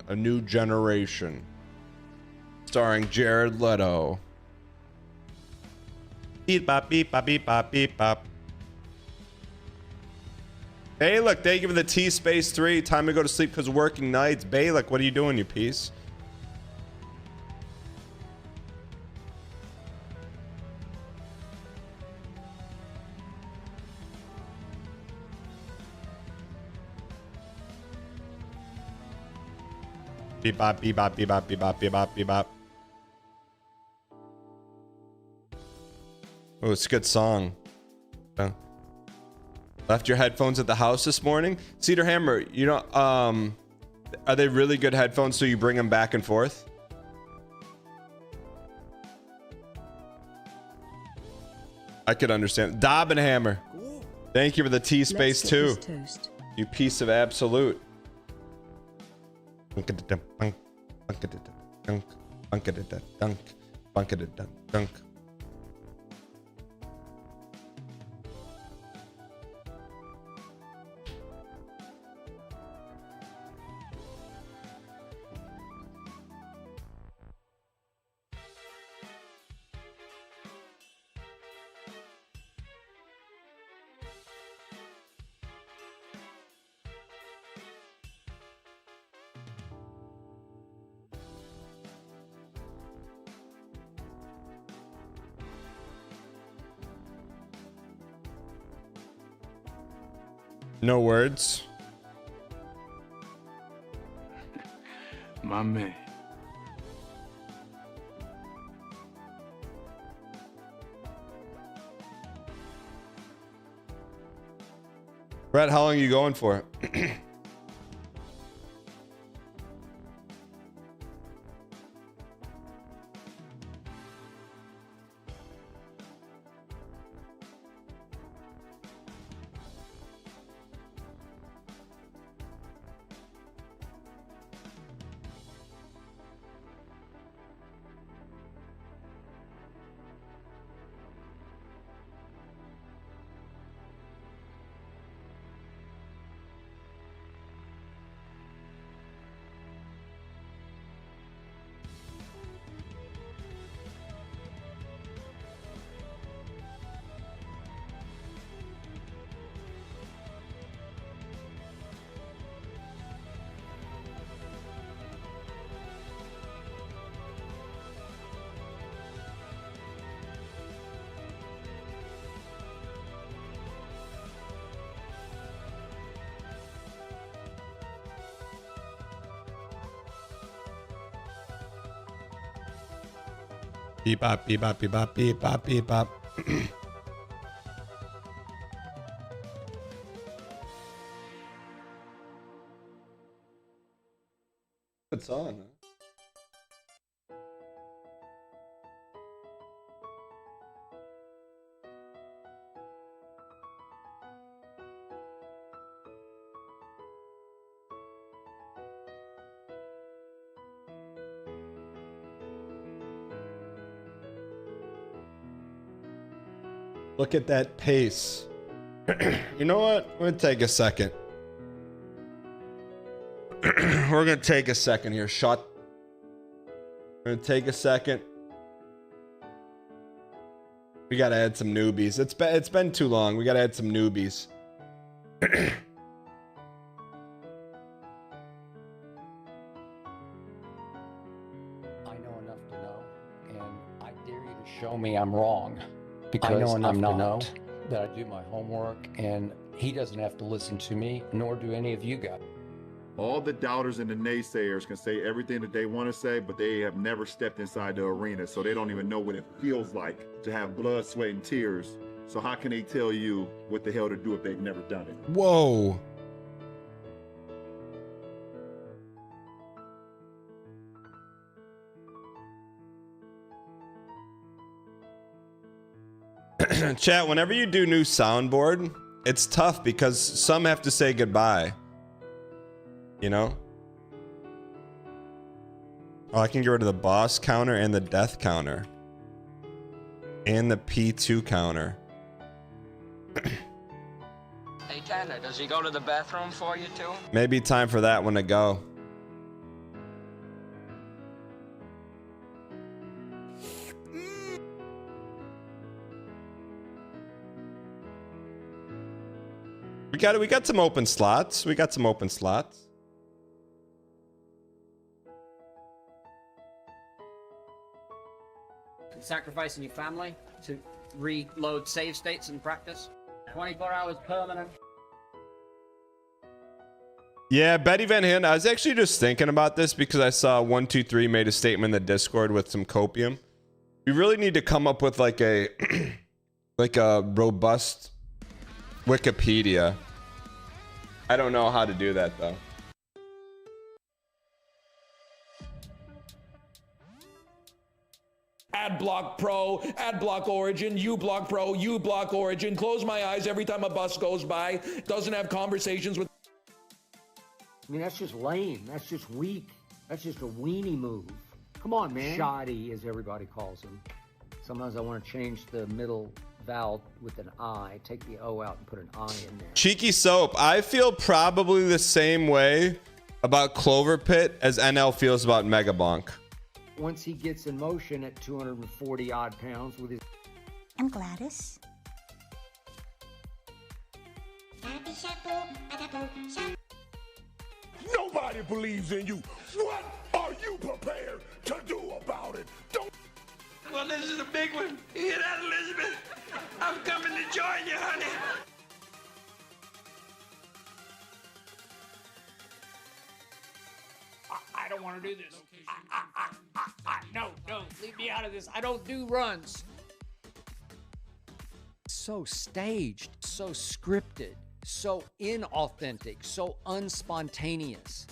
A New Generation. Starring Jared Leto. Beep bop beep bop beep bop beep bop. Balik, thank you for the T space 3. Time to go to sleep because working nights. Balik, what are you doing, you piece? Beep bop beep bop beep bop beep bop beep bop beep bop. Oh, it's a good song. Yeah. Left your headphones at the house this morning? Cedar Hammer, you know, are they really good headphones so you bring them back and forth? I could understand. Dobbenhammer, thank you for the T space 2. You piece of absolute. Dunk. No words. My man. Brett, how long are you going for? Beep bop beep bop beep bop beep bop beep bop. It's on, huh? Look at that pace. You know what? We're gonna take a second. We're gonna take a second here. We're gonna take a second. We gotta add some newbies. It's been too long. We gotta add some newbies. I know enough to know, and I dare you to show me I'm wrong. Because I know enough to know that I do my homework, and he doesn't have to listen to me, nor do any of you guys. All the doubters and the naysayers can say everything that they want to say, but they have never stepped inside the arena, so they don't even know what it feels like to have blood, sweat, and tears. So how can they tell you what the hell to do if they've never done it? Whoa. Chat, whenever you do new soundboard, it's tough because some have to say goodbye. You know? Oh, I can get rid of the boss counter and the death counter. And the P2 counter. Hey Tanner, does he go to the bathroom for you too? Maybe time for that one to go. We got some open slots. We got some open slots. Sacrificing your family to reload save states in practice. 24 hours permanent. Yeah, Betty Van Hand. I was actually just thinking about this because I saw 123 made a statement in the Discord with some copium. We really need to come up with like a like a robust Wikipedia. I don't know how to do that though. Adblock Pro, Adblock Origin, uBlock Pro, uBlock Origin. Close my eyes every time a bus goes by. Doesn't have conversations with. I mean, that's just lame. That's just weak. That's just a weenie move. Come on, man. Shoddy, as everybody calls him. Sometimes I want to change the middle vowel with an I. Take the O out and put an I in there. Cheeky Soap. I feel probably the same way about Clover Pit as NL feels about Megabonk. Once he gets in motion at 240 odd pounds with his... I'm Gladys. Nobody believes in you. What are you prepared to do about it? Don't. Well, this is a big one. You hear that, Elizabeth? I'm coming to join you, honey. I don't want to do this. No, leave me out of this. I don't do runs. So staged, so scripted, so inauthentic, so unspontaneous.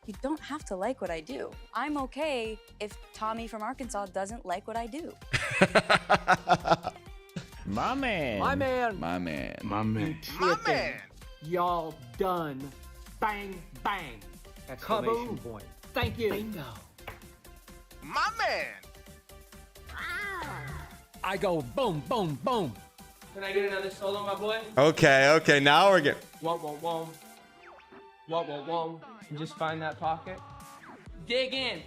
You don't have to like what I do. I'm okay if Tommy from Arkansas doesn't like what I do. My man. My man. My man. My man. My man. Y'all done. Bang, bang. Exclamation point. Thank you. Bingo. My man. I go boom, boom, boom. Can I get another solo, my boy? Okay, now we're getting... Whoa, whoa, whoa. Whoa, whoa, whoa. And just find that pocket. Dig in.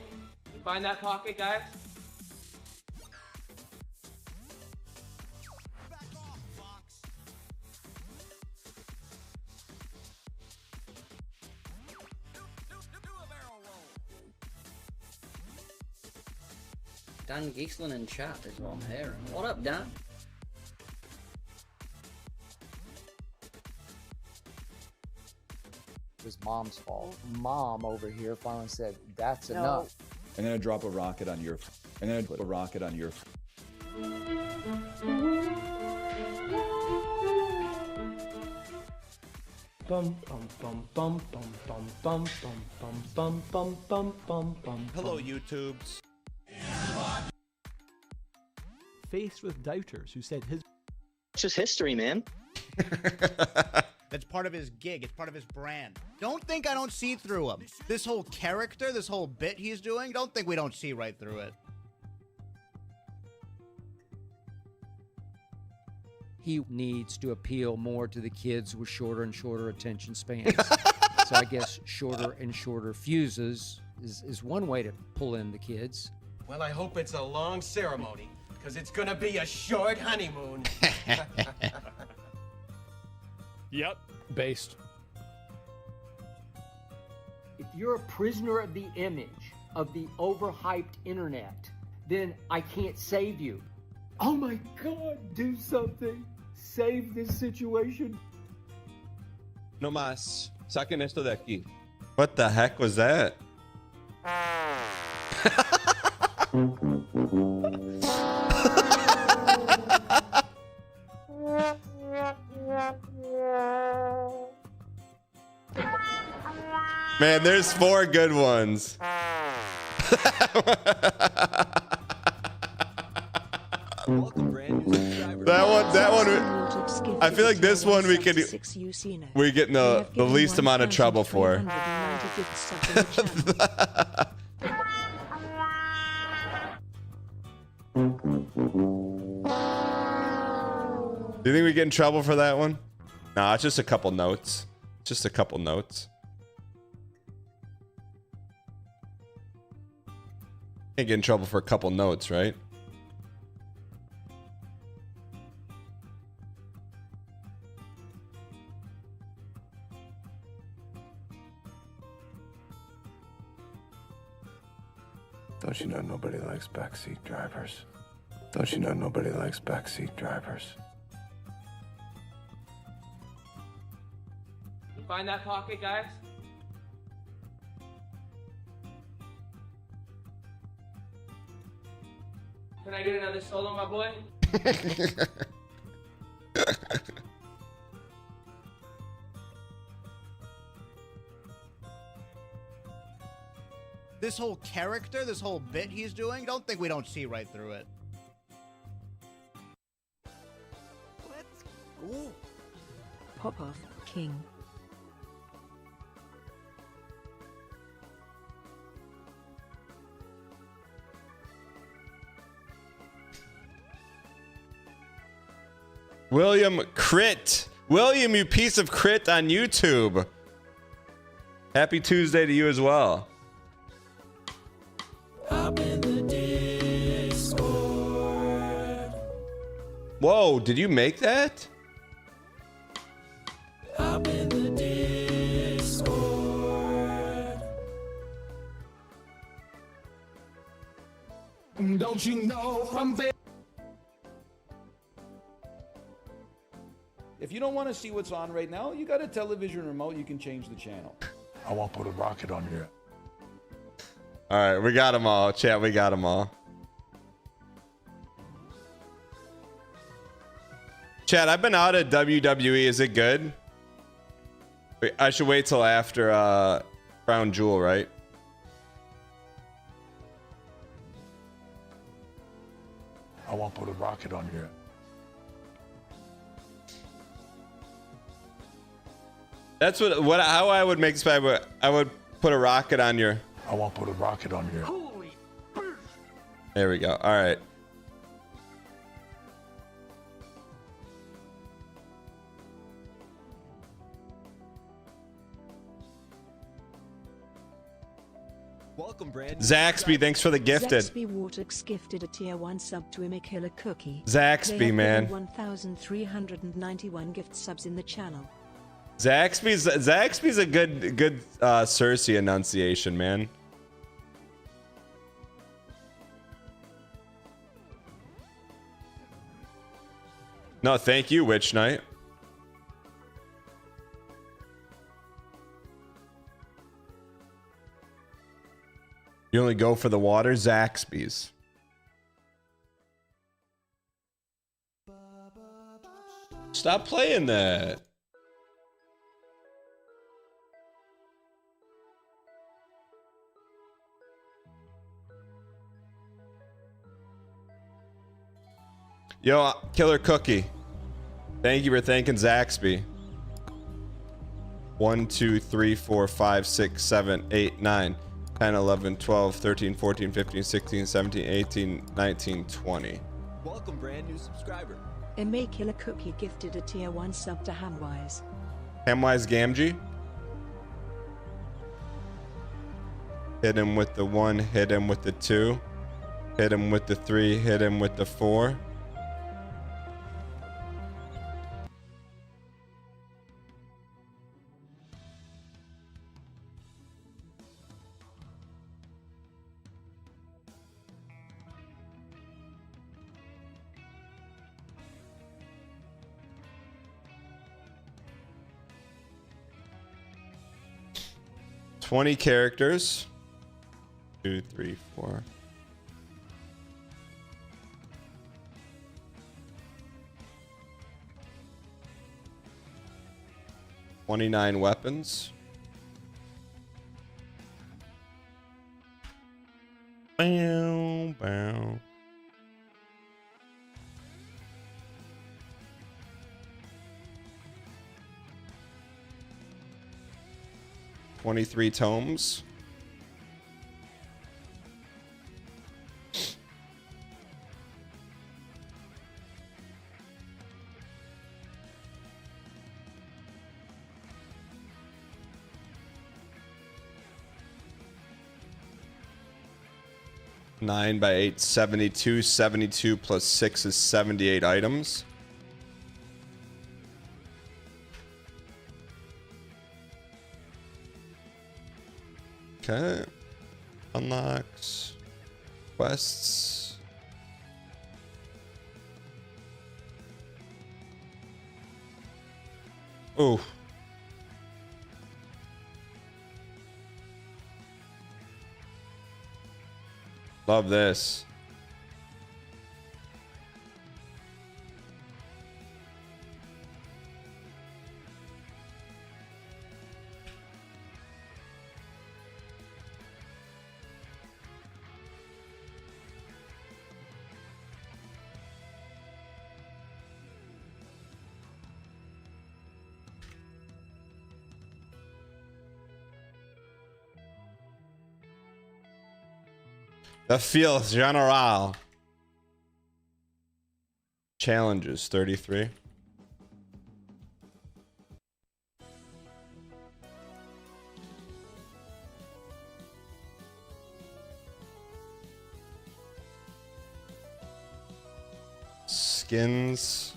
Find that pocket, guys. Dan Giesland in chat is what I'm hearing. What up, Dan? Was mom's fault. Mom over here finally said, that's enough. I'm gonna drop a rocket on your. I'm gonna put a rocket on your. Bum bum bum bum bum bum bum bum bum bum bum bum bum. Hello, YouTubes. Faced with doubters who said his... It's just history, man. That's part of his gig. It's part of his brand. Don't think I don't see through him. This whole character, this whole bit he's doing, don't think we don't see right through it. He needs to appeal more to the kids with shorter and shorter attention spans. So I guess shorter and shorter fuses is one way to pull in the kids. Well, I hope it's a long ceremony, because it's gonna be a short honeymoon. Yep. Based. If you're a prisoner of the image of the overhyped internet, then I can't save you. Oh my God, do something. Save this situation. No más. Saquen esto de aquí. What the heck was that? Man, there's 4 good ones. That one. I feel like this one we getting the least amount of trouble for. Do you think we get in trouble for that one? Nah, it's just a couple notes. Just a couple notes. Can't get in trouble for a couple notes, right? Don't you know nobody likes backseat drivers? Don't you know nobody likes backseat drivers? You find that pocket, guys? Can I get another solo, my boy? This whole character, this whole bit he's doing, don't think we don't see right through it. Let's go. Pop off, King. William Crit. William, you piece of crit on YouTube. Happy Tuesday to you as well. Whoa, did you make that? Don't you know from there? If you don't want to see what's on right now, you got a television remote, you can change the channel. I won't put a rocket on you. All right, we got them all. Chat, we got them all. Chat, I've been out at WWE. Is it good? Wait, I should wait till after Crown Jewel, right? I won't put a rocket on you. That's how I would make this fight. I would put a rocket on your. I won't put a rocket on you. There we go. All right. Welcome, Brandon. Zaxby, thanks for the gifted. Zaxby Waterx gifted a tier 1 sub to a Killer Cookie. Zaxby, man. 1,391 gift subs in the channel. Zaxby's a good Cersei enunciation, man. No, thank you, Witch Knight. You only go for the water, Zaxby's. Stop playing that. Yo, Killer Cookie. Thank you for thanking Zaxby. 1, 2, 3, 4, 5, 6, 7, 8, 9, 10, 11, 12, 13, 14, 15, 16, 17, 18, 19, 20. Welcome, brand new subscriber. A Killer Cookie gifted a tier 1 sub to Hamwise. Hamwise Gamgee. Hit him with the 1, hit him with the 2, hit him with the 3, hit him with the 4. $20 characters. 2, 3, 4. $29 weapons. Bow, bow. $23 tomes. Nine by 8, 72. 72 plus 6 is 78 items. Okay. Unlocks. Quests. Ooh. Love this. The feel general. Challenges 33. Skins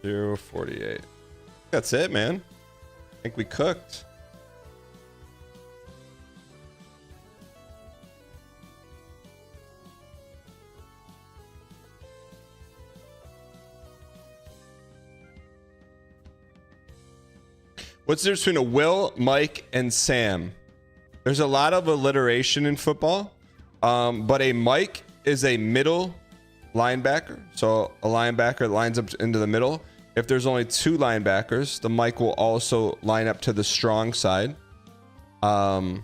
048. That's it, man. I think we cooked. What's the difference between a Will, Mike, and Sam? There's a lot of alliteration in football, but a Mike is a middle linebacker. So a linebacker that lines up into the middle. If there's only two linebackers, the Mike will also line up to the strong side. The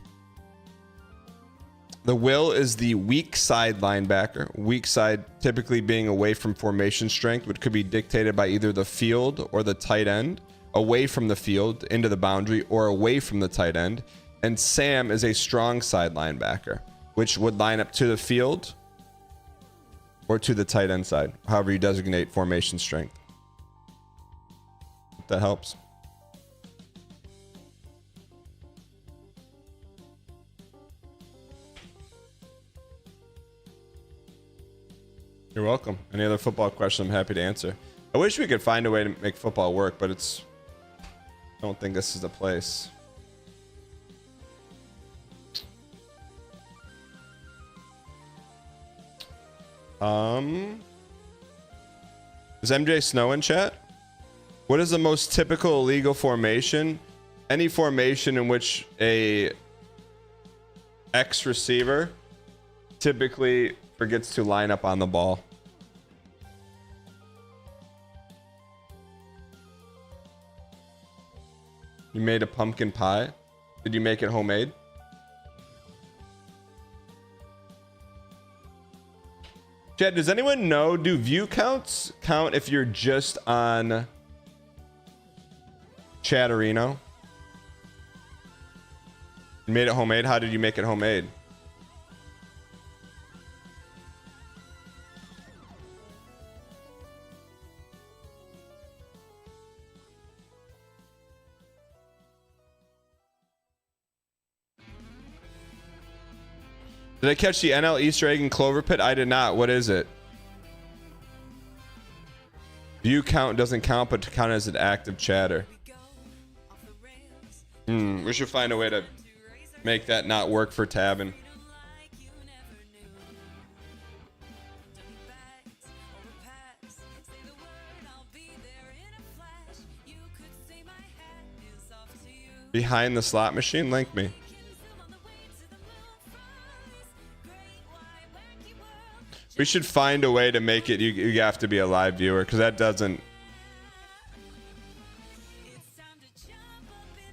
Will is the weak side linebacker. Weak side typically being away from formation strength, which could be dictated by either the field or the tight end. Away from the field into the boundary or away from the tight end. And Sam is a strong side linebacker, which would line up to the field or to the tight end side, however you designate formation strength. If that helps. You're welcome. Any other football question, I'm happy to answer. I wish we could find a way to make football work, but I don't think this is the place. Is MJ Snow in chat? What is the most typical illegal formation? Any formation in which a X receiver typically forgets to line up on the ball. You made a pumpkin pie. Did you make it homemade? Chad, does anyone know, do view counts count if you're just on Chatterino? You made it homemade? How did you make it homemade? Did I catch the NL Easter egg in Clover Pit? I did not. What is it? View count doesn't count, but to count as an active chatter. We should find a way to make that not work for tabbing. Behind the slot machine? Link me. We should find a way to make it, you have to be a live viewer, because that doesn't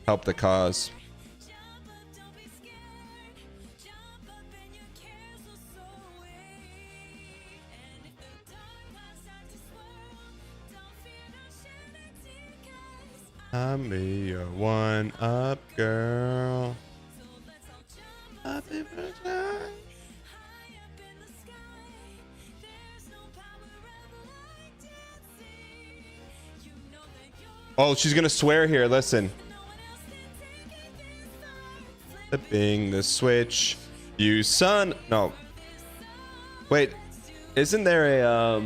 help the cause. I'll be your one up girl. Happy birthday. Oh, she's gonna swear here. Listen. Flipping the switch. You son. No. Wait. Isn't there a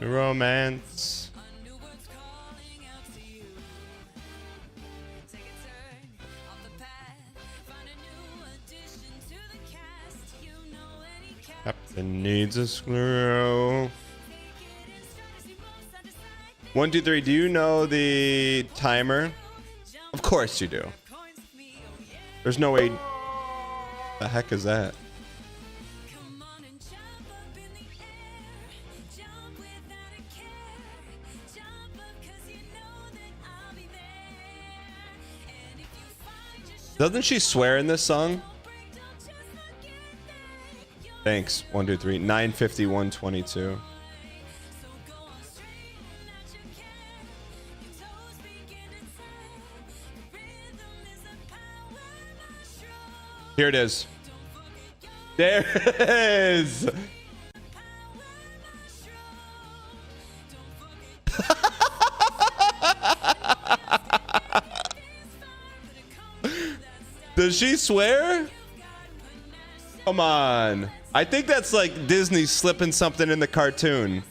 romance? Captain needs a screw. 1, 2, 3. Do you know the timer? Of course you do. There's no way. The heck is that? Doesn't she swear in this song? Thanks. 1, 2, 3. 95122. Here it is. There it is. Does she swear? Come on. I think that's like Disney slipping something in the cartoon.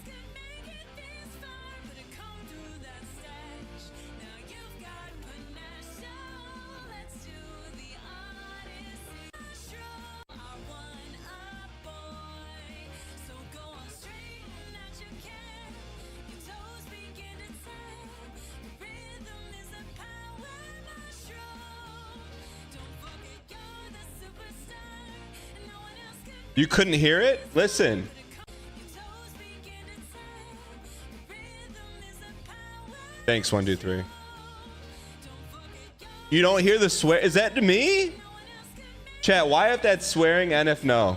You couldn't hear it? Listen. Thanks, 1, 2, 3. You don't hear the swear? Is that to me? Chat, why if that's swearing and if no?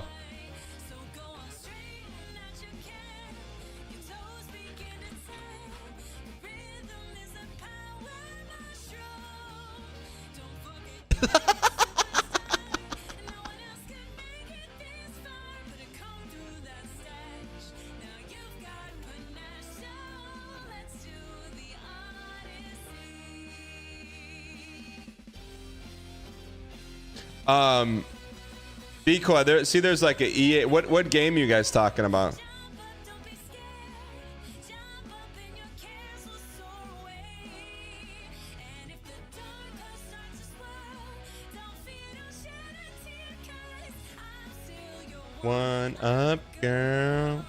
Be quiet. There's like a EA. What game are you guys talking about? One up, girl.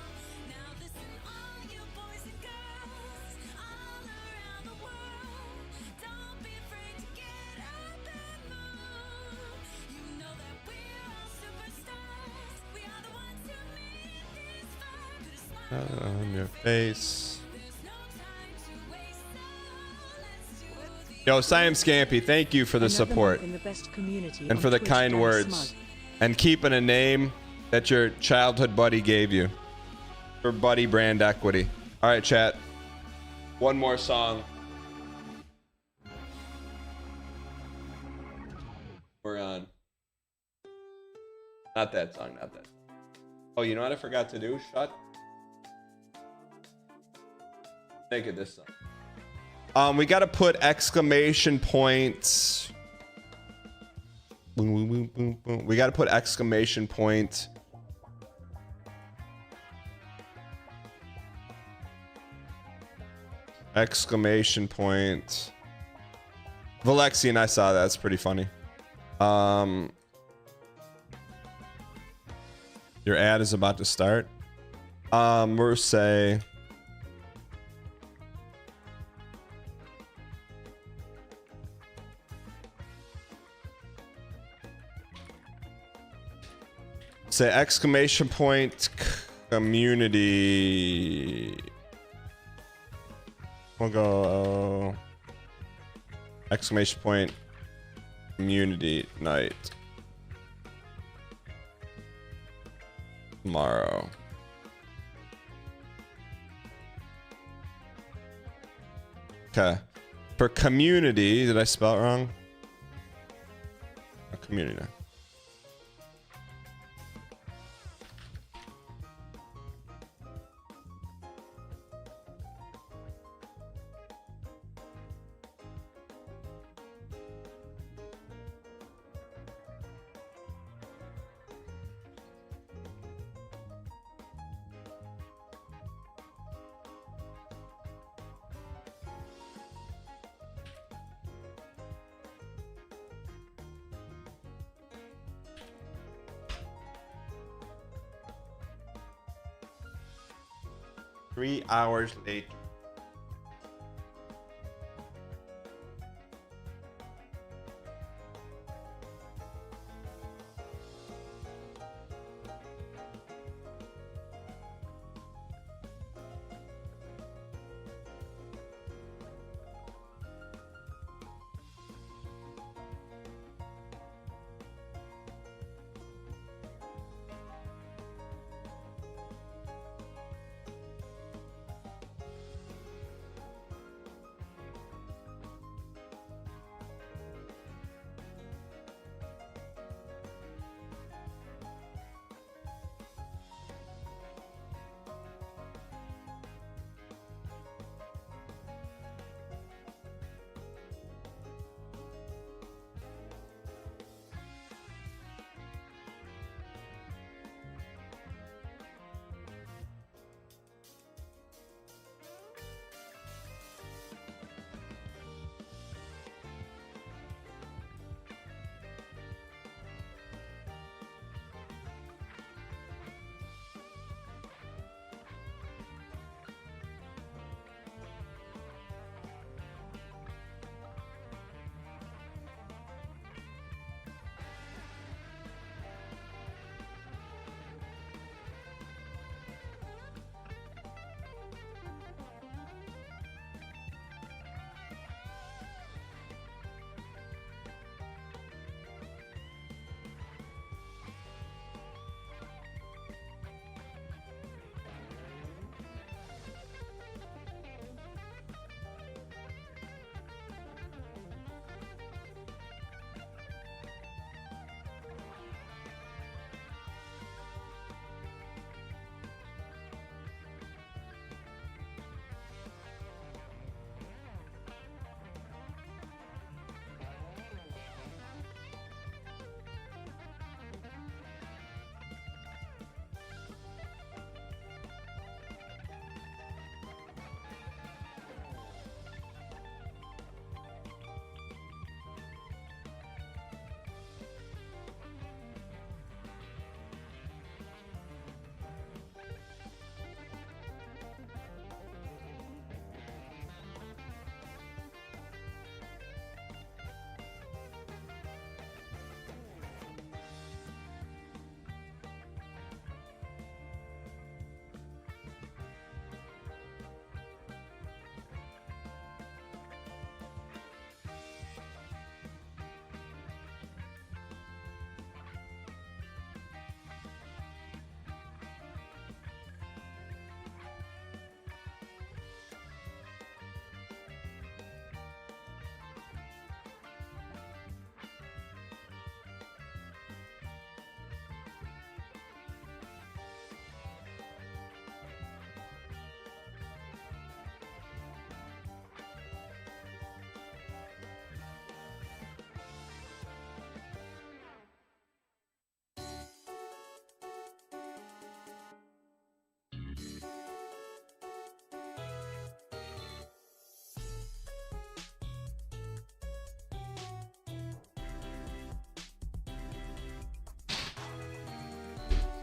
On your face. Yo, Siam Scampy, thank you for the support and for the kind words and keeping a name that your childhood buddy gave you for buddy brand equity. All right, chat. One more song. We're on. Not that song, not that. Oh, you know what I forgot to do? Shut. Make it this song. We got to put exclamation points. Boom, boom, boom, boom, boom. We got to put exclamation point. Exclamation point. Valexian, I saw that. That's pretty funny. Your ad is about to start. We'll say say exclamation point community. We'll go exclamation point community night tomorrow. Okay. For community, did I spell it wrong? A community. 3 hours later.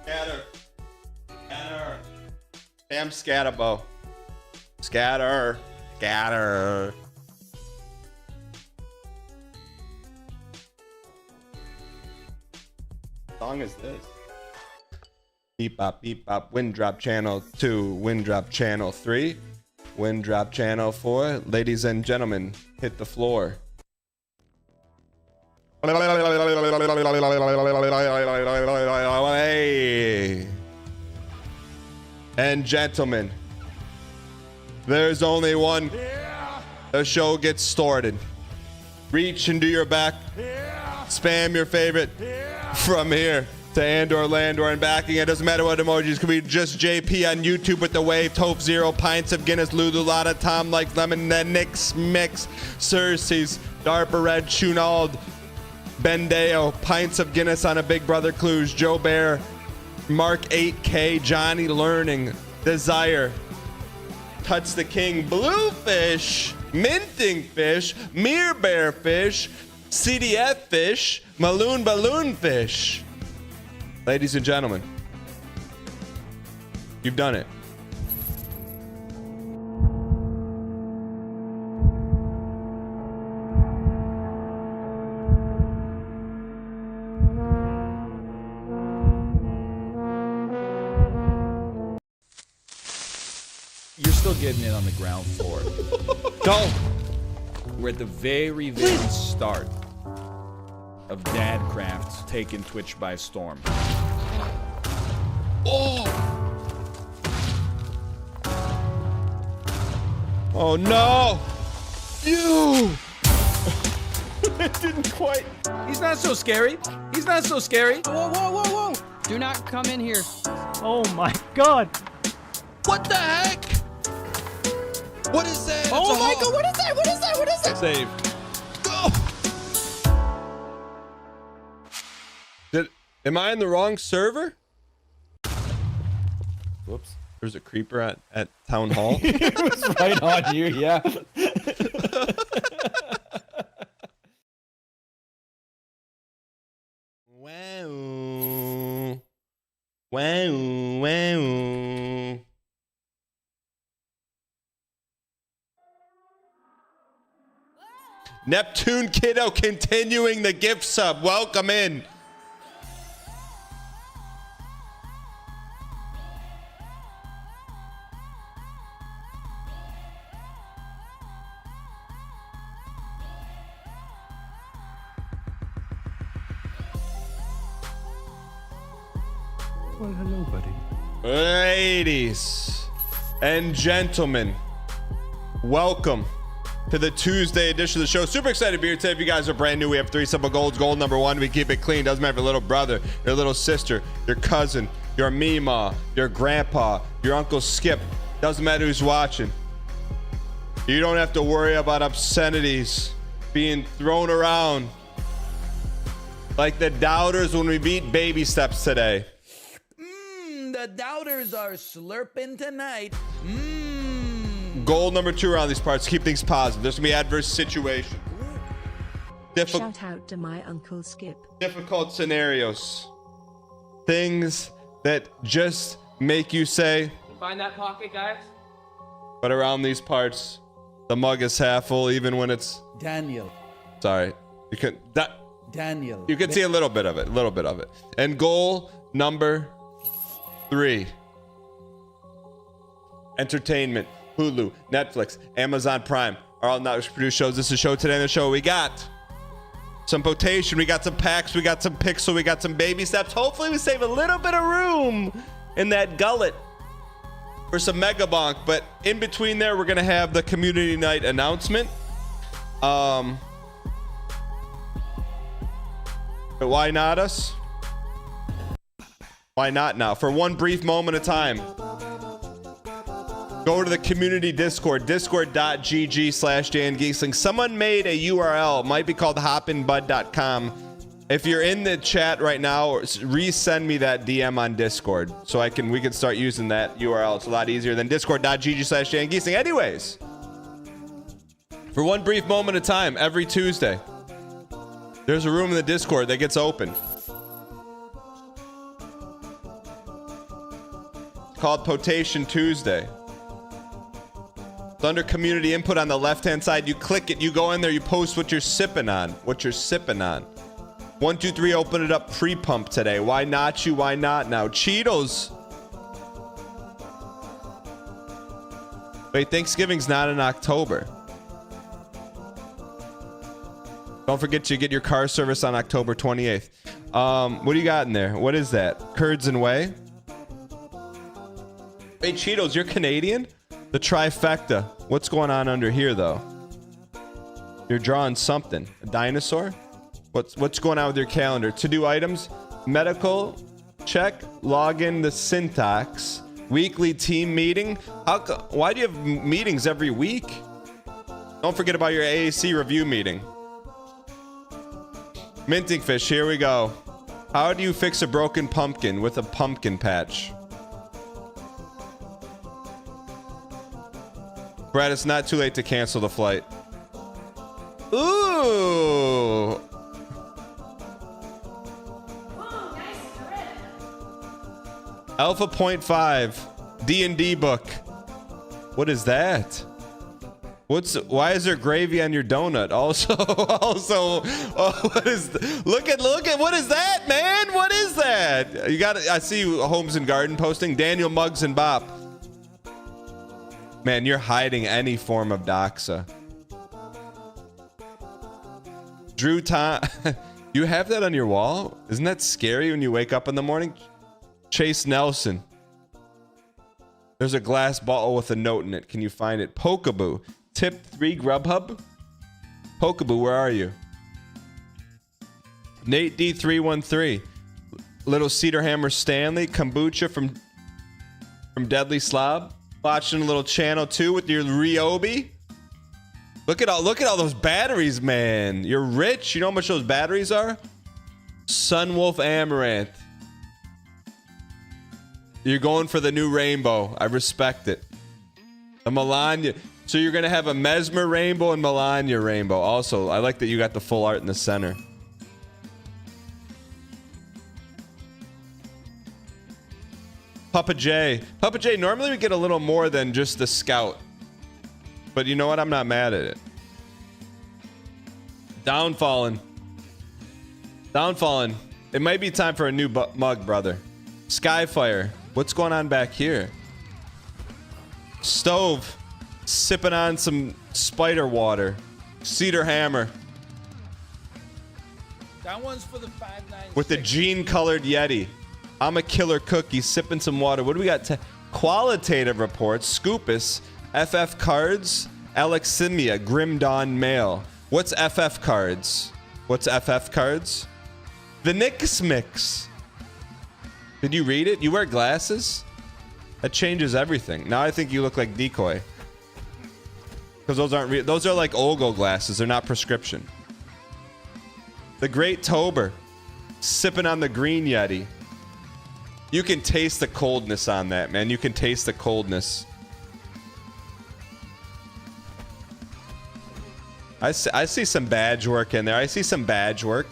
Scatter. Scatter. Damn scatterbo. Scatter. Scatter. What song is this? Beep bop, wind drop channel 2, wind drop channel 3, wind drop channel 4. Ladies and gentlemen, hit the floor. Hey. And gentlemen, there's only one. The show gets started. Reach into your back. Spam your favorite from here to Andor, Landor, and backing. It doesn't matter what emojis. Could be just JP on YouTube with the wave. Taupe Zero, Pints of Guinness, Lulu Lotta, Tom Like Lemon, Nix, Mix, Cersei's, Darpa Red, Shunald, Bendeo, Pints of Guinness on a Big Brother Clues, Joe Bear, Mark 8K, Johnny Learning, Desire, Touch the King, Bluefish, Minting Fish, Mere Bear Fish, CDF Fish, Maloon Balloon Fish. Ladies and gentlemen, you've done it. You're still getting in on the ground floor. Don't. We're at the very, very start of Dadcraft taking Twitch by storm. Oh! Oh no! You! It didn't quite. He's not so scary. He's not so scary. Whoa, whoa, whoa, whoa! Do not come in here. Oh my god! What the heck? What is that? Oh my god, what is that? What is that? What is that? Save. Go! Am I in the wrong server? Whoops. There's a creeper at Town Hall. It was right on you, yeah. Wow. Wow. Wow. Neptune Kiddo continuing the gift sub. Welcome in. Well, hello, buddy. Ladies and gentlemen, welcome to the Tuesday edition of the show. Super excited to be here today. If you guys are brand new, we have 3 simple goals. Goal number 1, we keep it clean. Doesn't matter if your little brother, your little sister, your cousin, your Meemaw, your grandpa, your Uncle Skip. Doesn't matter who's watching. You don't have to worry about obscenities being thrown around like the doubters when we beat Baby Steps today. The doubters are slurping tonight. Goal number 2 around these parts, keep things positive. There's gonna be adverse situation. Shout out to my Uncle Skip. Difficult scenarios. Things that just make you say, Find that pocket, guys. but around these parts, the mug is half full even when it's... Daniel. Sorry. You can... Daniel. You can see a little bit of it. And goal number 3. Entertainment. Hulu, Netflix, Amazon Prime are all not produced shows. This is Show Today. On the show, we got some potation, we got some packs, we got some pixel, we got some baby steps. Hopefully we save a little bit of room in that gullet for some Megabonk. But in between there, we're gonna have the community night announcement. But why not us? Why not now? For one brief moment of time, go to the community Discord, discord.gg/Dan Giesling. Someone made a URL, might be called hopinbud.com. If you're in the chat right now, resend me that DM on Discord so we can start using that URL. It's a lot easier than discord.gg/Dan Giesling. Anyways, for one brief moment of time, every Tuesday, there's a room in the Discord that gets open. It's called Potation Tuesday. It's under community input on the left-hand side. You click it, you go in there, you post what you're sipping on. 123 open it up pre-pump today. Why not you? Why not now? Cheetos. Wait, Thanksgiving's not in October. Don't forget to get your car service on October 28th. What do you got in there? What is that? Curds and whey? Hey, Cheetos, you're Canadian? The trifecta. What's going on under here, though? You're drawing something. A dinosaur? What's going on with your calendar? To-do items? Medical? Check. Log in the syntax. Weekly team meeting? Why do you have meetings every week? Don't forget about your AAC review meeting. Minting fish, here we go. How do you fix a broken pumpkin with a pumpkin patch? Brad, it's not too late to cancel the flight. Ooh. Alpha 0.5 D&D book. What is that? Why is there gravy on your donut? Also, oh, what is look at what is that, man? What is that? You got I see Homes and Garden posting Daniel Muggs and Bop. Man, you're hiding any form of doxa. Drew Tom, you have that on your wall? Isn't that scary when you wake up in the morning? Chase Nelson. There's a glass bottle with a note in it. Can you find it? Pokaboo. Tip 3 Grubhub. Pokaboo, where are you? Nate D313. Little Cedar Hammer Stanley. Kombucha from Deadly Slob. Watching a little channel 2 with your Ryobi. Look at all those batteries, man. You're rich. You know how much those batteries are? Sunwolf Amaranth. You're going for the new rainbow. I respect it. The Melania. So you're going to have a Mesmer rainbow and Melania rainbow. Also, I like that you got the full art in the center. Papa J. Papa J, normally we get a little more than just the scout. But you know what? I'm not mad at it. Downfallen. Downfallen. It might be time for a new mug, brother. Skyfire. What's going on back here? Stove. Sipping on some spider water. Cedar Hammer. That one's for the 596. With the jean-colored Yeti. I'm a killer cookie. Sipping some water. What do we got? Qualitative reports. Scoopus. FF cards. Aleximia. Grim Dawn Mail. What's FF cards? What's FF cards? The Nix Mix. Did you read it? You wear glasses? That changes everything. Now I think you look like Decoy. Because those aren't real. Those are like Olgo glasses. They're not prescription. The Great Tober. Sipping on the green Yeti. You can taste the coldness on that, man. You can taste the coldness. I see some badge work in there. I see some badge work.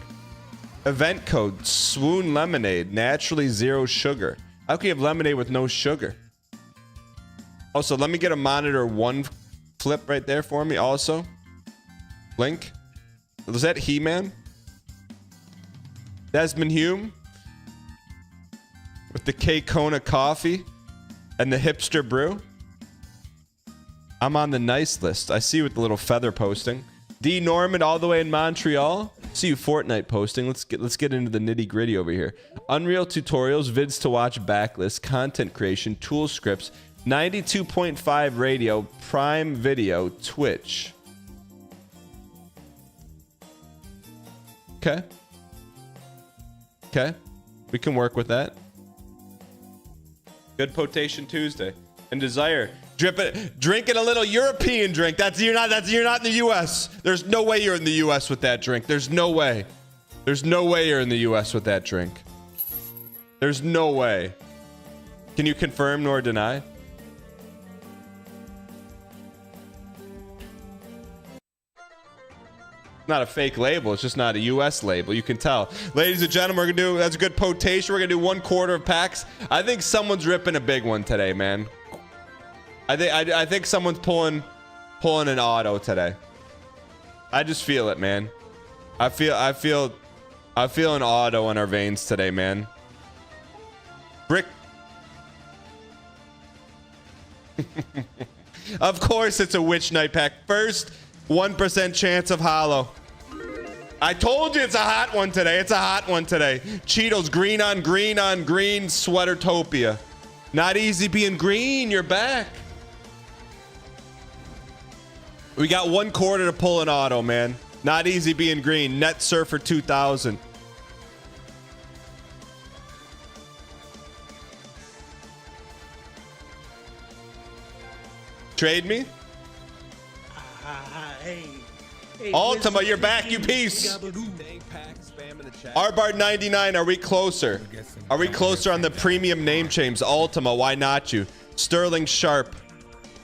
Event code. Swoon Lemonade. Naturally 0 sugar. How can you have lemonade with no sugar? Also, let me get a monitor 1 flip right there for me also. Link. Was that He-Man? Desmond Hume. With the K-Kona coffee. And the hipster brew. I'm on the nice list. I see you with the little feather posting. D Norman all the way in Montreal. See you Fortnite posting. Let's get into the nitty gritty over here. Unreal tutorials, vids to watch, backlist, content creation, tool scripts, 92.5 radio, Prime Video, Twitch. Okay. Okay. We can work with that. Good Potation Tuesday. And Desire. Drinking a little European drink. You're not in the US. There's no way you're in the US with that drink. There's no way. There's no way you're in the US with that drink. There's no way. Can you confirm nor deny? Not a fake label. It's just not a US label. You can tell. Ladies and gentlemen, we're gonna do, that's a good potation. We're gonna do 1/4 of packs. I think someone's ripping a big one today, man. I think someone's pulling an auto today. I just feel it, man. I feel I'm feeling auto in our veins today, man. Brick. Of course it's a Witch Knight pack. First 1% chance of hollow. I told you it's a hot one today. It's a hot one today. Cheetos, green on green on green, Sweatertopia. Not easy being green. You're back. We got 1 quarter to pull an auto, man. Not easy being green. Net Surfer 2000. Trade me? Ultima, you're back, you piece. Arbard 99, are we closer? Are we closer on the premium name change? Ultima, why not you? Sterling Sharp,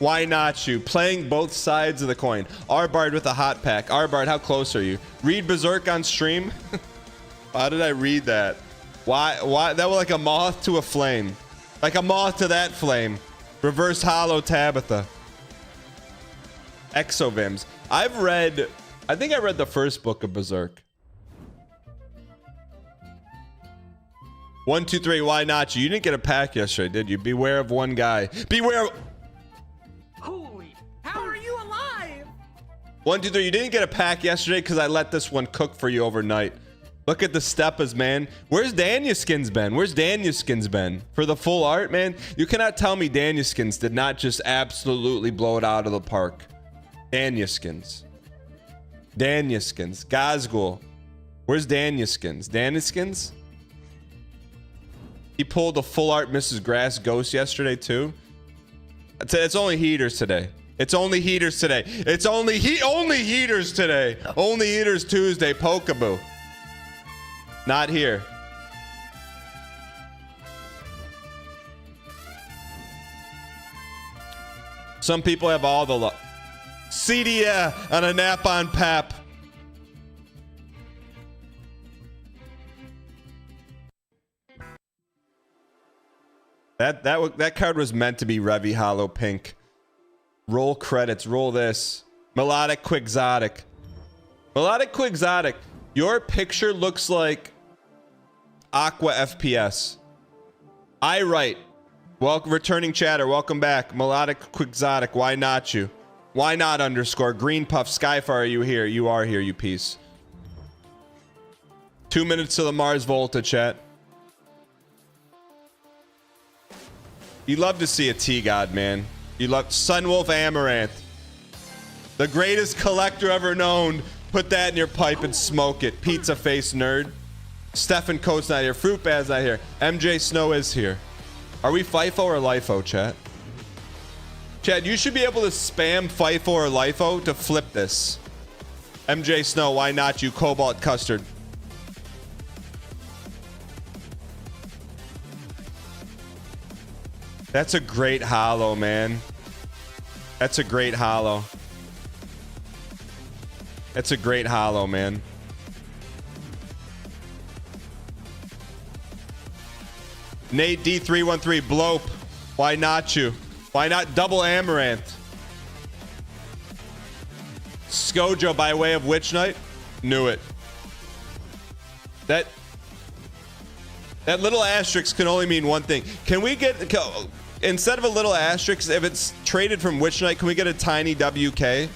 why not you? Playing both sides of the coin. Arbard with a hot pack. Arbard, how close are you? Read Berserk on stream? How did I read that? Why? That was like a moth to a flame. Like a moth to that flame. Reverse hollow Tabitha. Exovims. I think I read the first book of Berserk. 1, 2, 3, why not you? You didn't get a pack yesterday, did you? Beware of one guy. Beware of... Holy, how are you alive? 1, 2, 3, you didn't get a pack yesterday because I let this one cook for you overnight. Look at the steppas, man. Where's Danyaskins been? Where's Danyaskins been? For the full art, man? You cannot tell me Danyaskins did not just absolutely blow it out of the park. Danyaskins. Danyaskins. Gazgul. Where's Danyaskins? Danyaskins? He pulled a full art Mrs. Grass Ghost yesterday too. It's only heaters today. It's only heaters today. It's only heaters today. Only heaters Tuesday. Pokaboo. Not here. Some people have all the luck. CDA on a nap on Pap. That card was meant to be Revy Hollow Pink. Roll credits. Roll this. Melodic Quixotic. Melodic Quixotic. Your picture looks like Aqua FPS. I write. Welcome, returning chatter. Welcome back. Melodic Quixotic. Why not you? Why not underscore? Green Puff Skyfire, are you here? You are here, you piece. 2 minutes to the Mars Volta, chat. You love to see a T-God, man. You love Sunwolf Amaranth. The greatest collector ever known. Put that in your pipe and smoke it. Pizza face nerd. Stefan Coates not here. Fruit Bad's not here. MJ Snow is here. Are we FIFO or LIFO, chat? Chat, you should be able to spam FIFO or LIFO to flip this. MJ Snow, why not you? Cobalt Custard. That's a great hollow, man. That's a great hollow. That's a great hollow, man. Nate D313, Blope. Why not you? Why not double Amaranth? Skojo by way of Witch Knight? Knew it. That little asterisk can only mean one thing. Can we get... Instead of a little asterisk, if it's traded from Witch Knight, can we get a tiny WK?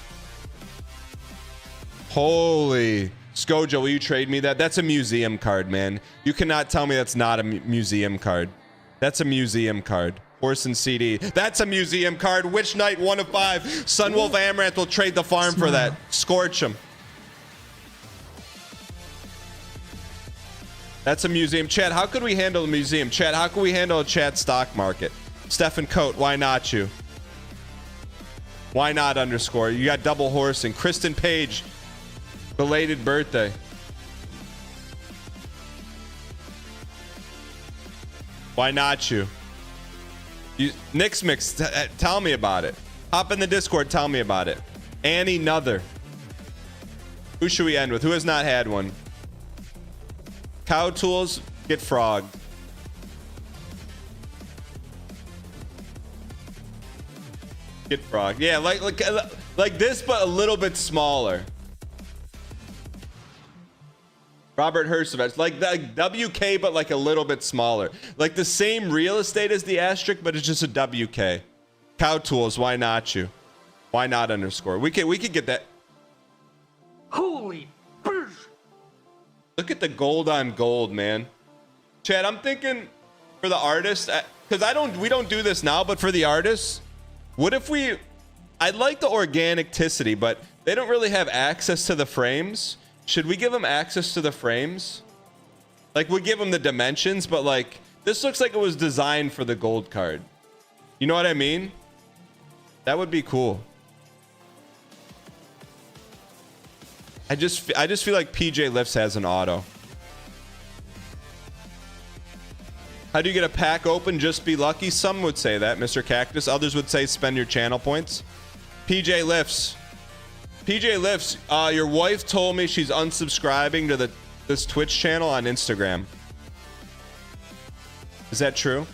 Holy... Skojo, will you trade me that? That's a museum card, man. You cannot tell me that's not a museum card. That's a museum card. Horse and CD. That's a museum card. Witch Knight, 1 of 5. Sunwolf Amaranth will trade the farm for that. Scorch him. That's a museum. Chat, how could we handle a museum? Chat, how could we handle a chat stock market? Stefan Coate, why not you? Why not underscore? You got double horse and Kristen Page. Belated birthday. Why not you? Nix Mix, tell me about it. Hop in the Discord, tell me about it. Annie Nother. Who should we end with? Who has not had one? Cow Tools, get frogged. Get frogged. Yeah, like this, but a little bit smaller. Robert Hersovich, like the WK, but like a little bit smaller. Like the same real estate as the asterisk, but it's just a WK. Cow Tools, why not you? Why not underscore? We could get that. Holy bitch! Look at the gold on gold, man. Chad, I'm thinking for the artist, because we don't do this now, but for the artists, what if I'd like the organicticity, but they don't really have access to the frames. Should we give them access to the frames? Like, we give them the dimensions, but like, this looks like it was designed for the gold card. You know what I mean? That would be cool. I just feel like PJ Lifts has an auto. How do you get a pack open? Just be lucky. Some would say that, Mr. Cactus. Others would say spend your channel points. PJ Lifts. PJ Lifts, your wife told me she's unsubscribing to this Twitch channel on Instagram. Is that true?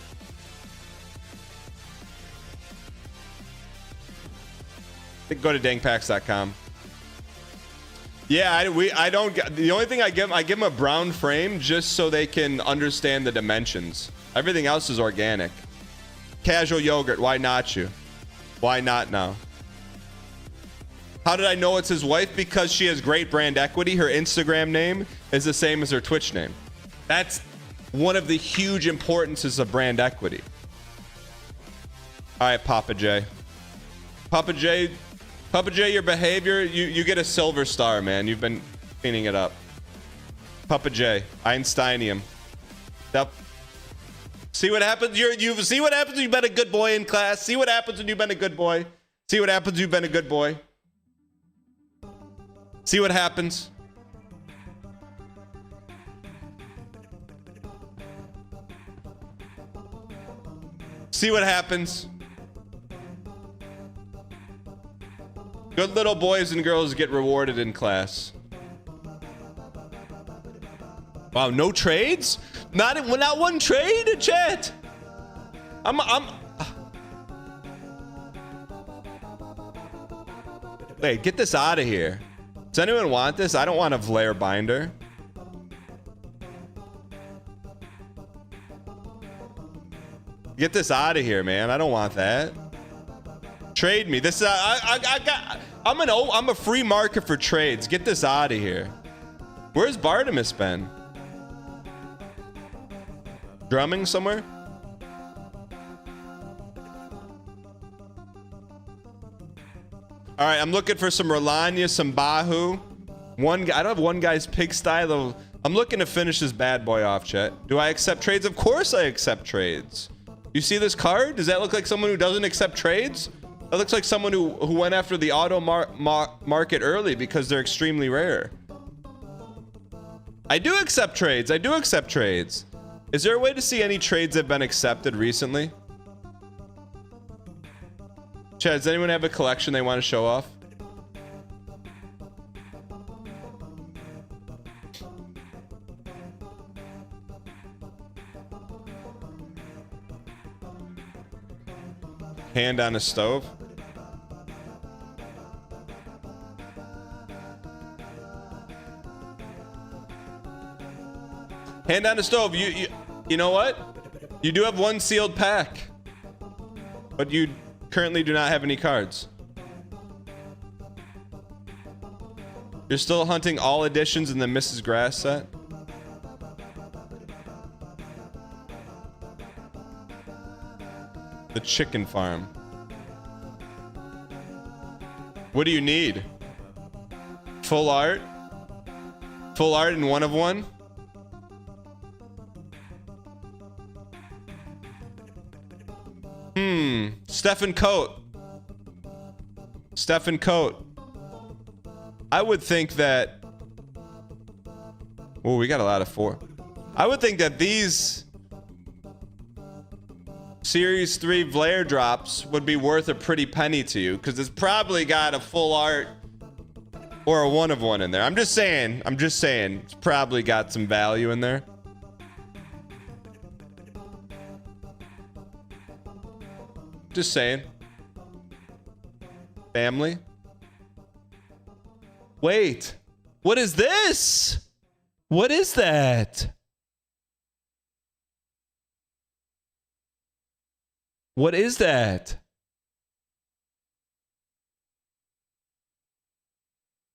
Go to dangpacks.com. Yeah, I don't get, the only thing I give them a brown frame just so they can understand the dimensions. Everything else is organic. Casual Yogurt, why not you? Why not now? How did I know it's his wife? Because she has great brand equity. Her Instagram name is the same as her Twitch name. That's one of the huge importances of brand equity. All right, Papa J. Papa J, your behavior, you get a silver star, man. You've been cleaning it up. Papa J, Einsteinium. Yep. See what happens? You see what happens when you've been a good boy in class? See what happens when you've been a good boy? See what happens when you've been a good boy? See what happens? See what happens? Good little boys and girls get rewarded in class. Wow, no trades? Not one trade in chat. Wait, get this out of here. Does anyone want this? I don't want a Vlair binder. Get this out of here, man. I don't want that. Trade me. This I'm a free market for trades. Get this out of here. Where's Bartimus been? Drumming somewhere? All right, I'm looking for some Rolania, some Bahu. One guy, I don't have one guy's pigsty though. I'm looking to finish this bad boy off, chat. Do I accept trades? Of course I accept trades. You see this card? Does that look like someone who doesn't accept trades? That looks like someone who went after the auto market early because they're extremely rare. I do accept trades. I do accept trades. Is there a way to see any trades that have been accepted recently? Chad, does anyone have a collection they want to show off? Hand on a stove. Hand on a stove. You know what? You do have one sealed pack, but you currently do not have any cards. You're still hunting all editions in the Mrs. Grass set? The chicken farm. What do you need? Full art? Full art in one of one? Stephen Coat. Stephen Coat. I would think that... Oh, we got a lot of 4. I would think that these Series 3 Vlair drops would be worth a pretty penny to you, because it's probably got a full art or a one of one in there. I'm just saying. It's probably got some value in there. Just saying. Family. Wait. What is this? What is that? What is that?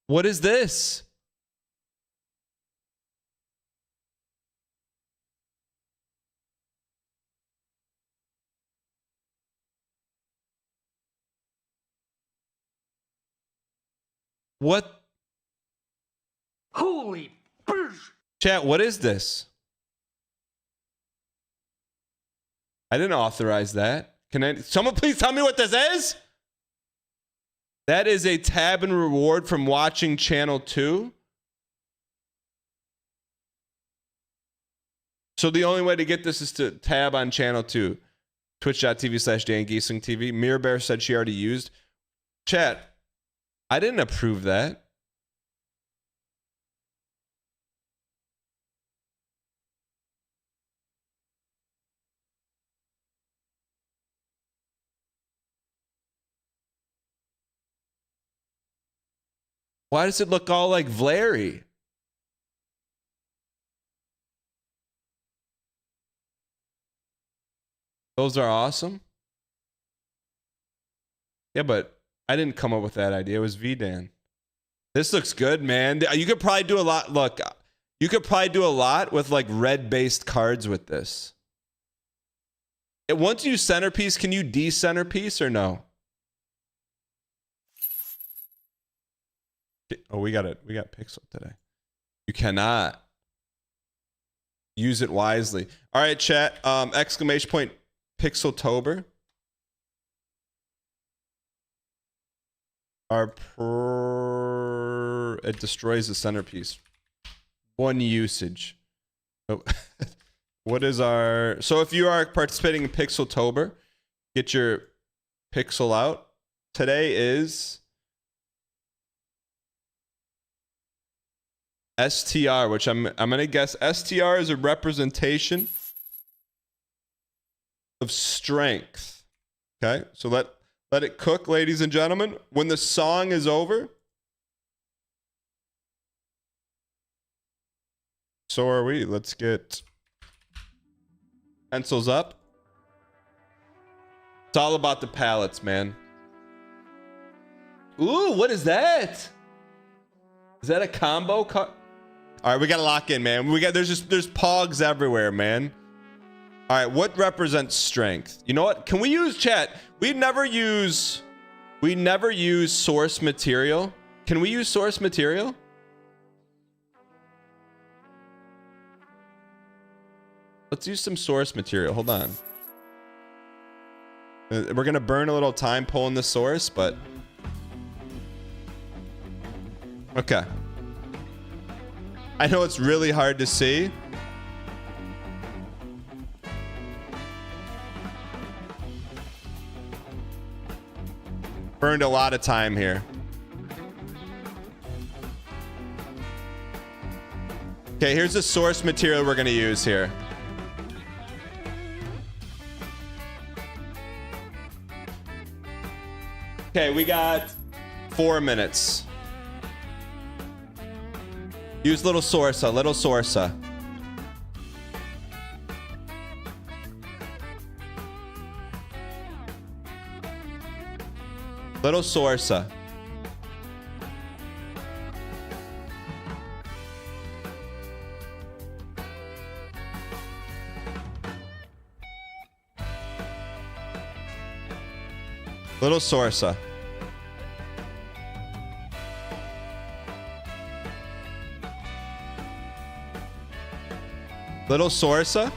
What is this? What? Holy Chat, what is this? I didn't authorize that. Someone please tell me what this is? That is a tab and reward from watching channel 2. So the only way to get this is to tab on channel 2. Twitch.tv/DanGiesling.TV. Mirror Bear said she already used. Chat, I didn't approve that. Why does it look all like Vlary? Those are awesome. Yeah, but I didn't come up with that idea. It was VDan. This looks good, man. You could probably do a lot. Look, you could probably do a lot with like red-based cards with this. Once you centerpiece, can you de-centerpiece or no? Oh, we got Pixel today. You cannot use it wisely. All right, chat. Exclamation point Pixeltober. It destroys the centerpiece. One usage. Oh. What is our... So if you are participating in Pixeltober, get your pixel out. Today is STR, which I'm gonna guess STR is a representation of strength. Okay, so let it cook, ladies and gentlemen. When the song is over, so are we. Let's get pencils up. It's all about the palettes, man. Ooh, what is that? Is that a combo cut? All right, we gotta lock in, man. There's pogs everywhere, man. All right, what represents strength? You know what? Can we use chat? We never use source material. Can we use source material? Let's use some source material. Hold on. We're gonna burn a little time pulling the source, but okay. I know it's really hard to see. Burned a lot of time here. Okay, here's the source material we're gonna use here. Okay, we got 4 minutes. Use little Sorsa, little Sorsa. Little Sorsa. Little Sorsa. Little Sorsa.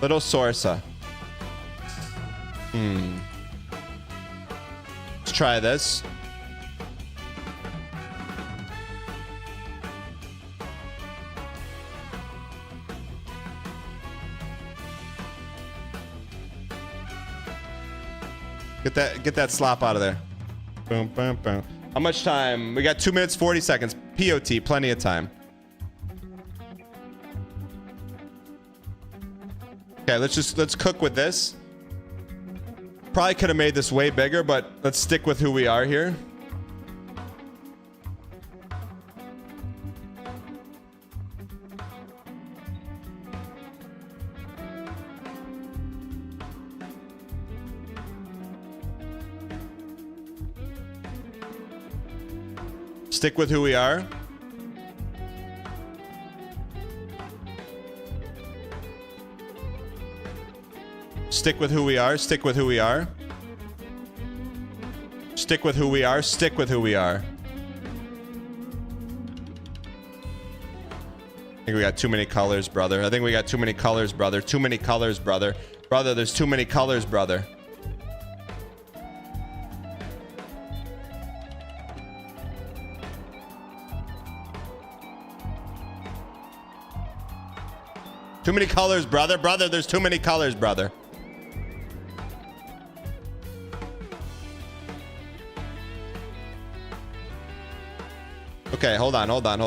Little Sorsa. Let's try this. Get that slop out of there. Boom, boom, boom. How much time? We got 2 minutes, 40 seconds. POT, plenty of time. Okay, let's cook with this. Probably could have made this way bigger, but let's stick with who we are here. Stick with who we are. Stick with who we are. Stick with who we are. Stick with who we are. Stick with who we are. I think we got too many colors, brother. I think we got too many colors, brother. Too many colors, brother. Brother, there's too many colors, brother. Too many colors, brother. Brother, there's too many colors, brother. Okay, hold on. Okay.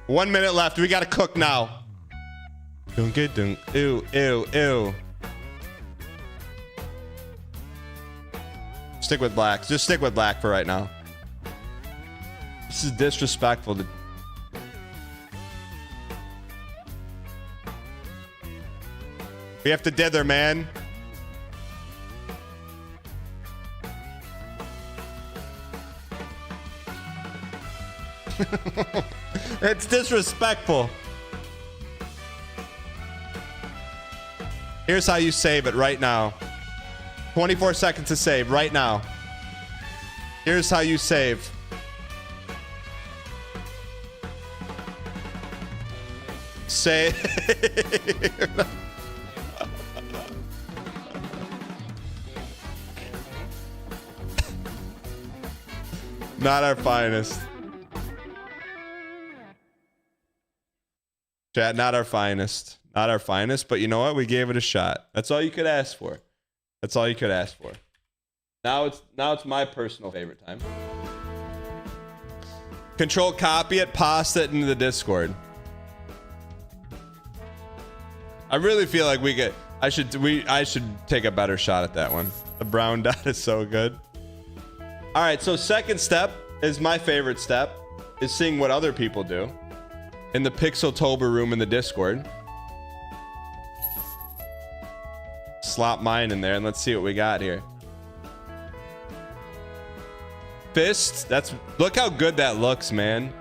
1 minute left. We gotta cook now. Ew. Stick with black. Just stick with black for right now. This is disrespectful. We have to dither, man. It's disrespectful. Here's how you save it right now. 24 seconds to save right now. Here's how you save. Save. Not our finest. Chat, not our finest. Not our finest, but you know what? We gave it a shot. That's all you could ask for. That's all you could ask for. Now it's my personal favorite time. Control copy it, paste it into the Discord. I really feel like I should take a better shot at that one. The brown dot is so good. All right, so second step is my favorite step, is seeing what other people do in the Pixeltober room in the Discord. Slop mine in there and let's see what we got here. Fist, look how good that looks, man.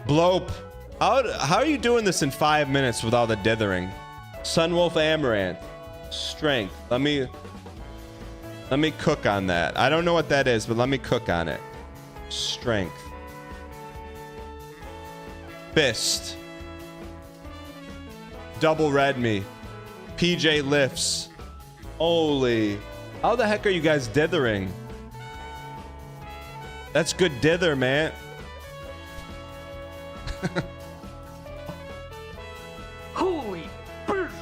Blope. How are you doing this in 5 minutes with all the dithering? Sunwolf Amaranth. Strength. Let me cook on that. I don't know what that is, but let me cook on it. Strength. Fist. Double red me. PJ lifts. Holy. How the heck are you guys dithering? That's good dither, man. Holy burst.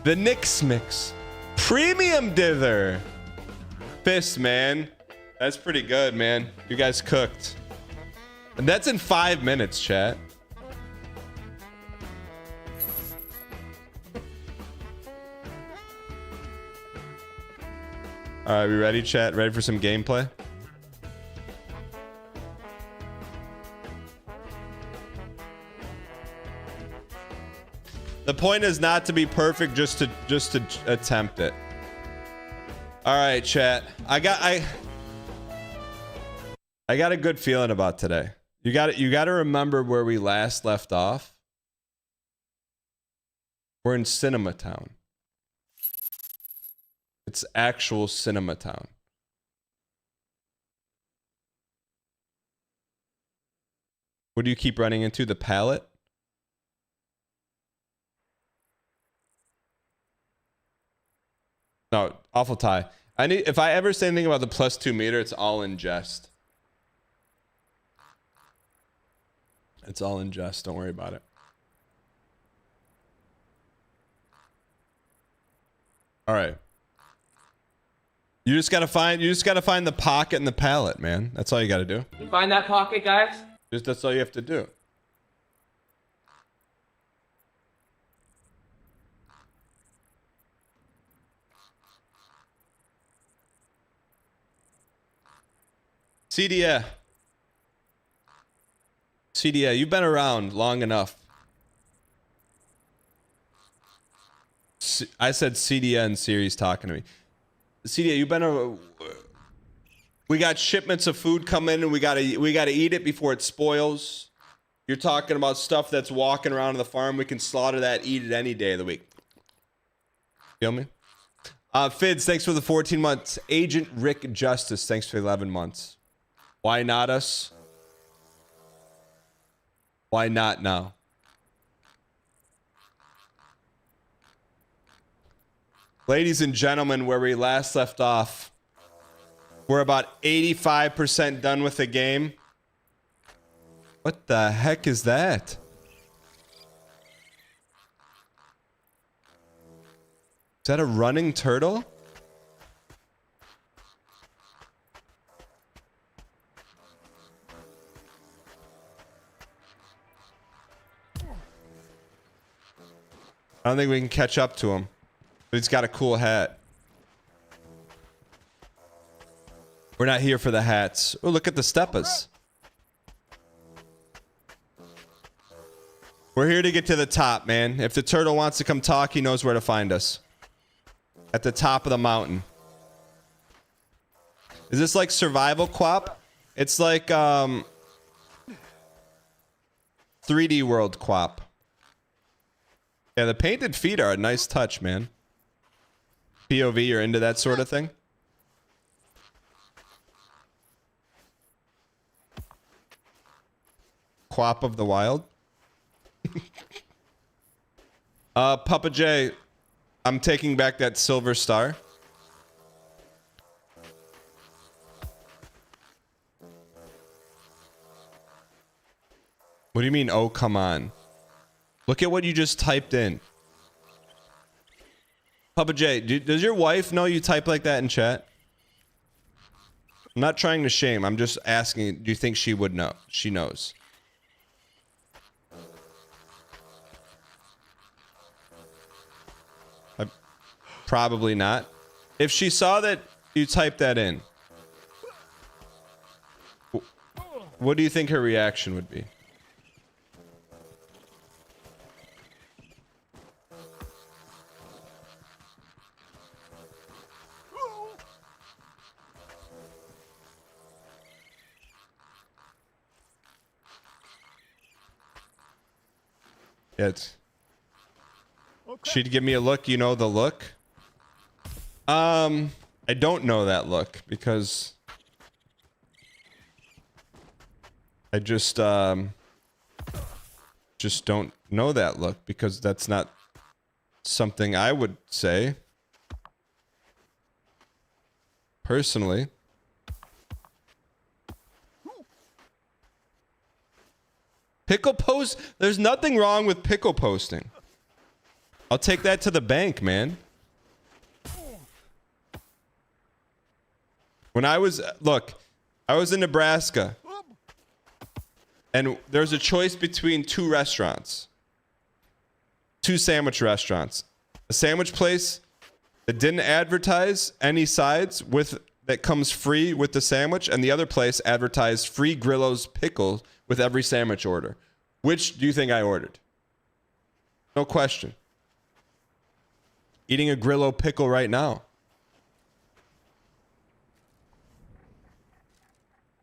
The Nix Mix. Premium dither. Fist, man. That's pretty good, man. You guys cooked. And that's in 5 minutes, chat. All right, we ready, chat? Ready for some gameplay? The point is not to be perfect, just to attempt it. All right, chat. I got a good feeling about today. You got to remember where we last left off. We're in Cinema Town. It's actual Cinema Town. What do you keep running into? The pallet? No, awful tie. If I ever say anything about the +2 meter, it's all in jest. It's all in jest. Don't worry about it. All right. You just gotta find the pocket and the pallet, man. That's all you gotta do. You find that pocket, guys? That's all you have to do. CDA. CDA, you've been around long enough. I said CDA and Siri's talking to me. CDA, you've been we got shipments of food coming and we gotta eat it before it spoils. You're talking about stuff that's walking around on the farm. We can slaughter that, eat it any day of the week. Feel me? Fids, thanks for the 14 months. Agent Rick Justice, thanks for 11 months. Why not us? Why not now? Ladies and gentlemen, where we last left off, we're about 85% done with the game. What the heck is that? Is that a running turtle? I don't think we can catch up to him. But he's got a cool hat. We're not here for the hats. Oh, look at the steppas. We're here to get to the top, man. If the turtle wants to come talk, he knows where to find us. At the top of the mountain. Is this like survival quap? It's like 3D world quap. Yeah, the painted feet are a nice touch, man. POV, you're into that sort of thing? Quap of the Wild? Papa J, I'm taking back that silver star. What do you mean, oh, come on? Look at what you just typed in. Papa J, does your wife know you type like that in chat? I'm not trying to shame. I'm just asking, do you think she would know? She knows. Probably not. If she saw that you typed that in, what do you think her reaction would be? She'd give me a look, you know the look? I don't know that look because I just don't know that look because that's not something I would say personally. Pickle post? There's nothing wrong with pickle posting. I'll take that to the bank, man. When I was in Nebraska and there's a choice between two sandwich restaurants. A sandwich place that didn't advertise any sides that comes free with the sandwich, and the other place advertised free Grillo's pickles with every sandwich order. Which do you think I ordered? No question. Eating a Grillo pickle right now.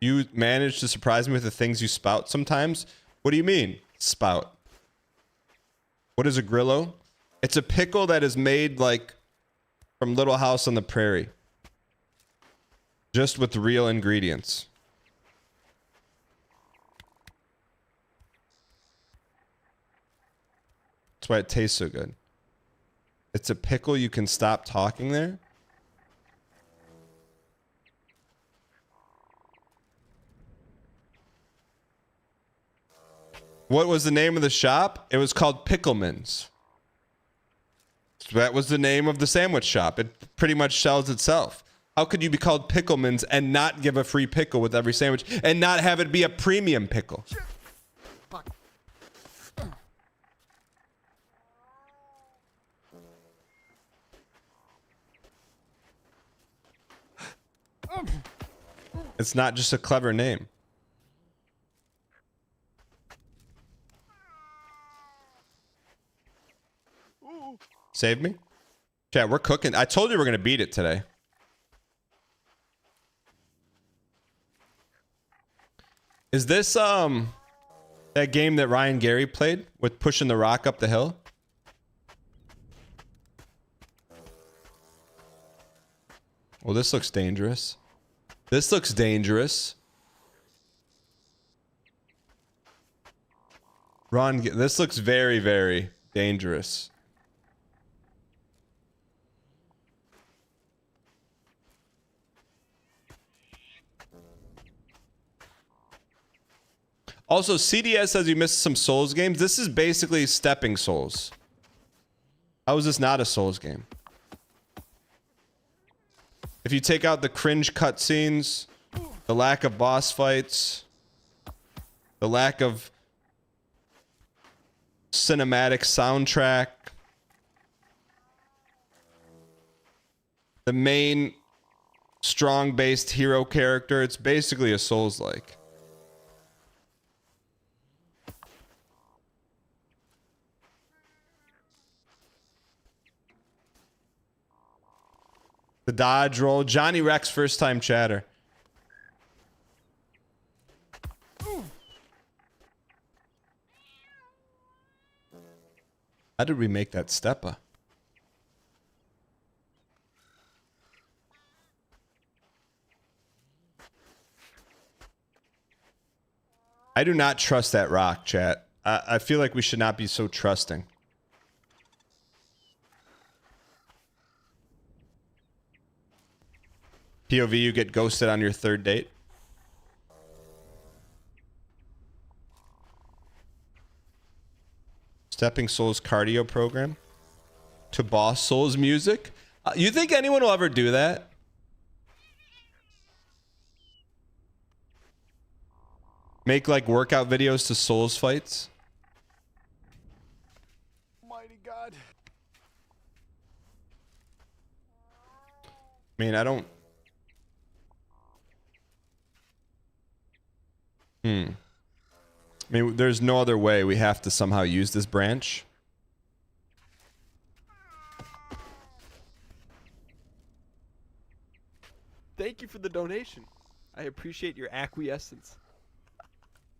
You manage to surprise me with the things you spout sometimes. What do you mean, spout? What is a Grillo? It's a pickle that is made like from Little House on the Prairie. Just with real ingredients. That's why it tastes so good. It's a pickle you can stop talking there. What was the name of the shop? It was called Pickleman's. That was the name of the sandwich shop. It pretty much sells itself. How could you be called Pickleman's and not give a free pickle with every sandwich and not have it be a premium pickle? It's not just a clever name. Save me? Chat, we're cooking. I told you we're going to beat it today. Is this that game that Ryan Gary played with pushing the rock up the hill? Well, this looks dangerous. This looks dangerous. Ron, this looks very, very dangerous. Also, CDS says you missed some Souls games. This is basically Stepping Souls. How is this not a Souls game? If you take out the cringe cutscenes, the lack of boss fights, the lack of cinematic soundtrack, the main strong-based hero character, it's basically a Souls-like. The dodge roll. Johnny Rex, first time chatter. How did we make that steppa? I do not trust that rock, chat. I feel like we should not be so trusting. POV, you get ghosted on your third date. Stepping Souls cardio program. To Boss Souls music. You think anyone will ever do that? Make like workout videos to Souls fights? Mighty God. I mean, I don't... I mean, there's no other way. We have to somehow use this branch. Thank you for the donation. I appreciate your acquiescence.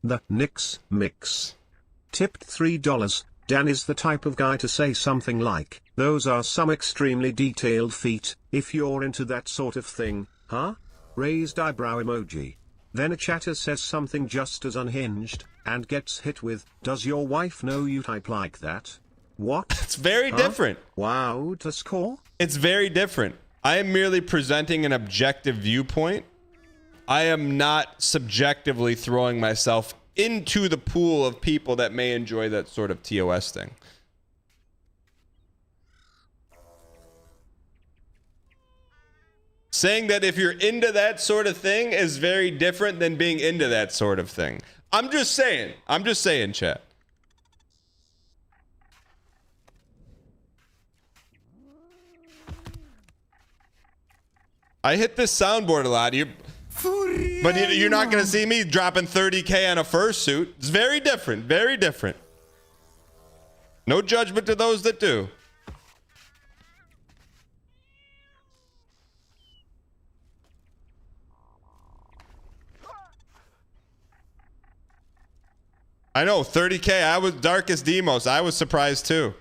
The Nix Mix. Tipped $3. Dan is the type of guy to say something like, those are some extremely detailed feet, if you're into that sort of thing, huh? Raised eyebrow emoji. Then a chatter says something just as unhinged, and gets hit with, does your wife know you type like that? What? It's very different. Wow, to score? It's very different. I am merely presenting an objective viewpoint. I am not subjectively throwing myself into the pool of people that may enjoy that sort of TOS thing. Saying that if you're into that sort of thing is very different than being into that sort of thing. I'm just saying. I'm just saying, chat. I hit this soundboard a lot. But you're not going to see me dropping 30K on a fursuit. It's very different. Very different. No judgment to those that do. I know, 30K. I was Darkest Demos. I was surprised too.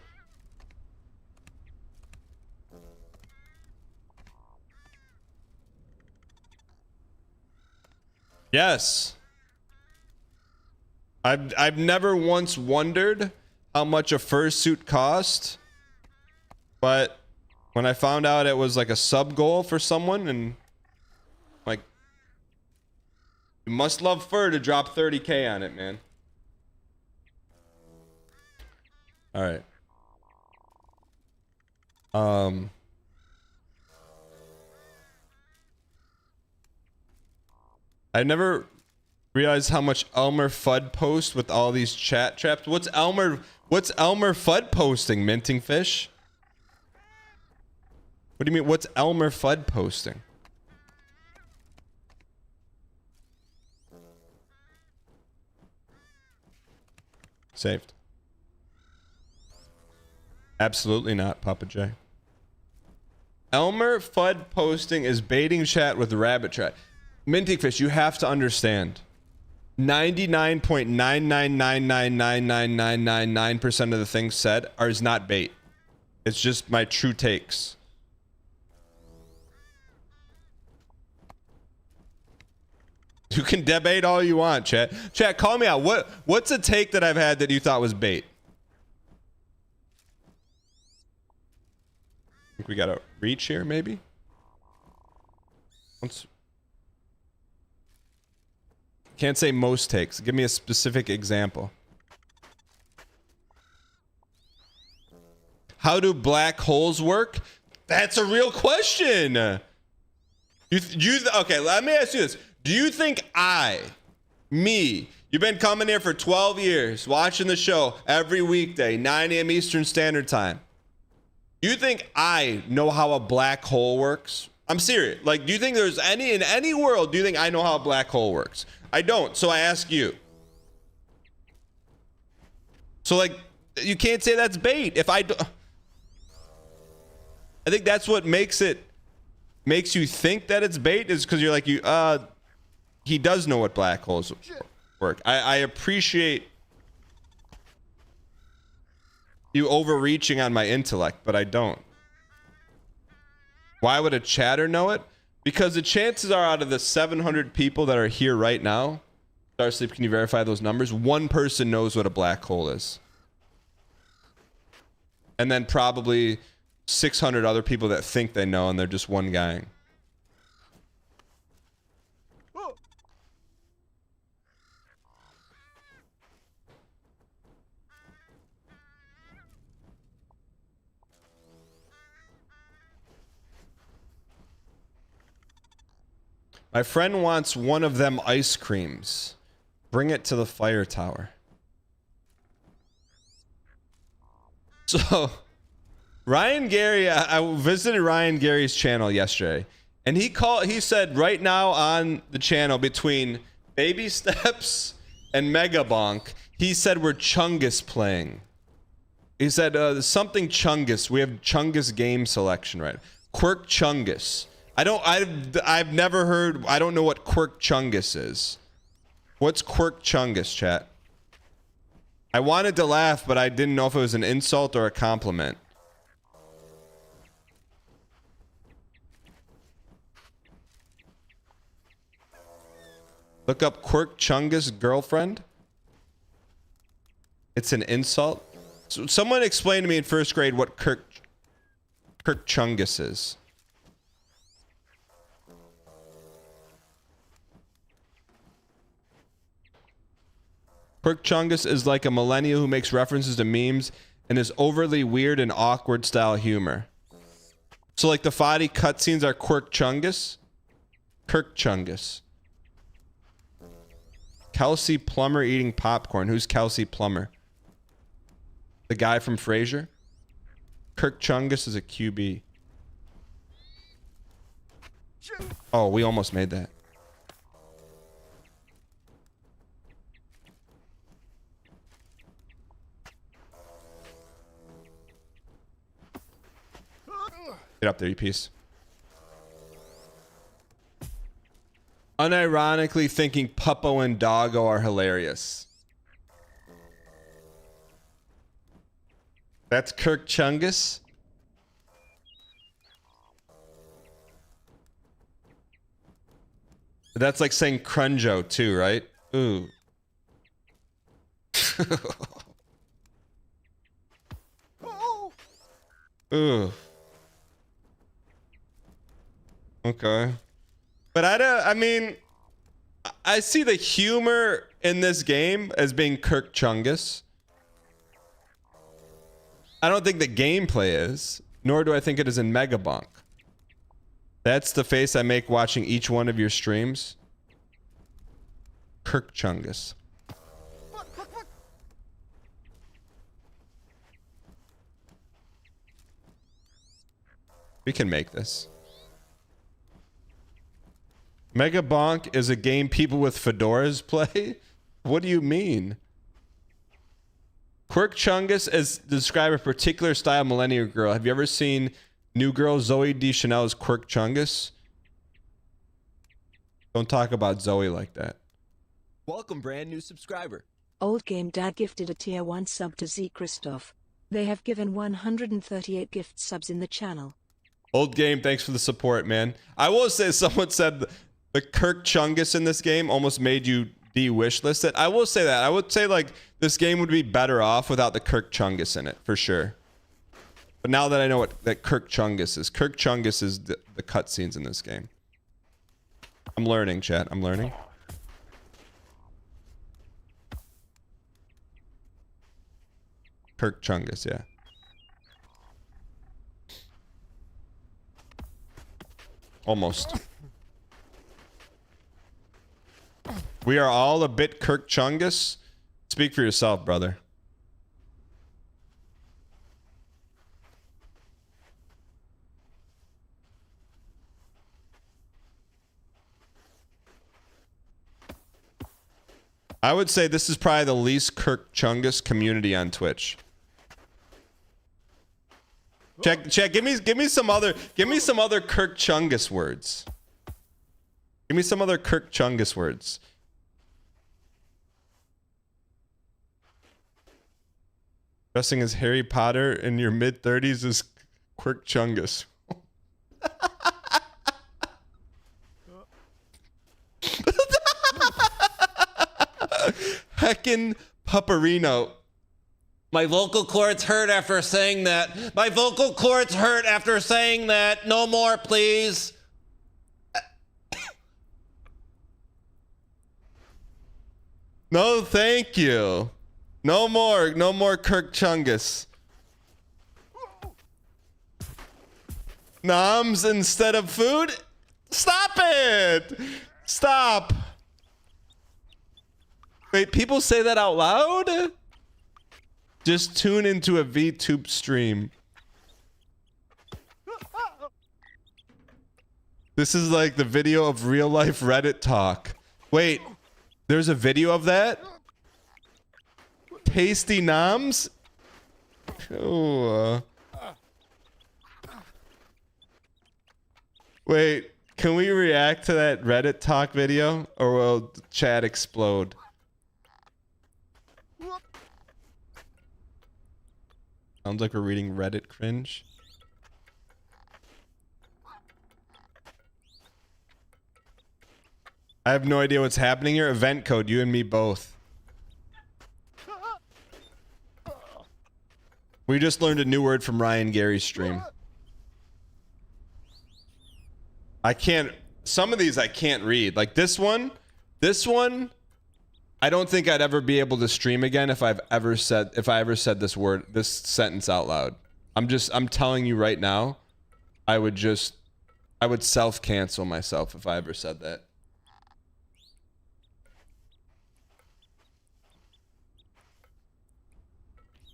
Yes. I've never once wondered how much a fursuit cost, but when I found out it was like a sub goal for someone, and like, you must love fur to drop 30K on it, man. All right. I never realized how much Elmer Fudd posts with all these chat traps. What's Elmer Fudd posting, Minting Fish? What do you mean, what's Elmer Fudd posting? Saved. Absolutely not, Papa J. Elmer Fudd posting is baiting chat with rabbit chat. Minting Fish, you have to understand. 99.999999999% of the things said is not bait. It's just my true takes. You can debate all you want, chat. Chat, call me out. What's a take that I've had that you thought was bait? I think we got a reach here, maybe? Can't say most takes. Give me a specific example. How do black holes work? That's a real question. Okay, let me ask you this. Do you think you've been coming here for 12 years, watching the show every weekday, 9 a.m. Eastern Standard Time. Do you think I know how a black hole works? I'm serious. Like, do you think there's in any world, do you think I know how a black hole works? I don't, so I ask you. So, like, you can't say that's bait. If I do, I think that's what makes you think that it's bait, is because you're like, he does know what black holes work. I appreciate you overreaching on my intellect, but I don't. Why would a chatter know it? Because the chances are, out of the 700 people that are here right now, Starsleep, can you verify those numbers? One person knows what a black hole is. And then probably 600 other people that think they know, and they're just one guy. My friend wants one of them ice creams. Bring it to the fire tower. So, Ryan Gary, I visited Ryan Gary's channel yesterday, and he said right now on the channel, between Baby Steps and Megabonk, he said we're Chungus playing. He said something Chungus. We have Chungus game selection, right? Quirk Chungus. I've never heard, I don't know what Quirk Chungus is. What's Quirk Chungus, chat? I wanted to laugh, but I didn't know if it was an insult or a compliment. Look up Quirk Chungus girlfriend. It's an insult. So someone explained to me in first grade what Quirk Chungus is. Quirk Chungus is like a millennial who makes references to memes and is overly weird and awkward style humor. So like the Fadi cutscenes are Quirk Chungus? Kirk Chungus. Kelsey Plummer eating popcorn. Who's Kelsey Plummer? The guy from Frasier? Kirk Chungus is a QB. Oh, we almost made that. Get up there, you piece. Unironically thinking Puppo and Doggo are hilarious. That's Kirk Chungus? That's like saying Crunjo too, right? Ooh. Ooh. Okay. But I mean, I see the humor in this game as being Kirk Chungus. I don't think the gameplay is, nor do I think it is in Megabonk. That's the face I make watching each one of your streams. Kirk Chungus. We can make this. Megabonk is a game people with fedoras play? What do you mean? Quirk Chungus is to describe a particular style millennial girl. Have you ever seen new girl Zoe Deschanel's Quirk Chungus? Don't talk about Zoe like that. Welcome, brand new subscriber. Old Game Dad gifted a tier 1 sub to Z Christoph. They have given 138 gift subs in the channel. Old Game, thanks for the support, man. I will say, someone said the Kirk Chungus in this game almost made you de-wishlist it. I will say that. I would say, like, this game would be better off without the Kirk Chungus in it, for sure. But now that I know what that Kirk Chungus is the cutscenes in this game. I'm learning, chat. I'm learning. Kirk Chungus, yeah. Almost. We are all a bit Kirk Chungus. Speak for yourself, brother. I would say this is probably the least Kirk Chungus community on Twitch. Check. Give me some other Kirk Chungus words. Give me some other Kirk Chungus words. Dressing as Harry Potter in your mid-30s is Quirk Chungus. Heckin' Pupperino. My vocal cords hurt after saying that. My vocal cords hurt after saying that. No more, please. No, thank you. No more Kirk Chungus. Noms instead of food? Stop it! Stop. Wait, people say that out loud? Just tune into a VTube stream. This is like the video of real life Reddit talk. Wait, there's a video of that? Tasty noms? Oh. Wait, can we react to that Reddit talk video? Or will chat explode? Sounds like we're reading Reddit cringe. I have no idea what's happening here. Event code, you and me both. We just learned a new word from Ryan Gary's stream. I can't, some of these I can't read. Like this one, I don't think I'd ever be able to stream again if I ever said this word, this sentence out loud. I'm telling you right now, I would self-cancel myself if I ever said that.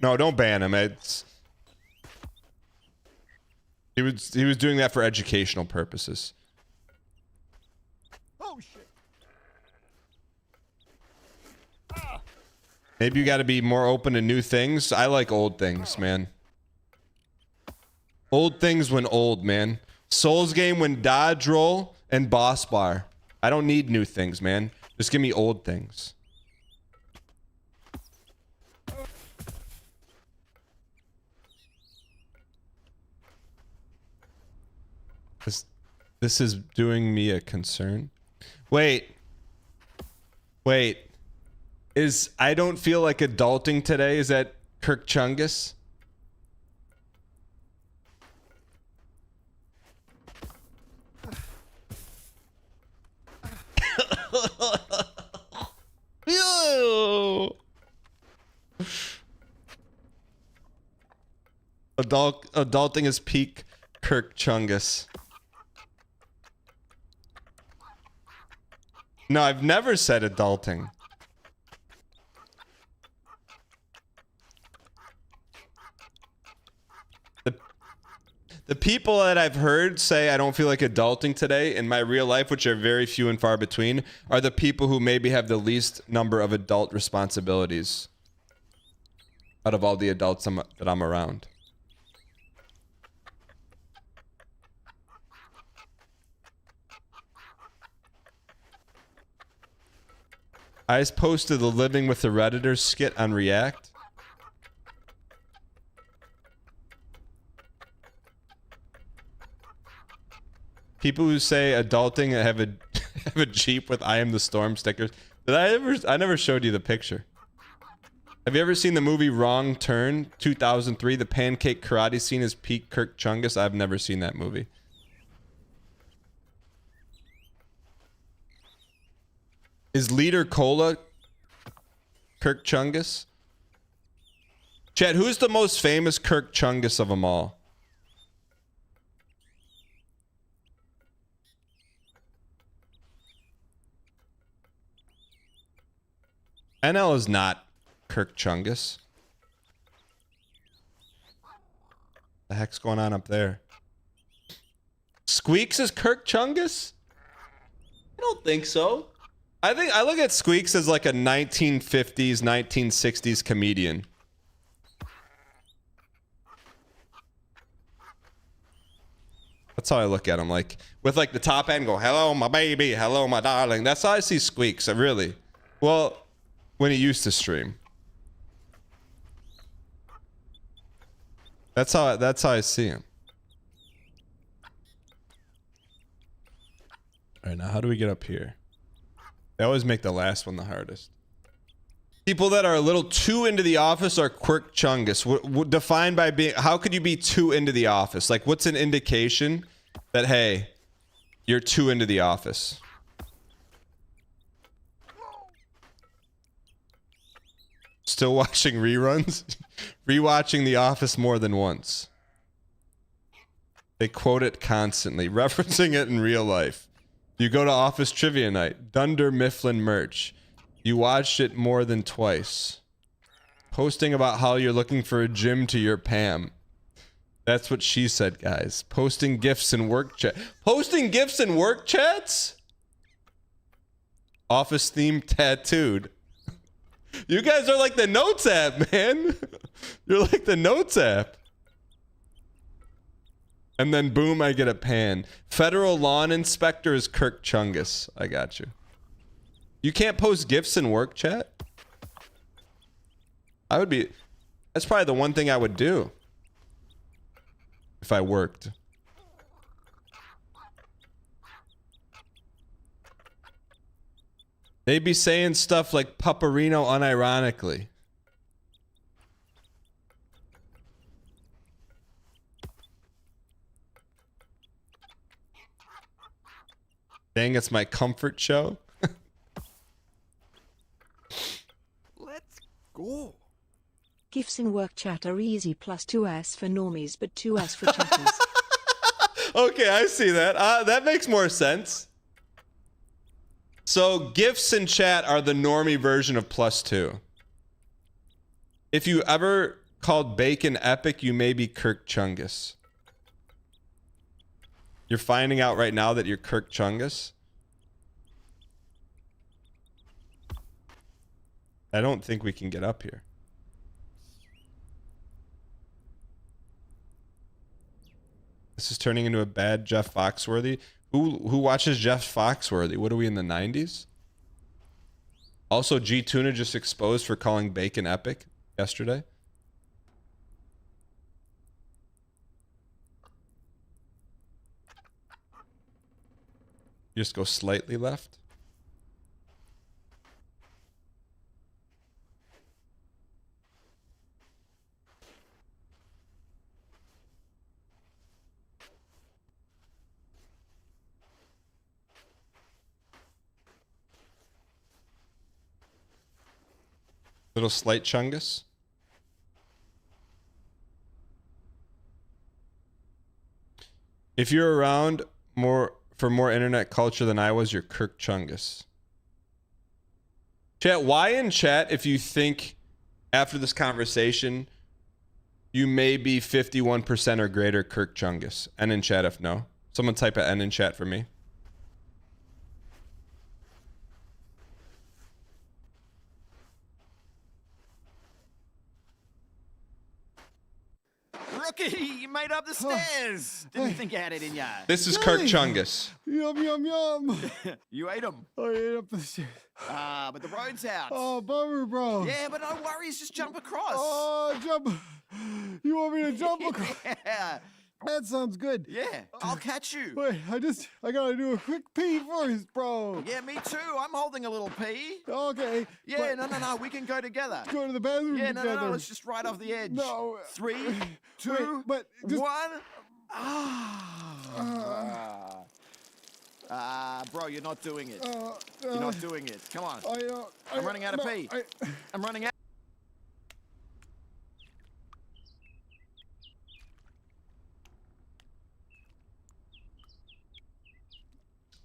No, don't ban him. He was doing that for educational purposes. Oh shit. Maybe you got to be more open to new things. I like old things, man. Old things when old, man. Souls game when dodge roll and boss bar. I don't need new things, man. Just give me old things. This is doing me a concern. Wait. Is I don't feel like adulting today? Is that Kirk Chungus? Ew. adulting is peak Kirk Chungus. No, I've never said adulting. The people that I've heard say I don't feel like adulting today in my real life, which are very few and far between, are the people who maybe have the least number of adult responsibilities out of all the adults that I'm around. I just posted the Living with the Redditors skit on React. People who say adulting have a have a Jeep with I Am the Storm stickers. I never showed you the picture. Have you ever seen the movie Wrong Turn 2003? The pancake karate scene is peak Kirk Chungus. I've never seen that movie. Is Leader Cola Kirk Chungus? Chat, who's the most famous Kirk Chungus of them all? NL is not Kirk Chungus. The heck's going on up there? Squeaks is Kirk Chungus? I don't think so. I look at Squeaks as like a 1950s, 1960s comedian. That's how I look at him, like with like the top end, go, hello my baby, hello my darling. That's how I see Squeaks. Really, well, when he used to stream. That's how I see him. All right, now how do we get up here? They always make the last one the hardest. People that are a little too into the office are Kirk Chungus. Defined by being, how could you be too into the office? Like, what's an indication that, hey, you're too into the office? Still watching reruns? Rewatching The Office more than once. They quote it constantly, referencing it in real life. You go to Office Trivia Night, Dunder Mifflin merch. You watched it more than twice. Posting about how you're looking for a gym to your Pam. That's what she said, guys. Posting gifs in work chat. Posting gifs in work chats? Office theme tattooed. You guys are like the Notes app, man. You're like the Notes app. And then boom, I get a pan. Federal lawn inspector is Kirk Chungus. I got you. You can't post gifs in work chat? That's probably the one thing I would do. If I worked. They'd be saying stuff like Pupperino unironically. Dang, it's my comfort show. Let's go. Gifs in work chat are easy, plus 2S for normies, but 2S for chatters. Okay, I see that. That makes more sense. So gifs in chat are the normie version of +2. If you ever called bacon epic, you may be Kirk Chungus. You're finding out right now that you're Kirk Chungus? I don't think we can get up here. This is turning into a bad Jeff Foxworthy. Who watches Jeff Foxworthy? What are we in the 90s? Also, G Tuna just exposed for calling bacon epic yesterday. Just go slightly left. Little slight chungus. If you're around for more internet culture than I was, you're Kirk Chungus. Chat, why in chat if you think after this conversation you may be 51% or greater Kirk Chungus? N in chat if no. Someone type an N in chat for me. Rookie, you made up the stairs. Didn't think you had it in ya. This is Kirk Chungus. Yum, yum, yum. You ate them. I ate up the stairs. But the road's out. Oh, bummer, bro. Yeah, but no worries. Just jump across. Oh, jump. You want me to jump across? Yeah. That sounds good. Yeah, I'll catch you. Wait, I gotta do a quick pee first, bro. Yeah, me too. I'm holding a little pee. Okay. Yeah, no. We can go together. Go to the bathroom together. together. No. Let's just ride off the edge. No. 3, 2, Wait, but just... 1. Bro, you're not doing it. You're not doing it. Come on. I'm running out of pee. I'm running out.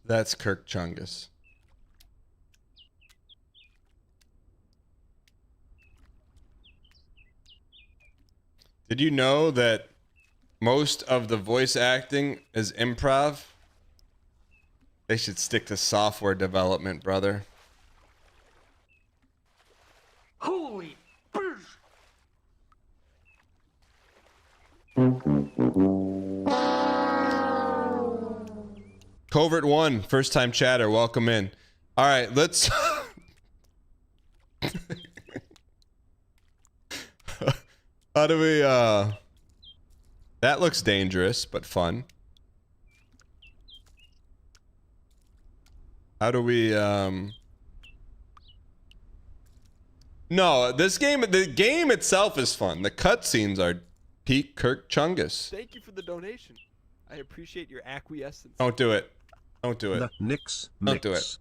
That's Kirk Chungus. Did you know that most of the voice acting is improv? They should stick to software development, brother. Holy Covert 1, first time chatter, welcome in. All right, let's... How do we, that looks dangerous, but fun. How do we, No, this game, the game itself is fun. The cutscenes are peak Kirk Chungus. Thank you for the donation. I appreciate your acquiescence. Don't do it. Don't do it. The Nix Don't do Mix.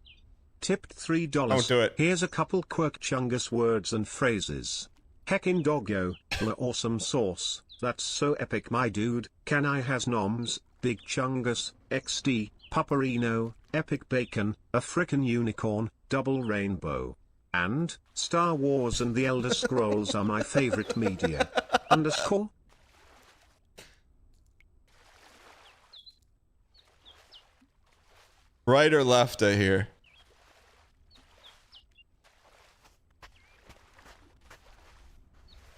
Tipped $3. Don't do it. Here's a couple Kirk Chungus words and phrases. Heckin' doggo, la awesome sauce. That's so epic, my dude. Can I has noms? Big Chungus, XD, Paparino, epic bacon, a frickin' unicorn, double rainbow. And, Star Wars and the Elder Scrolls are my favorite media. _ Right or left, I hear.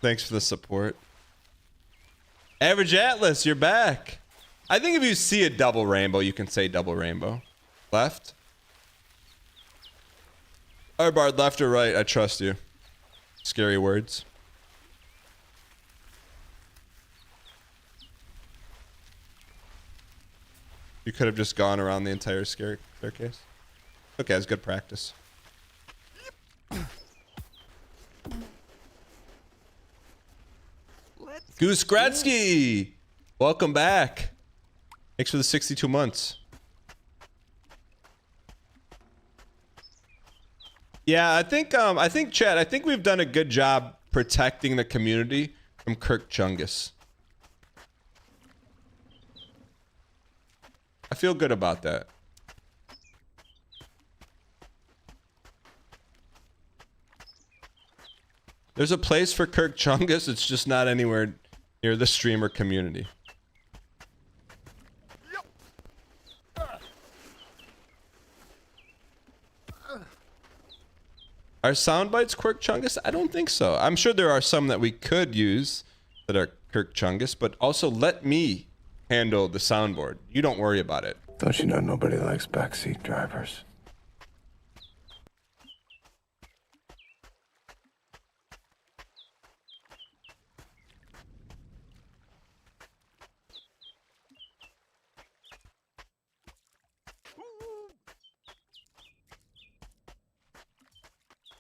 Thanks for the support. Average Atlas, you're back. I think if you see a double rainbow, you can say double rainbow. Left? Alright, Bard, left or right? I trust you. Scary words. You could have just gone around the entire staircase. Okay, that's good practice. Goose Gretzky! Welcome back. Thanks for the 62 months. Yeah, I think Chad, I think we've done a good job protecting the community from Kirk Chungus. I feel good about that. There's a place for Kirk Chungus, it's just not anywhere near the streamer community. Are sound bites Kirk Chungus? I don't think so. I'm sure there are some that we could use that are Kirk Chungus, but also let me handle the soundboard. You don't worry about it. Don't you know nobody likes backseat drivers?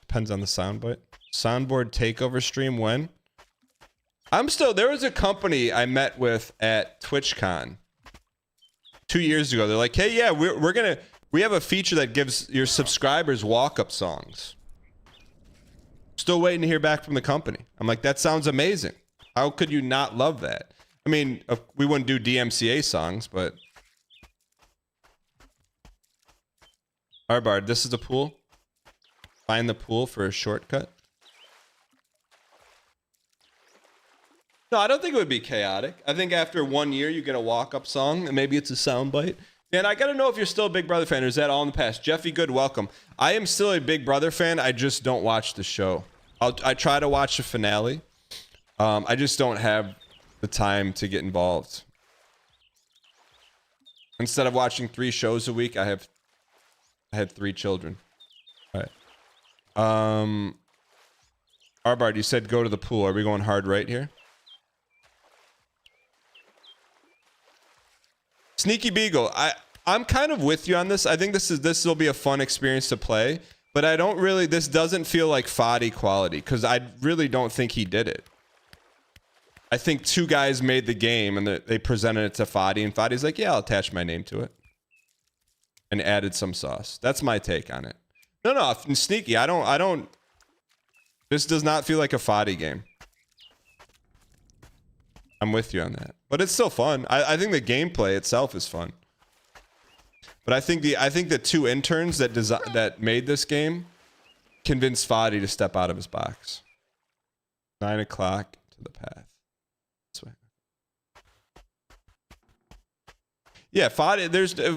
Depends on the soundbite. Soundboard takeover stream when? There was a company I met with at TwitchCon 2 years ago. They're like, hey, yeah, we have a feature that gives your subscribers walk-up songs. Still waiting to hear back from the company. I'm like, that sounds amazing. How could you not love that? I mean, we wouldn't do DMCA songs, but Arbard, this is the pool. Find the pool for a shortcut. No, I don't think it would be chaotic. I think after 1 year, you get a walk-up song, and maybe it's a soundbite. And I gotta know if you're still a Big Brother fan, or is that all in the past? Jeffy Good, welcome. I am still a Big Brother fan. I just don't watch the show. I try to watch the finale. I just don't have the time to get involved. Instead of watching 3 shows a week, I had 3 children. All right. Arbard, you said go to the pool. Are we going hard right here? Sneaky Beagle, I'm kind of with you on this. I think this will be a fun experience to play, but I don't really, this doesn't feel like Foddy quality, because I really don't think he did it. I think 2 guys made the game and they presented it to Foddy, and Foddy's like, yeah, I'll attach my name to it. And added some sauce. That's my take on it. No, Sneaky, I don't, this does not feel like a Foddy game. I'm with you on that, but it's still fun. I think the gameplay itself is fun, but I think the 2 interns that made this game convinced Foddy to step out of his box. 9 o'clock to the path. This way. Yeah, Foddy.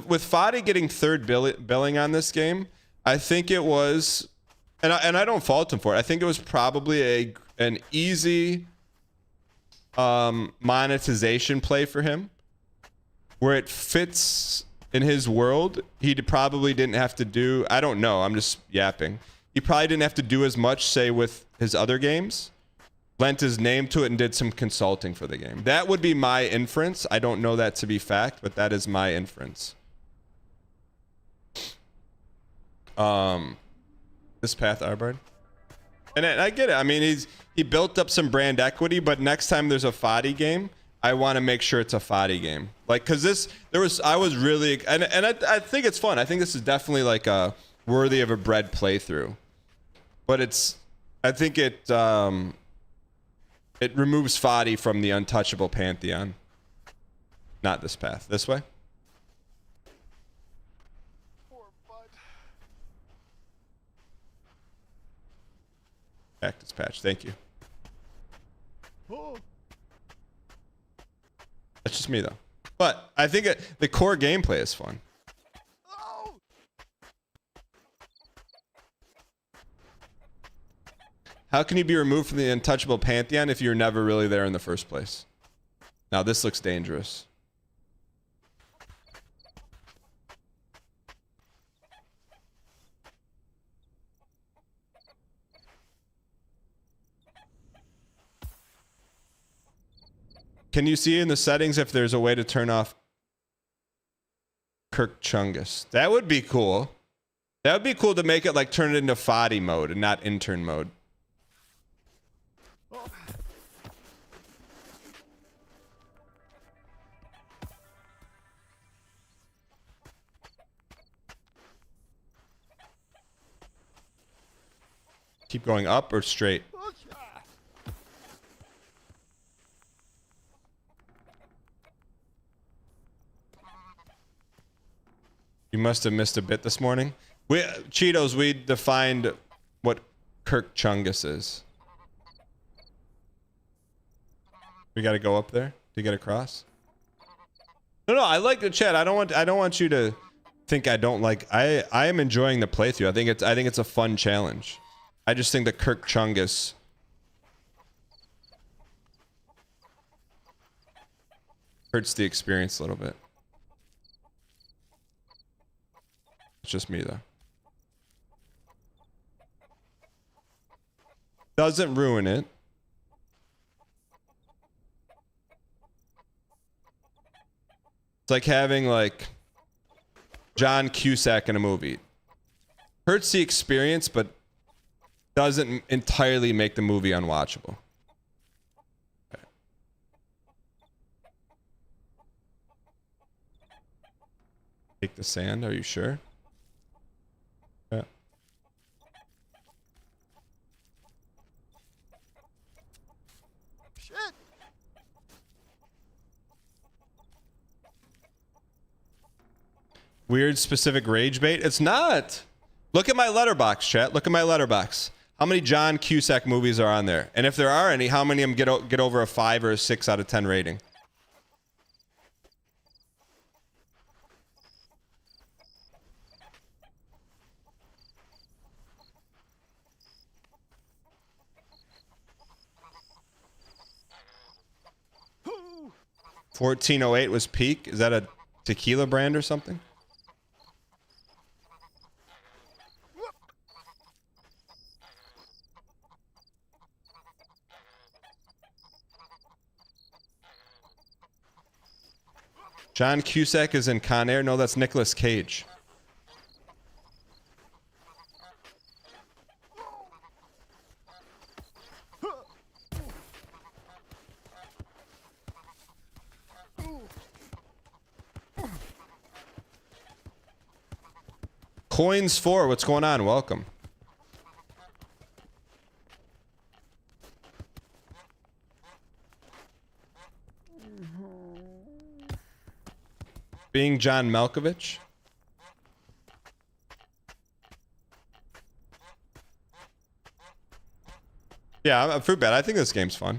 With Foddy getting 3rd billing on this game, I think it was, and I don't fault him for it. I think it was probably an easy monetization play for him, where it fits in his world. He probably didn't have to do, I don't know, I'm just yapping. He probably didn't have to do as much, say, with his other games. Lent his name to it and did some consulting for the game. That would be my inference. I don't know that to be fact, but that is my inference. This path, Arbard. And I get it. I mean, he built up some brand equity, but next time there's a Foddy game, I want to make sure it's a Foddy game. Like, cause I was really, and I think it's fun. I think this is definitely like a worthy of a bread playthrough, but I think it removes Foddy from the untouchable pantheon. Not this path. This way. Cactus patch. Thank you. That's just me though. But I think the core gameplay is fun. How can you be removed from the untouchable pantheon if you're never really there in the first place? Now this looks dangerous. Can you see in the settings if there's a way to turn off Kirk Chungus? That would be cool. That would be cool to make it like turn it into Foddy mode and not intern mode. Keep going up or straight? You must have missed a bit this morning. Cheetos, we defined what Kirk Chungus is. We got to go up there to get across. No, I like the chat. I don't want you to think I don't like. I am enjoying the playthrough. I think it's a fun challenge. I just think that Kirk Chungus hurts the experience a little bit. It's just me though. Doesn't ruin it. It's like having like John Cusack in a movie. Hurts the experience, but doesn't entirely make the movie unwatchable. Okay. Take the sand, are you sure? Yeah. Shit. Weird specific rage bait? It's not. Look at my letterbox, chat. Look at my letterbox. How many John Cusack movies are on there? And if there are any, how many of them get over a 5 or a 6 out of 10 rating? $14.08 was peak. Is that a tequila brand or something? John Cusack is in Con Air. No, that's Nicolas Cage. Coins 4, what's going on? Welcome. Being John Malkovich. Yeah, I'm Fruit Bat. I think this game's fun.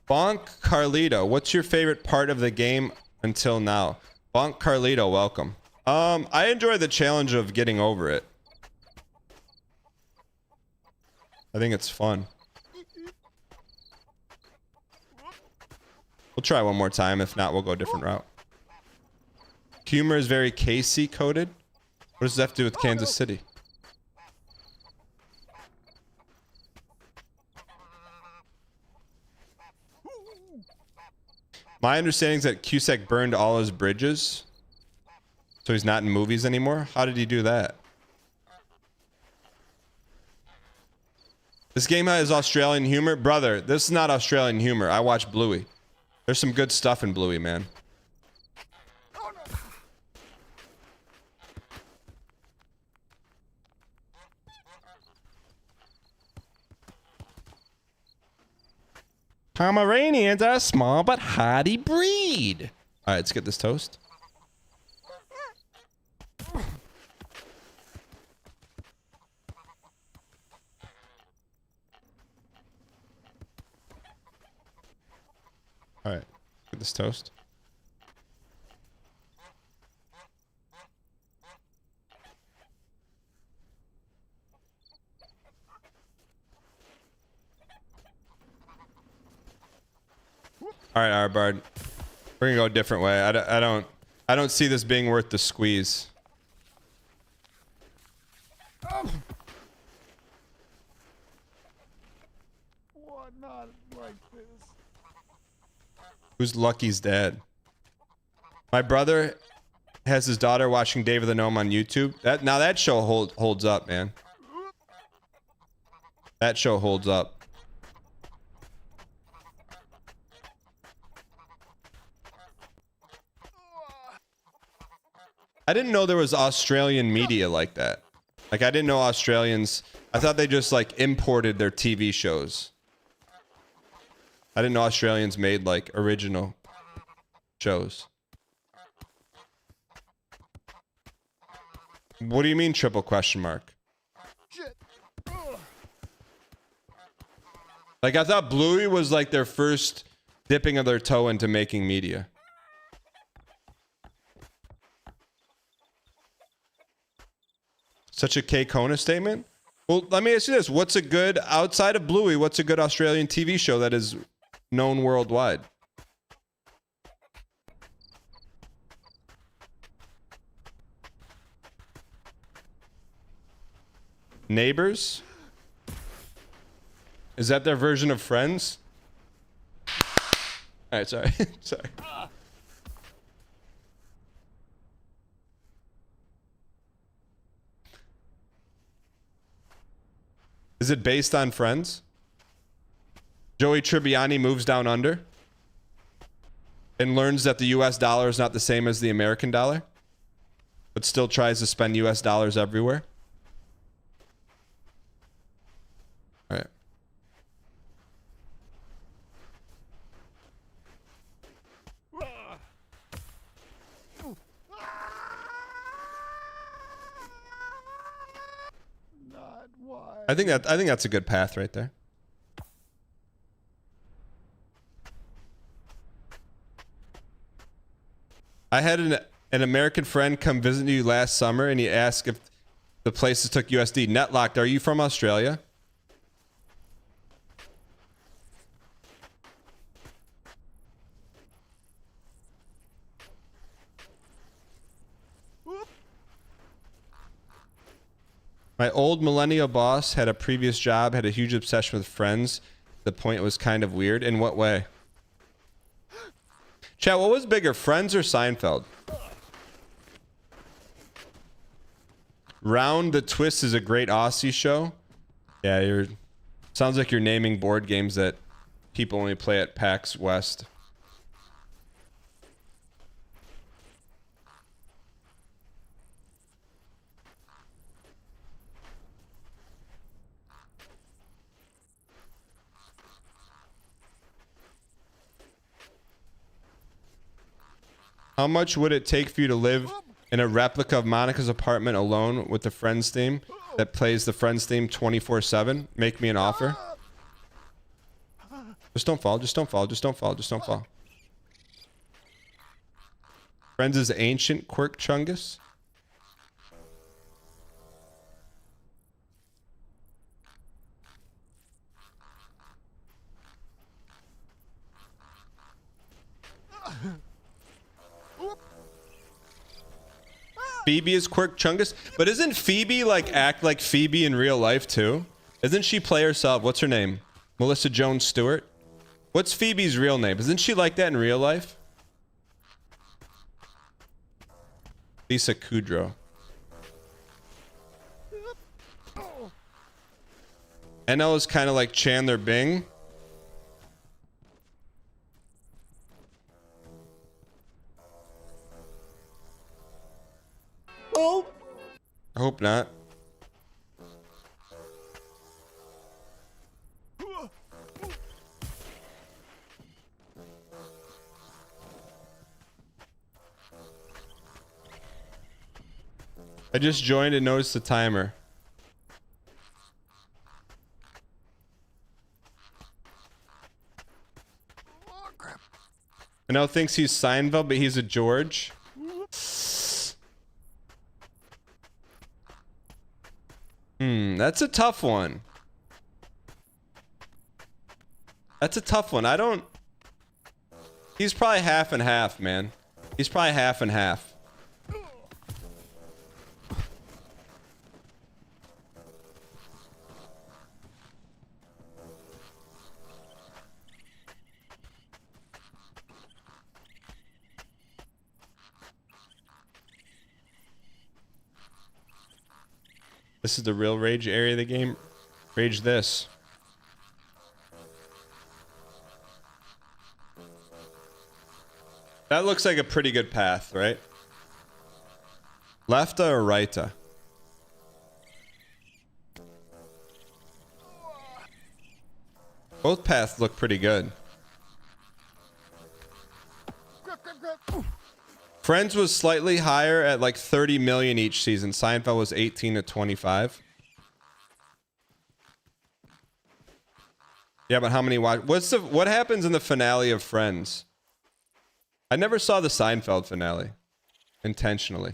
Bonk Carlito, what's your favorite part of the game until now? Bonk Carlito, welcome. I enjoy the challenge of getting over it. I think it's fun. We'll try one more time. If not, we'll go a different route. Humor is very KC coded. What does that have to do with Kansas City? My understanding is that Cusack burned all his bridges, so he's not in movies anymore. How did he do that? This game has Australian humor. Brother, this is not Australian humor. I watch Bluey. There's some good stuff in Bluey, man. Pomeranians are a small but hardy breed. All right, let's get this toast. All right, get this toast. All right, Arbard. We're gonna go a different way. I don't see this being worth the squeeze. What not like this? Who's Lucky's dad? My brother has his daughter watching Dave of the Gnome on YouTube. That show holds up, man. That show holds up. I didn't know there was Australian media like that. Like, I didn't know Australians... I thought they just, like, imported their TV shows. I didn't know Australians made, like, original shows. What do you mean, triple question mark? Like, I thought Bluey was, like, their first dipping of their toe into making media. Such a K Kona statement? Well, let me ask you this. What's a good, outside of Bluey, what's a good Australian TV show that is known worldwide? Neighbors? Is that their version of Friends? All right, sorry. Sorry. Is it based on Friends? Joey Tribbiani moves down under and learns that the US dollar is not the same as the American dollar, but still tries to spend US dollars everywhere. All right. I think that's a good path right there. I had an American friend come visit you last summer, and he asked if the places took USD. Netlocked, are you from Australia? My old millennial boss had a previous job, had a huge obsession with Friends. The point was kind of weird. In what way? Chat, what was bigger, Friends or Seinfeld? Round the Twist is a great Aussie show. Yeah, sounds like you're naming board games that people only play at PAX West. How much would it take for you to live in a replica of Monica's apartment alone with the Friends theme that plays the Friends theme 24/7? Make me an offer. Just don't fall. Just don't fall. Just don't fall. Just don't fall. Friends is ancient quirk chungus. Phoebe is Quirk Chungus, but isn't Phoebe act like Phoebe in real life too? Isn't she play herself? What's her name? Melissa Joan Stewart? What's Phoebe's real name? Isn't she like that in real life? Lisa Kudrow. NL is kind of like Chandler Bing. Oh. I hope not. I just joined and noticed the timer. I know thinks he's Seinfeld, but he's a George. That's a tough one. That's a tough one. I don't... He's probably half and half, man. He's probably half and half. This is the real rage area of the game. Rage this. That looks like a pretty good path, right? Lefta or righta? Both paths look pretty good. Friends was slightly higher at like 30 million each season. Seinfeld was 18 to 25. Yeah, but how many watch? What happens in the finale of Friends? I never saw the Seinfeld finale intentionally.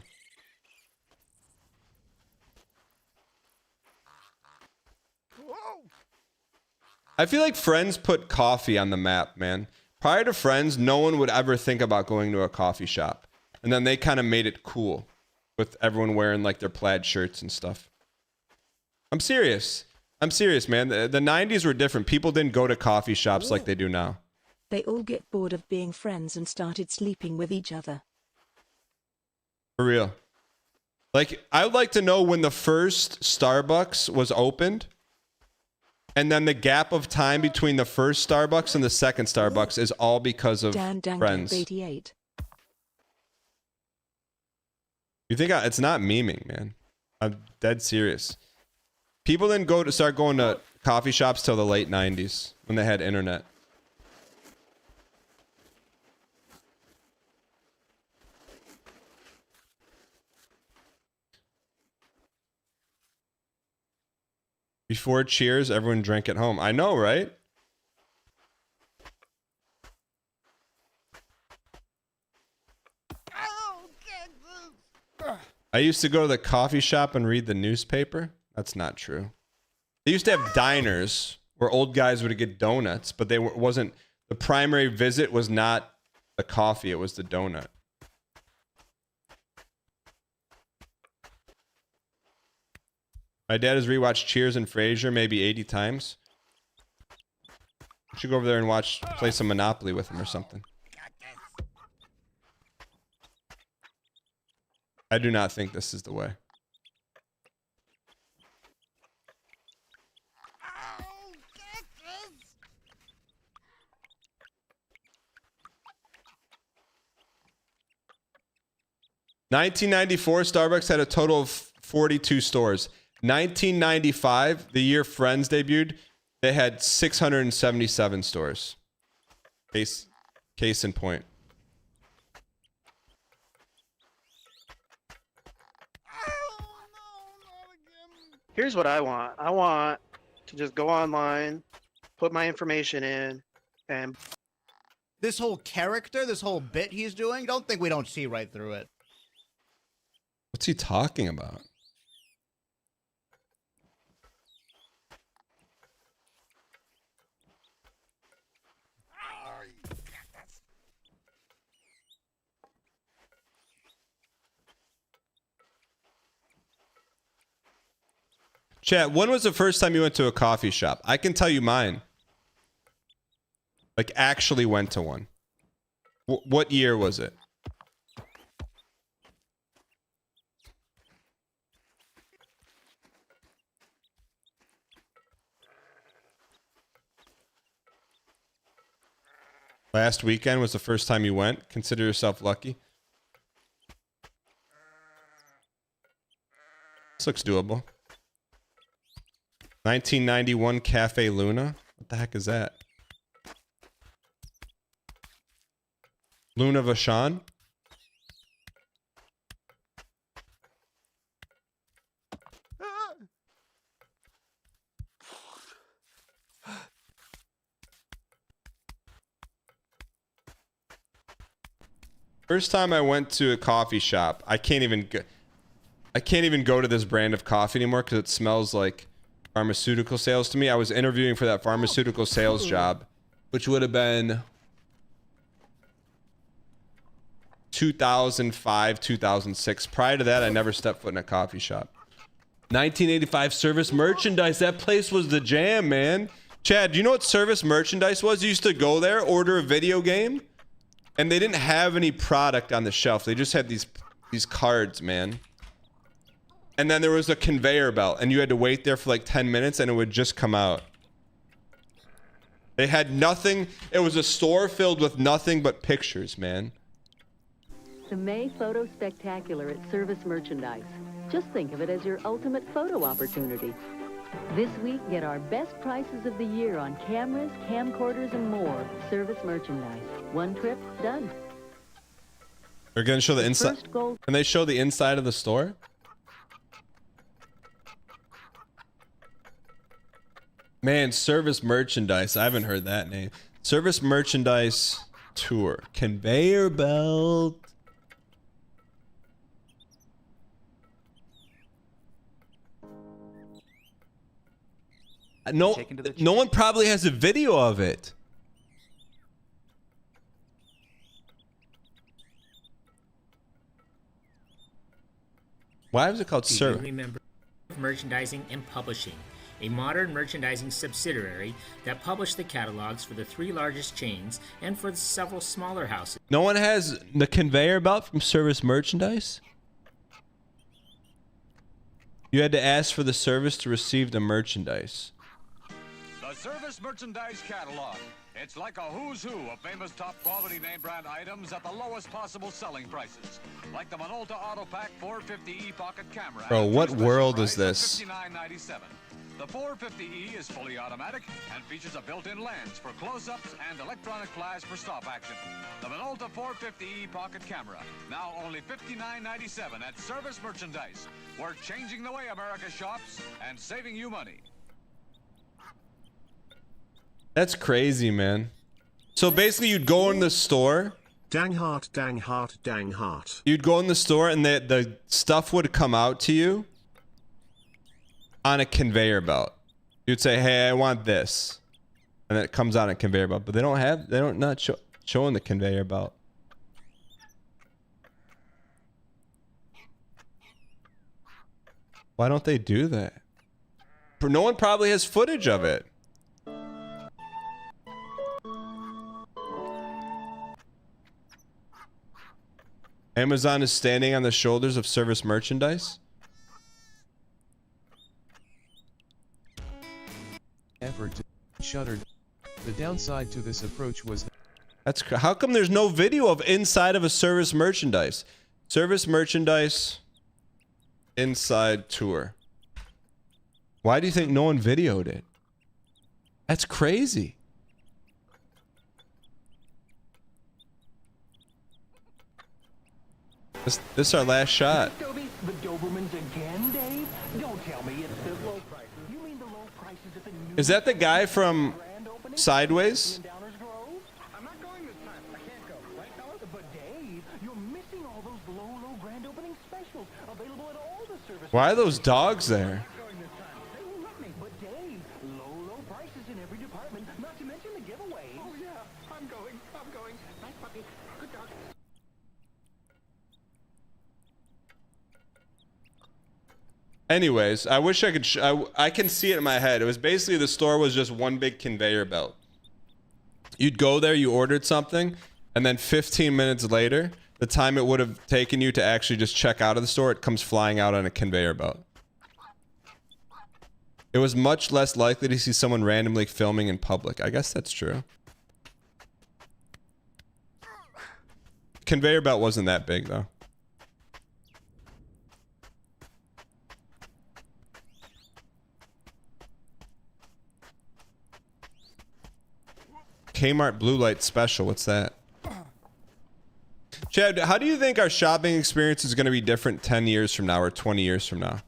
I feel like Friends put coffee on the map, man. Prior to Friends, no one would ever think about going to a coffee shop. And then they kind of made it cool with everyone wearing like their plaid shirts and stuff. I'm serious. I'm serious, man. The 90s were different. People didn't go to coffee shops like they do now. They all get bored of being friends and started sleeping with each other. For real. Like, I would like to know when the first Starbucks was opened. And then the gap of time between the first Starbucks and the second Starbucks is all because of Friends. 88. You think it's not memeing, man? I'm dead serious. People didn't start going to coffee shops till the late 90s when they had internet. Before Cheers, everyone drank at home. I know, right? I used to go to the coffee shop and read the newspaper. That's not true. They used to have diners where old guys would get donuts, but wasn't the primary visit was not the coffee, it was the donut. My dad has rewatched Cheers and Frasier maybe 80 times. I should go over there and play some Monopoly with him or something. I do not think this is the way. $1994, Starbucks had a total of 42 stores. 1995, the year Friends debuted, they had 677 stores. Case in point. Here's what I want. I want to just go online, put my information in, and This whole character, this whole bit he's doing, don't think we don't see right through it. What's he talking about? Chat, when was the first time you went to a coffee shop? I can tell you mine. Like, actually went to one. What year was it? Last weekend was the first time you went. Consider yourself lucky. This looks doable. 1991 Cafe Luna. What the heck is that? Luna Vachon? First time I went to a coffee shop, I can't even go to this brand of coffee anymore because it smells like pharmaceutical sales to me. I was interviewing for that pharmaceutical sales job, which would have been 2005, 2006. Prior to that, I never stepped foot in a coffee shop. 1985 Service Merchandise. That place was the jam, man. Chad, do you know what Service Merchandise was? You used to go there, order a video game, and they didn't have any product on the shelf. They just had these cards, man. And then there was a conveyor belt, and you had to wait there for like 10 minutes, and it would just come out. They had nothing. It was a store filled with nothing but pictures, man. The May Photo Spectacular at Service Merchandise. Just think of it as your ultimate photo opportunity. This week, get our best prices of the year on cameras, camcorders, and more. Service Merchandise. One trip, done. They're going to show the inside. Can they show the inside of the store? Man, Service Merchandise. I haven't heard that name. Service Merchandise Tour. Conveyor belt. No one probably has a video of it. Why is it called Service? Remember Merchandising and Publishing, a modern merchandising subsidiary that published the catalogs for the 3 largest chains and for several smaller houses. No one has the conveyor belt from Service Merchandise? You had to ask for the service to receive the merchandise. The Service Merchandise Catalog. It's like a who's who of famous top quality name brand items at the lowest possible selling prices. Like the Minolta Auto Pack 450E pocket camera. Bro, what world is this? $59.97. The 450E is fully automatic and features a built-in lens for close-ups and electronic flash for stop action. The Minolta 450E pocket camera, now only $59.97 at Service Merchandise. We're changing the way America shops and saving you money. That's crazy, man. So basically, you'd go in the store. Dang heart, dang heart, dang heart. You'd go in the store and the stuff would come out to you on a conveyor belt. You'd say, hey, I want this. And then it comes on a conveyor belt. But they're not showing the conveyor belt. Why don't they do that? No one probably has footage of it. Amazon is standing on the shoulders of service merchandise. Effort to shuttered. The downside to this approach was That's how come there's no video of inside of a service merchandise? Service merchandise inside tour. Why do you think no one videoed it? That's crazy. This is our last shot. The Dobermans again, Dave? Don't tell me it's the low prices. You mean the low prices at the new Is that the guy from Sideways? I'm not going this time. I can't go. Right, fellas? But Dave, you're missing all those low grand opening specials available at all the services. Why are those dogs there? But Dave, low prices in every department, not to mention the giveaways. Oh yeah, I'm going. Nice puppy. Good dog. Anyways, I wish I could. I can see it in my head. It was basically the store was just one big conveyor belt. You'd go there, you ordered something, and then 15 minutes later, the time it would have taken you to actually just check out of the store, it comes flying out on a conveyor belt. It was much less likely to see someone randomly filming in public. I guess that's true. Conveyor belt wasn't that big though. Kmart blue light special. What's that? Chad, how do you think our shopping experience is going to be different 10 years from now or 20 years from now?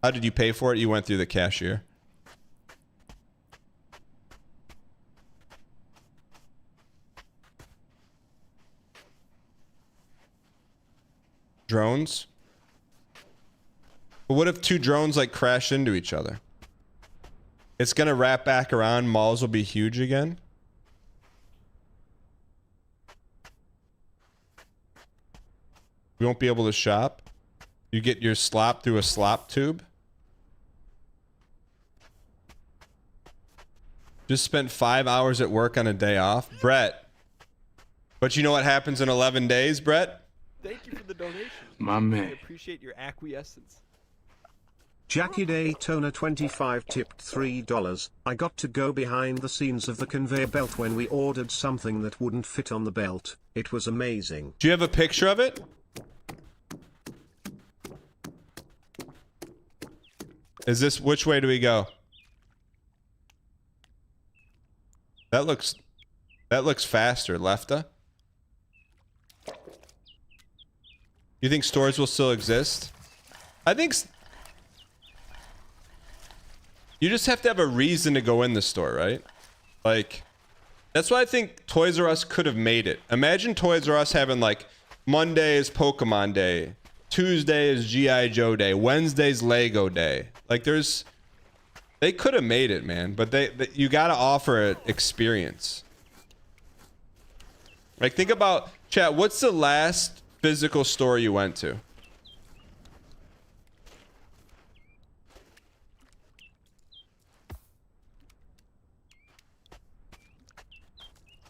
How did you pay for it? You went through the cashier. Drones? But what if two drones like crash into each other? It's going to wrap back around. Malls will be huge again. You won't be able to shop. You get your slop through a slop tube. Just spent 5 hours at work on a day off. Brett. But you know what happens in 11 days, Brett? Thank you for the donation. My man. I appreciate your acquiescence. Jackie Daytona 25 tipped $3. I got to go behind the scenes of the conveyor belt when we ordered something that wouldn't fit on the belt. It was amazing. Do you have a picture of it? Is this, which way do we go? That looks faster, lefta. You think stores will still exist? I think you just have to have a reason to go in the store, right? Like, that's why I think Toys R Us could have made it. Imagine Toys R Us having like Monday is Pokemon Day, Tuesday is G.I. Joe Day, Wednesday's Lego Day. Like they could have made it, man, but you gotta offer an experience. Like, think about, chat, what's the last physical store you went to?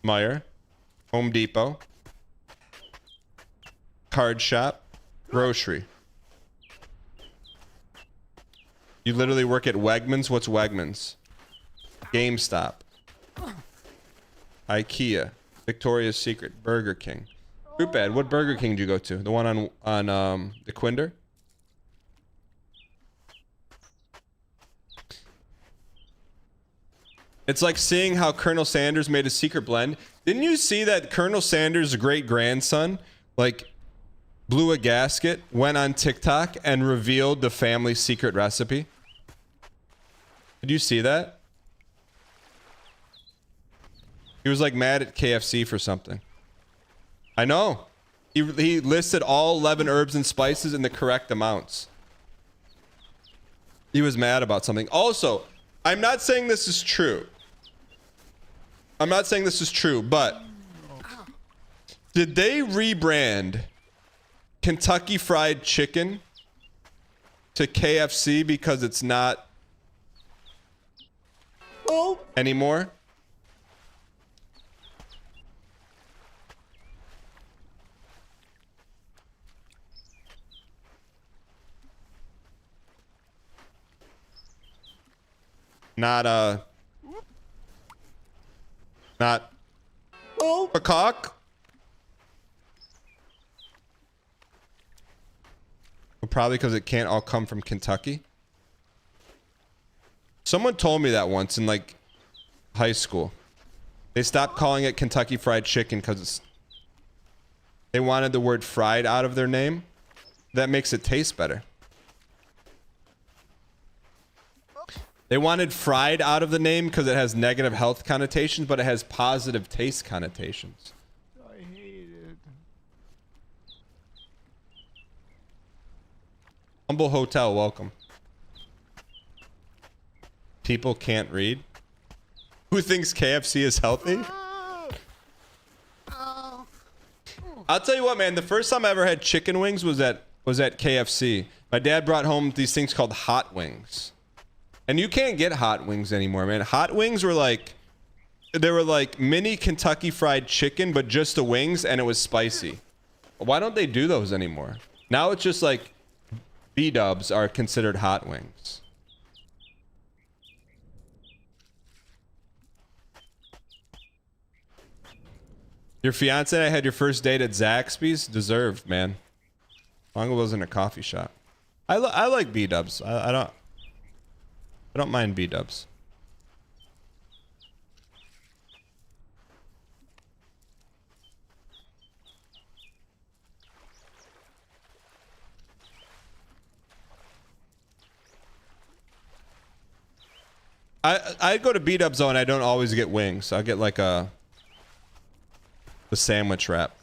Meijer, Home Depot, card shop, grocery. You literally work at Wegmans? What's Wegmans? GameStop. IKEA. Victoria's Secret. Burger King. Group ad. What Burger King did you go to? The one on the Quinder? It's like seeing how Colonel Sanders made a secret blend. Didn't you see that Colonel Sanders' great-grandson, like, blew a gasket, went on TikTok, and revealed the family secret recipe? Did you see that? He was like mad at KFC for something. I know. He listed all 11 herbs and spices in the correct amounts. He was mad about something. Also, I'm not saying this is true. I'm not saying this is true, but did they rebrand Kentucky Fried Chicken to KFC because it's not anymore? Not a cock. Well, probably because it can't all come from Kentucky. Someone told me that once in like high school. They stopped calling it Kentucky Fried Chicken because they wanted the word fried out of their name. That makes it taste better. They wanted fried out of the name because it has negative health connotations, but it has positive taste connotations. I hate it. Humble Hotel, welcome. People can't read. Who thinks KFC is healthy? I'll tell you what, man. The first time I ever had chicken wings was at KFC. My dad brought home these things called hot wings. And you can't get hot wings anymore, man. Hot wings were like, they were like mini Kentucky Fried Chicken, but just the wings, and it was spicy. Why don't they do those anymore? Now it's just like B-dubs are considered hot wings. Your fiance and I had your first date at Zaxby's? Deserved, man. As long as it wasn't a coffee shop. I like B-dubs. I don't mind B-dubs. I go to B-dubs though, and I don't always get wings. I get like the sandwich wrap.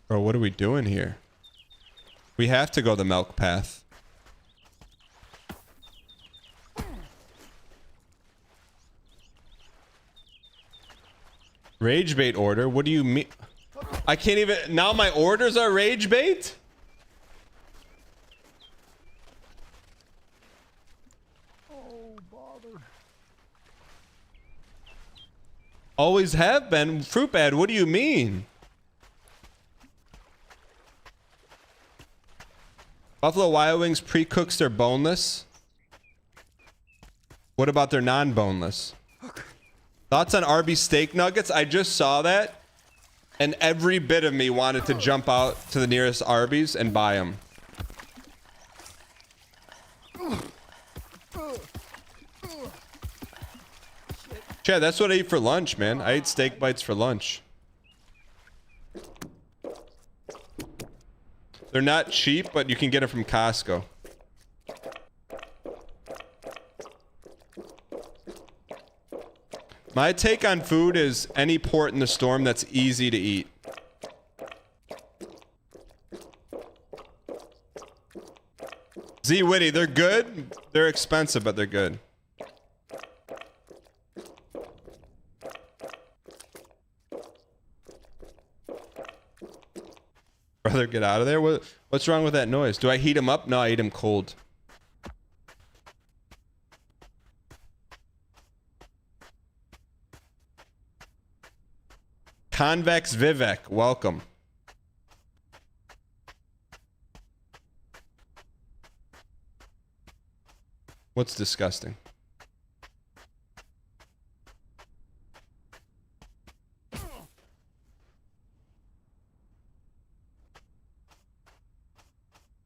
Bro, what are we doing here? We have to go the milk path. Rage bait order? What do you mean? I can't even... Now my orders are rage bait? Oh, bother. Always have been. Fruit bad, what do you mean? Buffalo Wild Wings pre-cooks their boneless. What about their non-boneless? Thoughts on Arby's steak nuggets? I just saw that, and every bit of me wanted to jump out to the nearest Arby's and buy them. Chad, that's what I eat for lunch, man. I eat steak bites for lunch. They're not cheap, but you can get it from Costco. My take on food is any port in the storm that's easy to eat. Z Witty, they're good. They're expensive, but they're good. Brother, get out of there. What's wrong with that noise? Do I heat him up? No, I eat him cold. Convex Vivek, welcome. What's disgusting?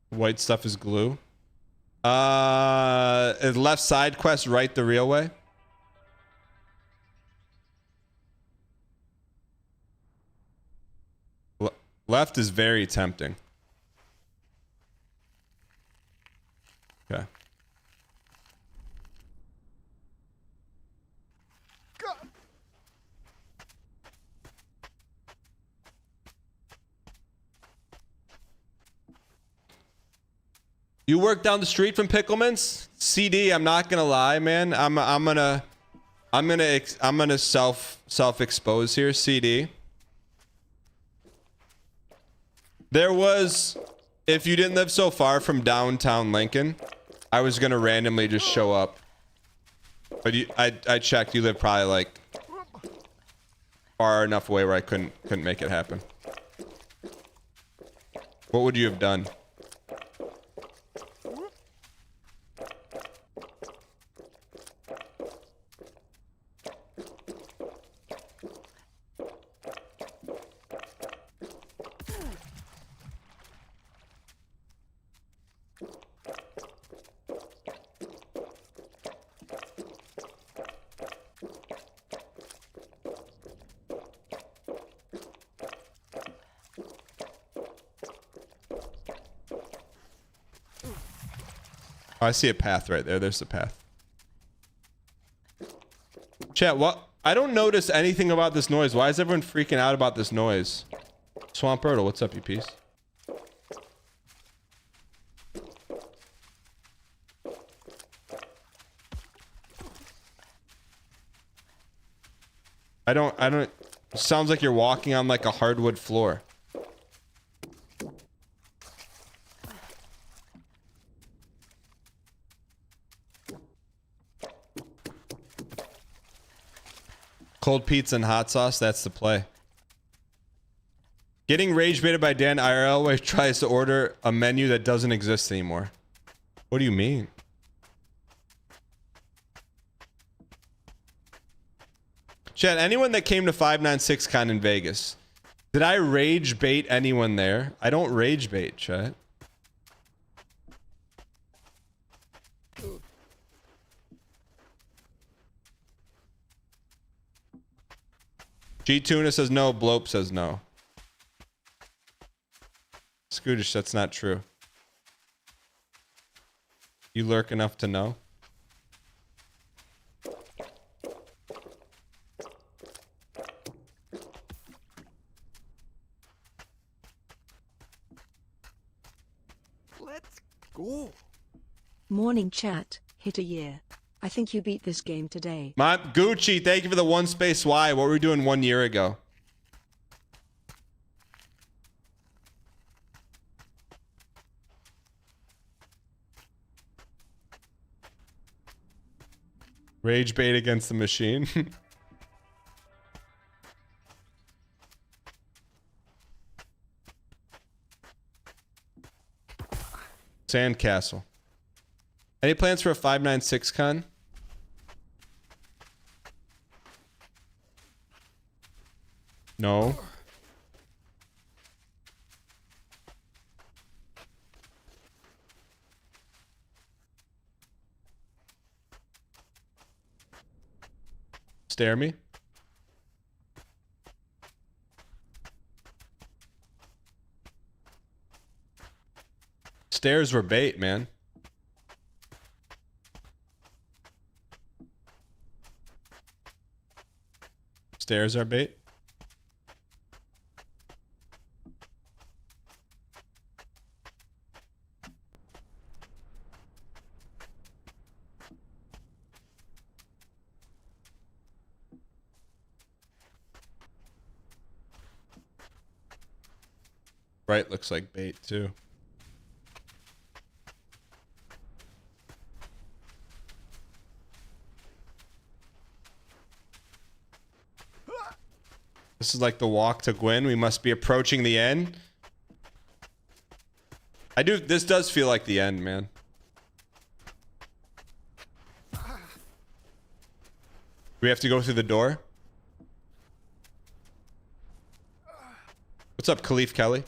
White stuff is glue. Left side quest, right the real way. Left is very tempting. Okay. You work down the street from Pickleman's? CD, I'm not gonna lie, man. I'm gonna self-expose here, CD. There was, if you didn't live so far from downtown Lincoln, I was gonna randomly just show up. But I checked, you live probably like far enough away where I couldn't make it happen. What would you have done? Oh, I see a path right there. There's the path. Chat, what? I don't notice anything about this noise. Why is everyone freaking out about this noise? Swamp Turtle, what's up, you piece? I don't, it sounds like you're walking on like a hardwood floor. Cold pizza and hot sauce, that's the play. Getting rage baited by Dan IRL where he tries to order a menu that doesn't exist anymore. What do you mean? Chat, anyone that came to 596Con in Vegas, did I rage bait anyone there? I don't rage bait, chat. G-Tuna says no, Blope says no. Scootish, that's not true. You lurk enough to know? Let's go. Morning chat, hit a year. I think you beat this game today. My Gucci, thank you for the one space Y. What were we doing 1 year ago? Rage bait against the machine. Sandcastle. Any plans for a 596Con? No. Stare me. Stairs were bait, man. Stairs are bait. Right, looks like bait too. This is like the walk to Gwyn. We must be approaching the end. This does feel like the end, man. We have to go through the door. What's up, Khalif Kelly?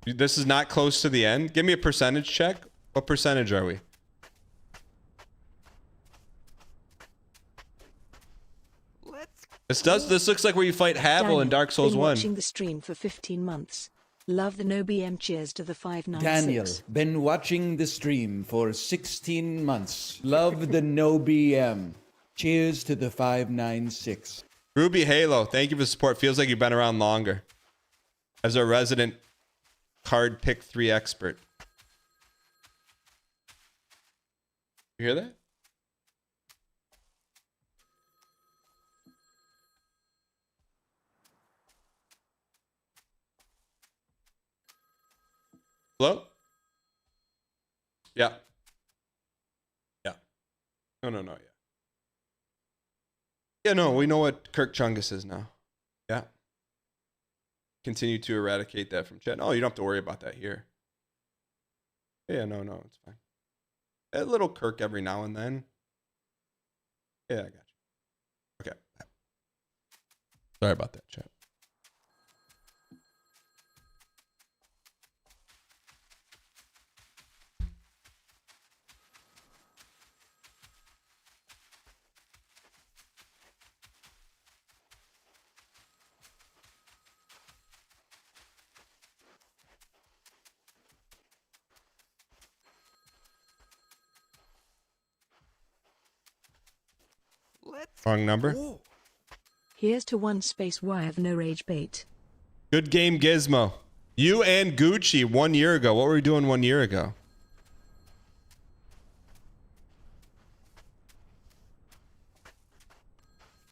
This is not close to the end. Give me a percentage check. What percentage are we? This looks like where you fight Havel in Dark Souls 1. Watching the stream for 15 months. Love the no BM. Cheers to the 596. Daniel, been watching the stream for 16 months. Love the no BM. Cheers to the 596. Ruby Halo, thank you for the support. Feels like you've been around longer. as our resident card pick 3 expert. You hear that? Hello? Yeah. Yeah. No, yeah. Yeah, no, we know what Kirk Chungus is now. Yeah. Continue to eradicate that from chat. No, you don't have to worry about that here. Yeah, no, it's fine. A little Kirk every now and then. Yeah, I got you. Okay. Sorry about that, chat. Wrong number. Here's to 1 space Y of no rage bait. Good game, Gizmo. You and Gucci 1 year ago. What were we doing 1 year ago?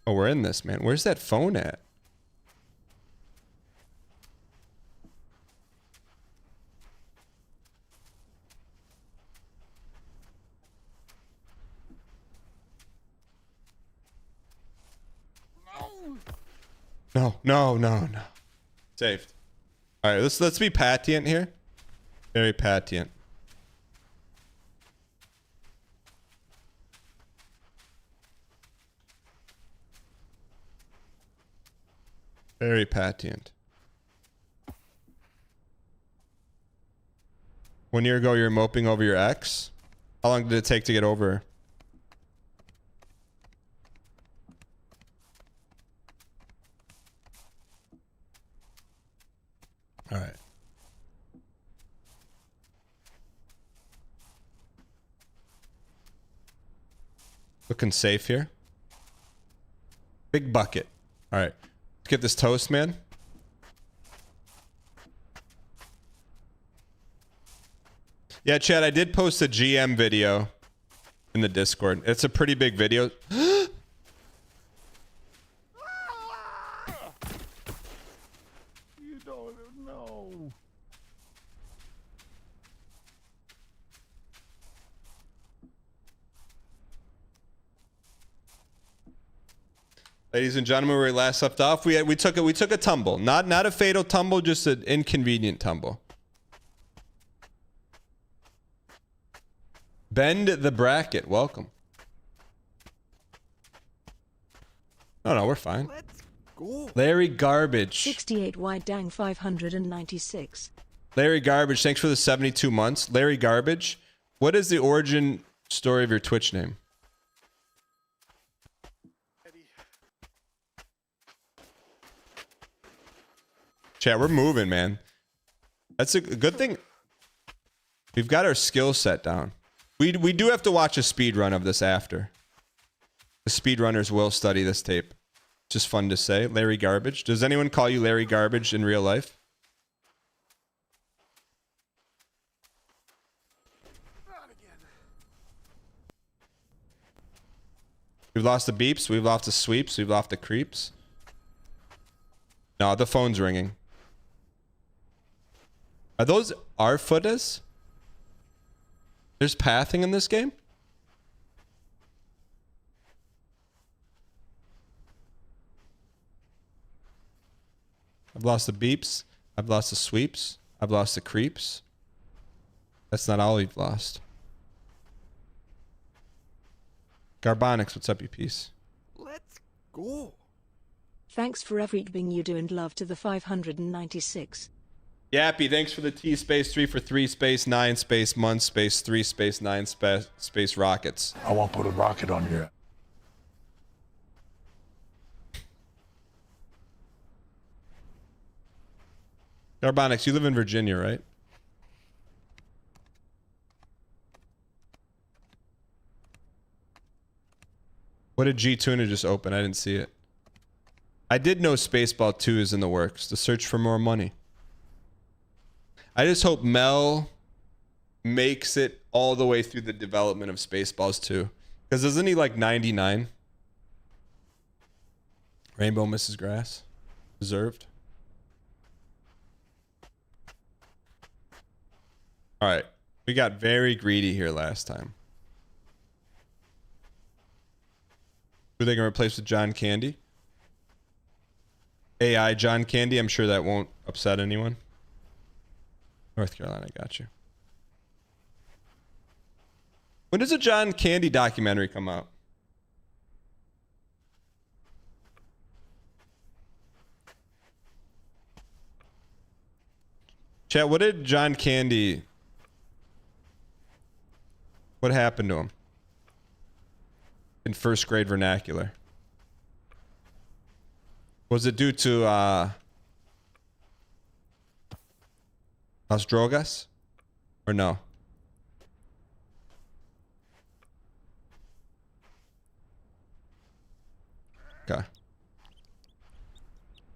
Oh, we're in this, man. Where's that phone at? No. Saved. All right, let's be patient here. Very patient. Very patient. 1 year ago, you were moping over your ex. How long did it take to get over her? All right. Looking safe here. Big bucket. All right. Let's get this toast, man. Yeah, Chad, I did post a GM video in the Discord. It's a pretty big video. You don't know. Ladies and gentlemen, where we last left off, we took a tumble. Not a fatal tumble, just an inconvenient tumble. Bend the bracket. Welcome. No, we're fine. Let's go. Larry Garbage. 68 wide dang 596. Larry Garbage, thanks for the 72 months. Larry Garbage, what is the origin story of your Twitch name? Chat, we're moving, man. That's a good thing. We've got our skill set down. We do have to watch a speed run of this after. The speedrunners will study this tape. Just fun to say. Larry Garbage. Does anyone call you Larry Garbage in real life? We've lost the beeps. We've lost the sweeps. We've lost the creeps. No, the phone's ringing. Are those our footas? There's pathing in this game? I've lost the beeps. I've lost the sweeps. I've lost the creeps. That's not all we've lost. Garbonix, what's up, you piece? Let's go. Thanks for everything you do and love to the 596. Yappy, thanks for the T space 3 for 3 space 9 space month space 3 space 9 space rockets. I won't put a rocket on your. Garbonix, you live in Virginia, right? What did G Tuna just open? I didn't see it. I did know Spaceball 2 is in the works. The search for more money. I just hope Mel makes it all the way through the development of Spaceballs 2. Because isn't he like 99? Rainbow Mrs. Grass. Deserved. Alright. We got very greedy here last time. Who are they going to replace with John Candy? AI John Candy. I'm sure that won't upset anyone. North Carolina, got you. When does a John Candy documentary come out? Chat, what did John Candy... What happened to him? In first grade vernacular. Was it due to Las Drogas? Or no? Okay.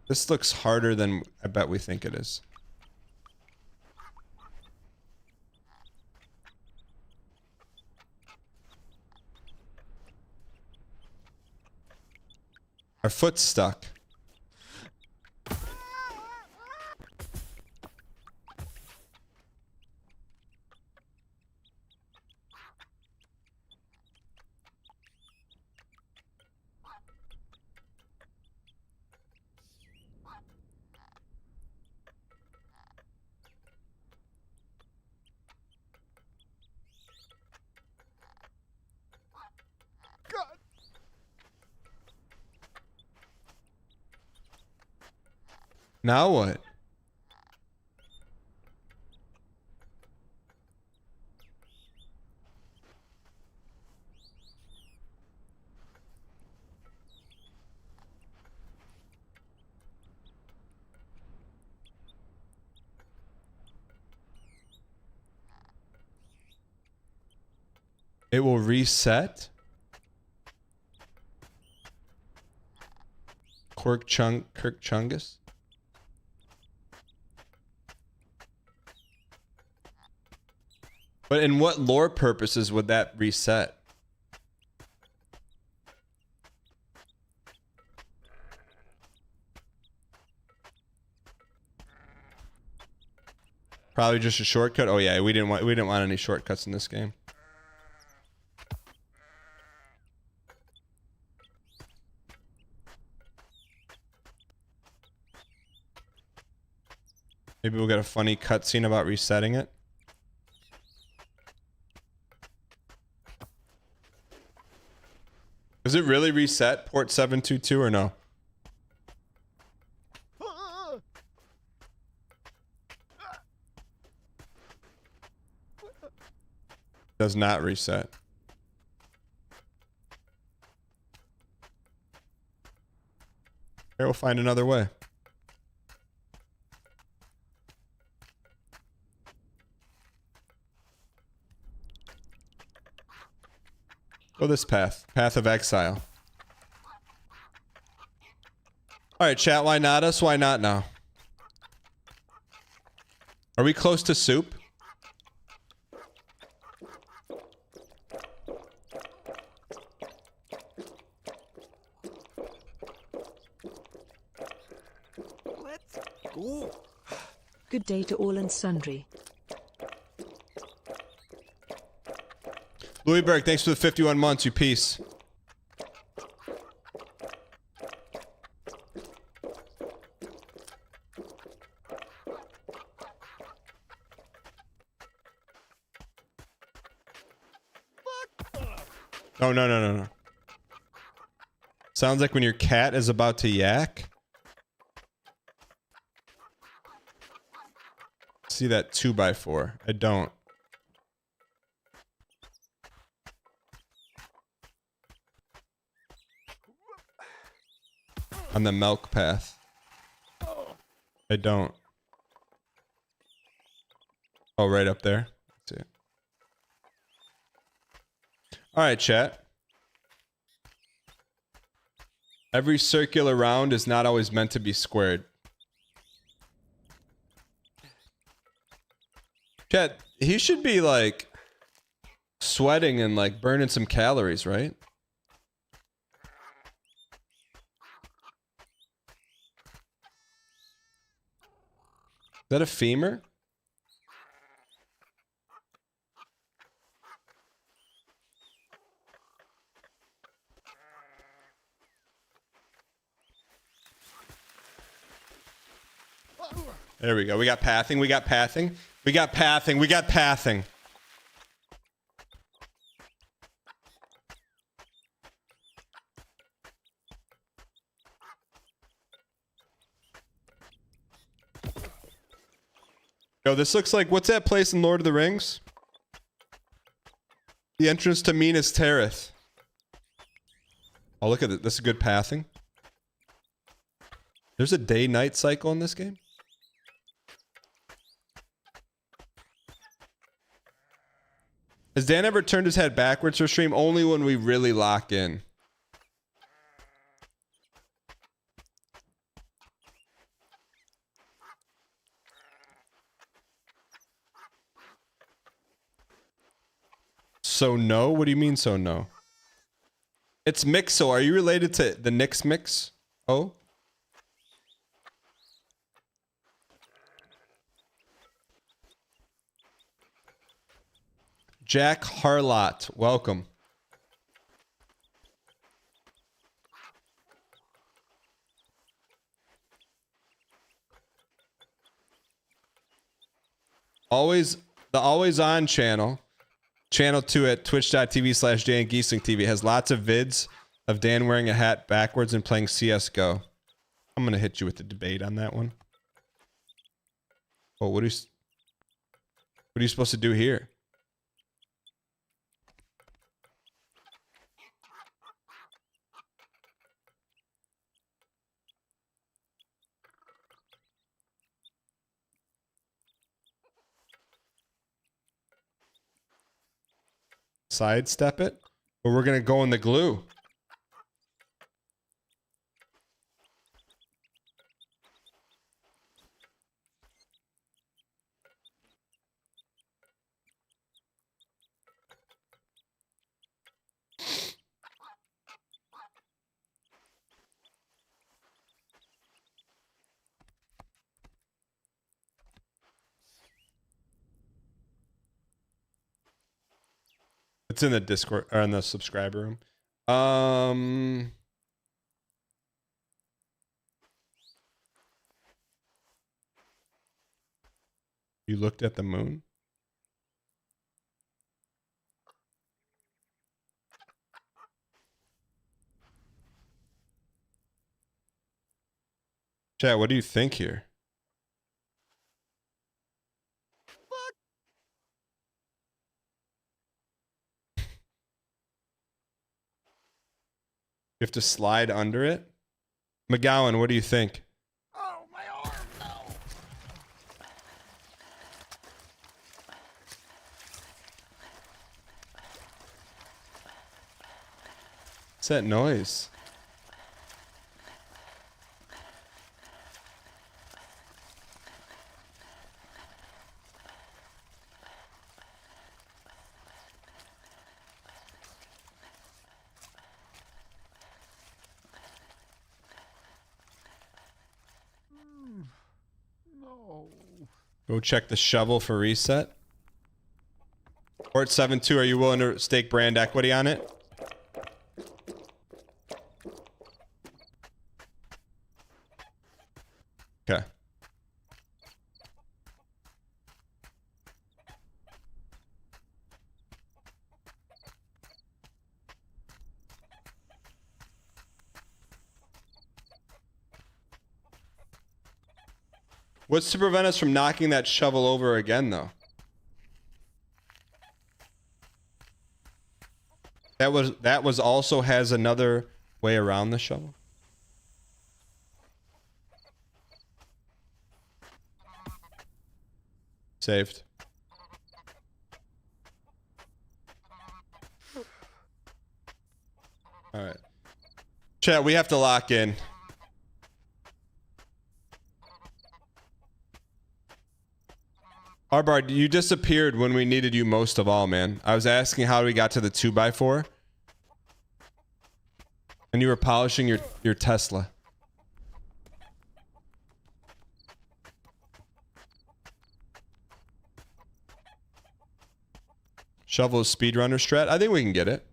This looks harder than I bet we think it is. Our foot's stuck. Now what? It will reset? Kirk Chungus? But in what lore purposes would that reset? Probably just a shortcut. Oh yeah, we didn't want any shortcuts in this game. Maybe we'll get a funny cutscene about resetting it. Does it really reset port 722 or no? Does not reset. Here, we'll find another way. Go this path. Path of exile. Alright, chat, why not us? Why not now? Are we close to soup? Let's go. Good day to all and sundry. Louisberg, thanks for the 51 months, you piece. Oh, no. Sounds like when your cat is about to yak. See that 2x4? I don't. On the milk path. I don't. Oh, right up there. Let's see it. Alright, chat. Every circular round is not always meant to be squared. Chat, he should be like sweating and like burning some calories, right? Is that a femur? There we go. We got pathing. We got pathing. We got pathing. We got pathing. Yo, this looks like, what's that place in Lord of the Rings? The entrance to Minas Tirith. Oh, look at it. This is good pathing. There's a day-night cycle in this game? Has Dan ever turned his head backwards for stream? Only when we really lock in. So no? What do you mean so no? It's Mixo. Are you related to the Knicks mix? Oh? Jack Harlot, welcome. The Always On channel. Channel 2 at twitch.tv/DanGiesling has lots of vids of Dan wearing a hat backwards and playing CSGO. I'm going to hit you with the debate on that one. Oh, what are you supposed to do here? Sidestep it? Or we're going to go in the glue. It's in the Discord or in the subscriber room. You looked at the moon? Chat, what do you think here? You have to slide under it? McGowan, what do you think? Oh, my arm, no. What's that noise? Go check the shovel for reset. Port 7-2, are you willing to stake brand equity on it? Okay. What's to prevent us from knocking that shovel over again, though? That was also has another way around the shovel. Saved. All right. Chat, we have to lock in. Arbard, you disappeared when we needed you most of all, man. I was asking how we got to the 2x4. And you were polishing your Tesla. Shovel is speedrunner strat. I think we can get it.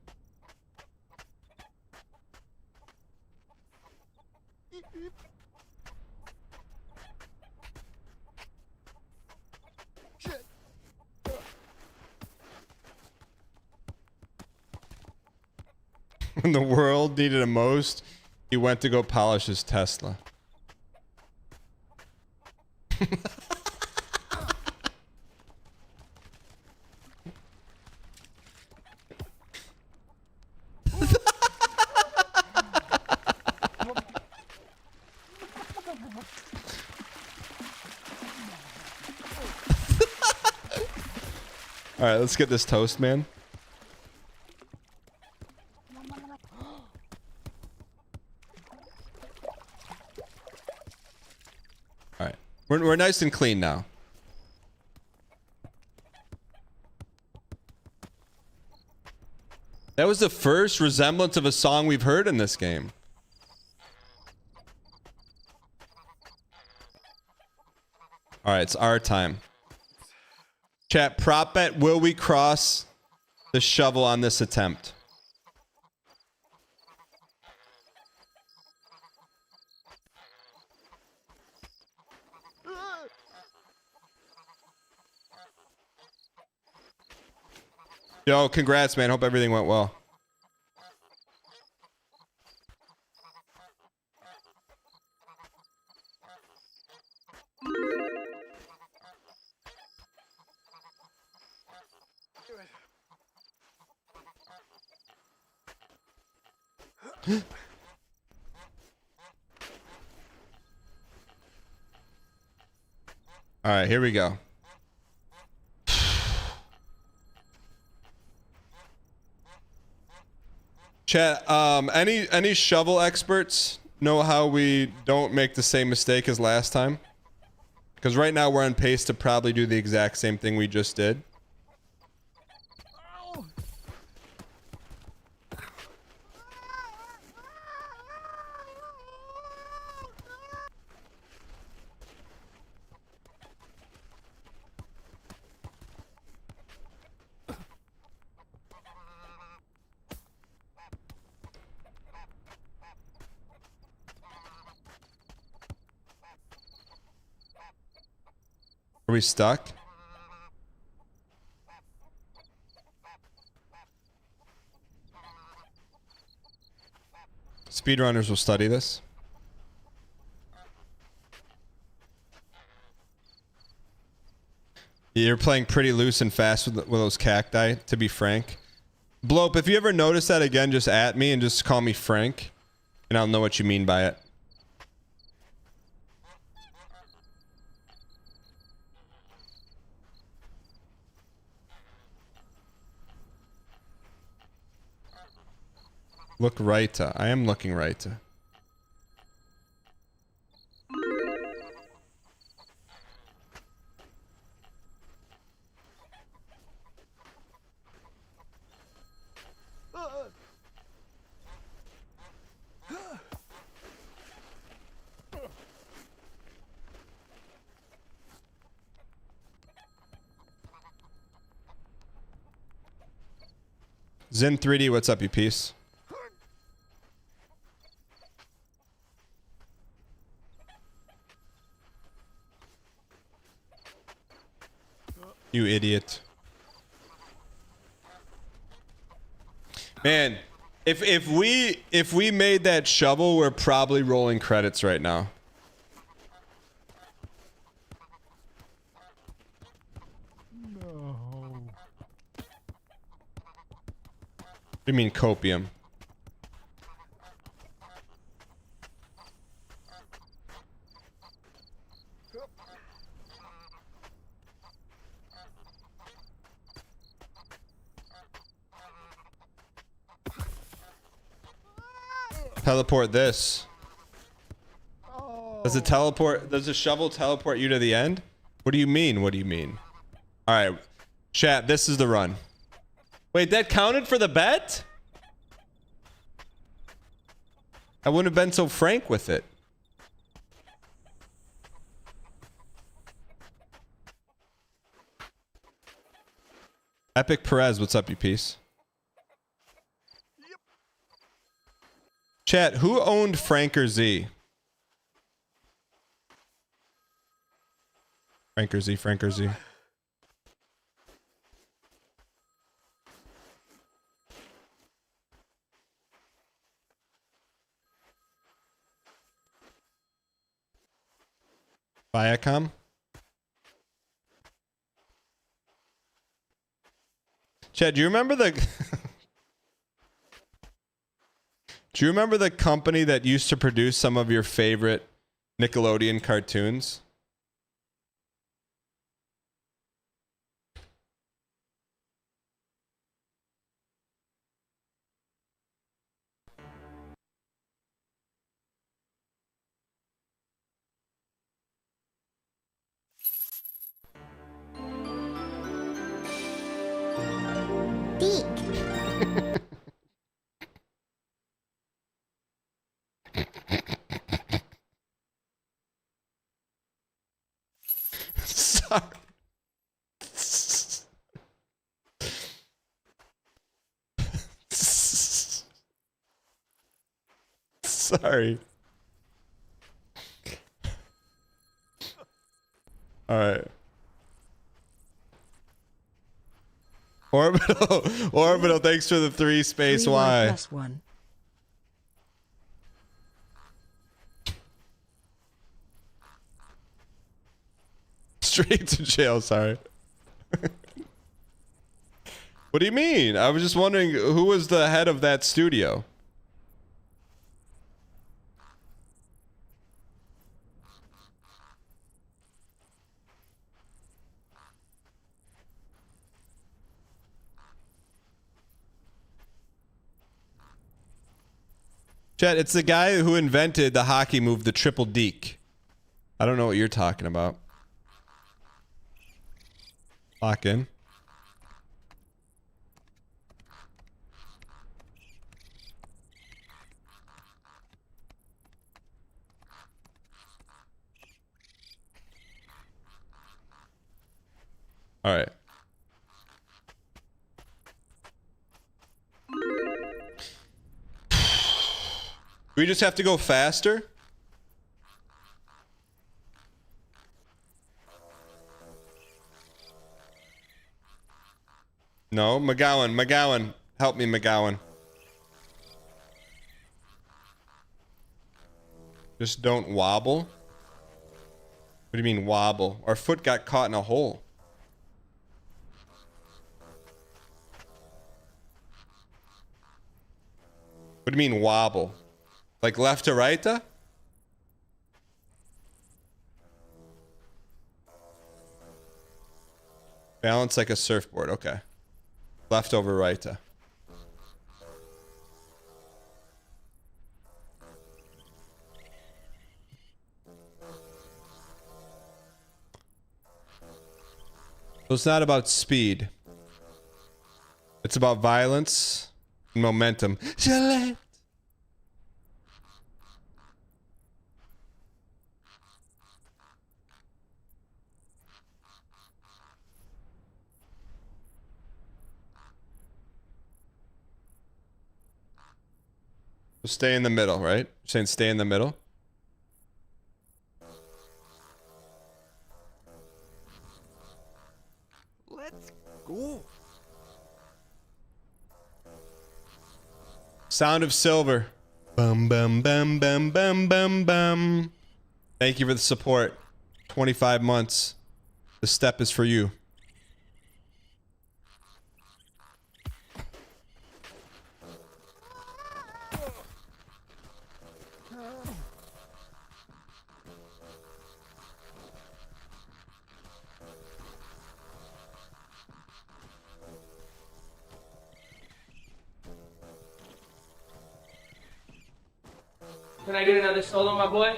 When the world needed him most, he went to go polish his Tesla. All right, let's get this toast, man. All right, we're nice and clean now. That was the first resemblance of a song we've heard in this game. All right, it's our time. Chat, prop bet, will we cross the shovel on this attempt? Yo, congrats, man. Hope everything went well. All right, here we go. Chat, any shovel experts know how we don't make the same mistake as last time? Because right now we're on pace to probably do the exact same thing we just did. Are we stuck? Speedrunners will study this. You're playing pretty loose and fast with those cacti, to be frank. Blope, if you ever notice that again, just at me and just call me Frank, and I'll know what you mean by it. Look right. I am looking right. Zen 3D, what's up, you piece? You idiot. Man, if we made that shovel, we're probably rolling credits right now. No. What do you mean copium? Teleport this. Does the shovel teleport you to the end? What do you mean? What do you mean? All right, chat. This is the run. Wait, that counted for the bet? I wouldn't have been so frank with it. Epic Perez, what's up, you piece? Chat, who owned Franker Z? Franker Z, Franker Z. Viacom? Chad, do you remember the do you remember the company that used to produce some of your favorite Nickelodeon cartoons? Sorry. Sorry. All right. Orbital, thanks for the 3 space 3 Y. plus 1. Straight to jail, sorry. What do you mean? I was just wondering who was the head of that studio. Chat, it's the guy who invented the hockey move, the triple deke. I don't know what you're talking about. Lock in. All right. We just have to go faster? No, McGowan. Help me, McGowan. Just don't wobble. What do you mean wobble? Our foot got caught in a hole. What do you mean wobble? Like left to right? Balance like a surfboard. Okay. Left over right. So it's not about speed. It's about violence and momentum. Gillette. So stay in the middle, right? You're saying stay in the middle? Let's go. Sound of Silver. Bum bum bum bum bum bum bum. Thank you for the support. 25 months. The step is for you. Can I get another solo, my boy?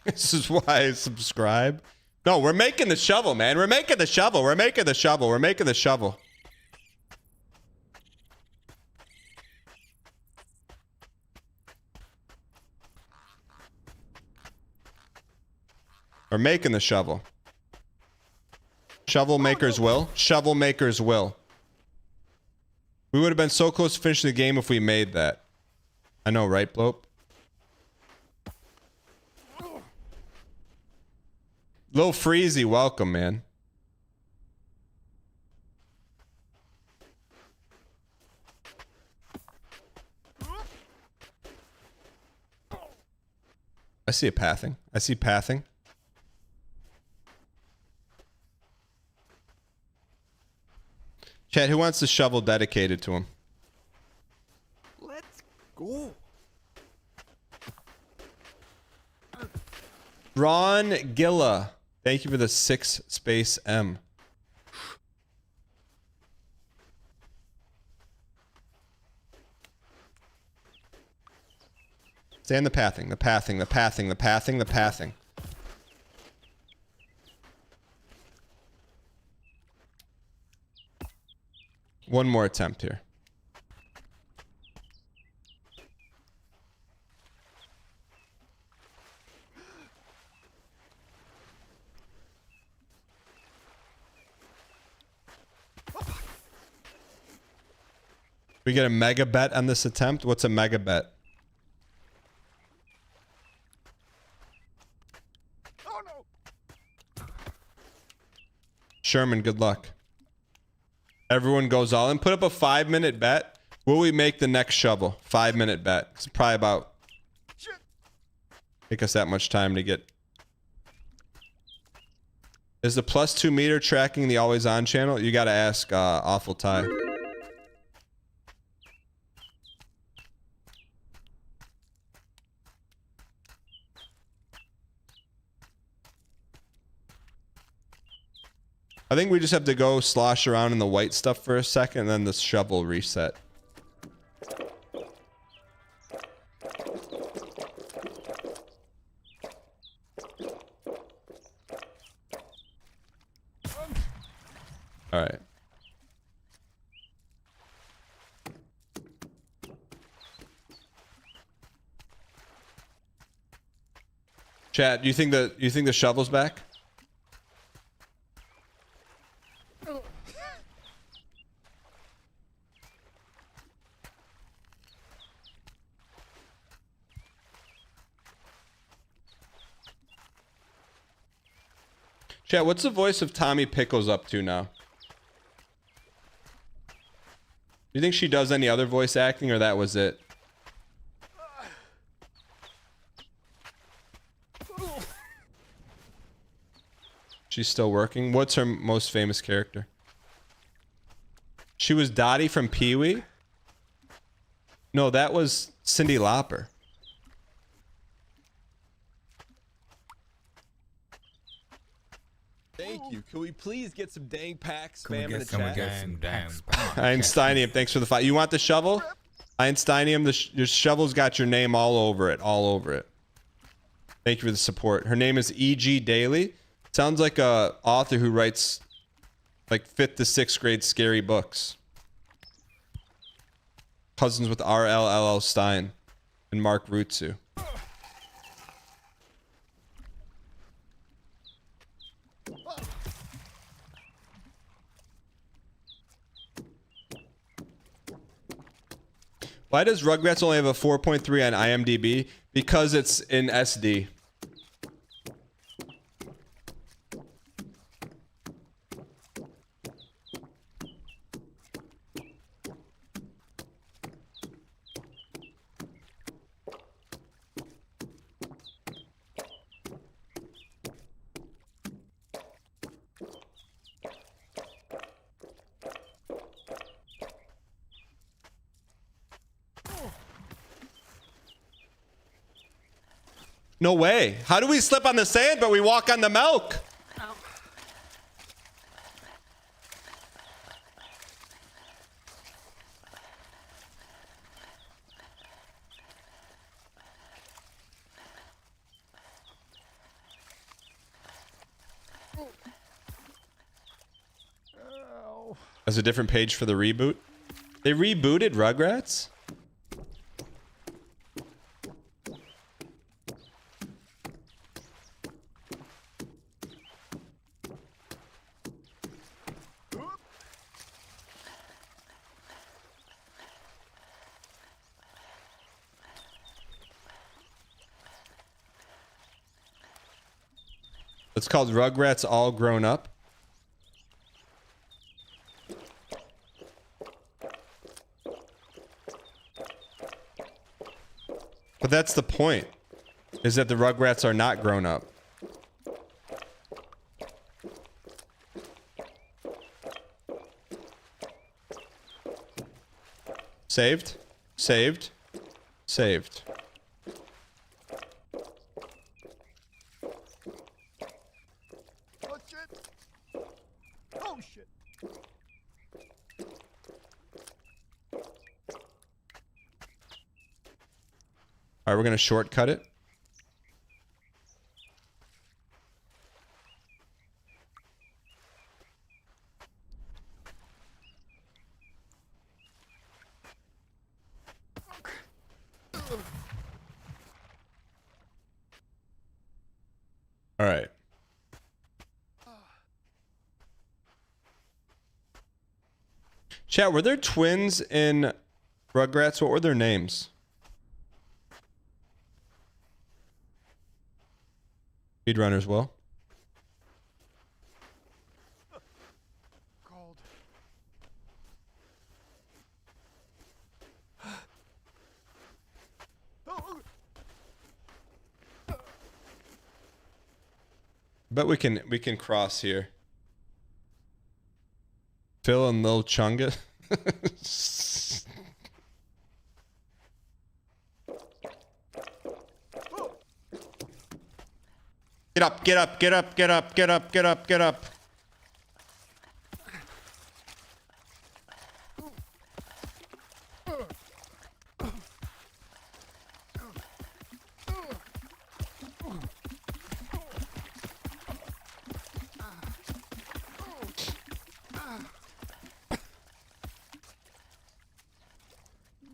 This is why I subscribe. No, we're making the shovel, man. We're making the shovel. We're making the shovel. We're making the shovel. We're making the shovel. Shovel makers will. Shovel makers will. We would have been so close to finishing the game if we made that. I know, right, Blope? Lil Freezy, welcome, man. I see a pathing. I see pathing. Chat, who wants the shovel dedicated to him? Let's go. Ron Gilla. Thank you for the 6 space M. Stay on the pathing, the pathing, the pathing, the pathing, the pathing. One more attempt here. We get a mega bet on this attempt? What's a mega bet? Oh no. Sherman, good luck. Everyone goes all in. Put up a 5-minute bet. Will we make the next shovel? 5-minute bet. It's probably about... Take us that much time to get... Is the +2 meter tracking the always on channel? You gotta ask Awful Ty. I think we just have to go slosh around in the white stuff for a second, and then the shovel reset. All right. Chat, do you think the shovel's back? Chat, what's the voice of Tommy Pickles up to now? Do you think she does any other voice acting, or that was it? She's still working. What's her most famous character? She was Dottie from Pee-wee? No, that was Cyndi Lauper. Thank you. Can we please get some dang packs spam in the chat? Einsteinium, thanks for the fight. You want the shovel? Einsteinium, your shovel's got your name all over it. All over it. Thank you for the support. Her name is E.G. Daly. Sounds like a author who writes like 5th to 6th grade scary books. Cousins with R.L.L. Stein and Mark Rutsu. Why does Rugrats only have a 4.3 on IMDb? Because it's in SD. No way. How do we slip on the sand but we walk on the milk? As a different page for the reboot. They rebooted Rugrats? It's called Rugrats All Grown Up. But that's the point, is that the Rugrats are not grown up. Saved, saved, saved. Oh shit! Oh shit! All right, we're gonna shortcut it. All right. Chat, were there twins in Rugrats? What were their names? Speedrunners will. Bet we can cross here. Phil and Lil Chunga. Get up, get up, get up, get up, get up, get up, get up.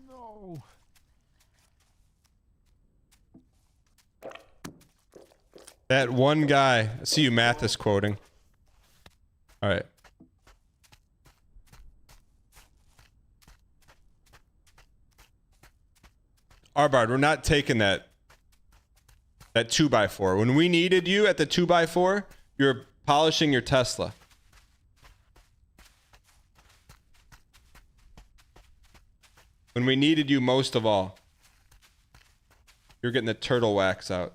No. That one guy. I see you Mathis quoting. All right. Arbard, we're not taking that 2x4. When we needed you at the 2x4, you're polishing your Tesla. When we needed you most of all, you're getting the turtle wax out.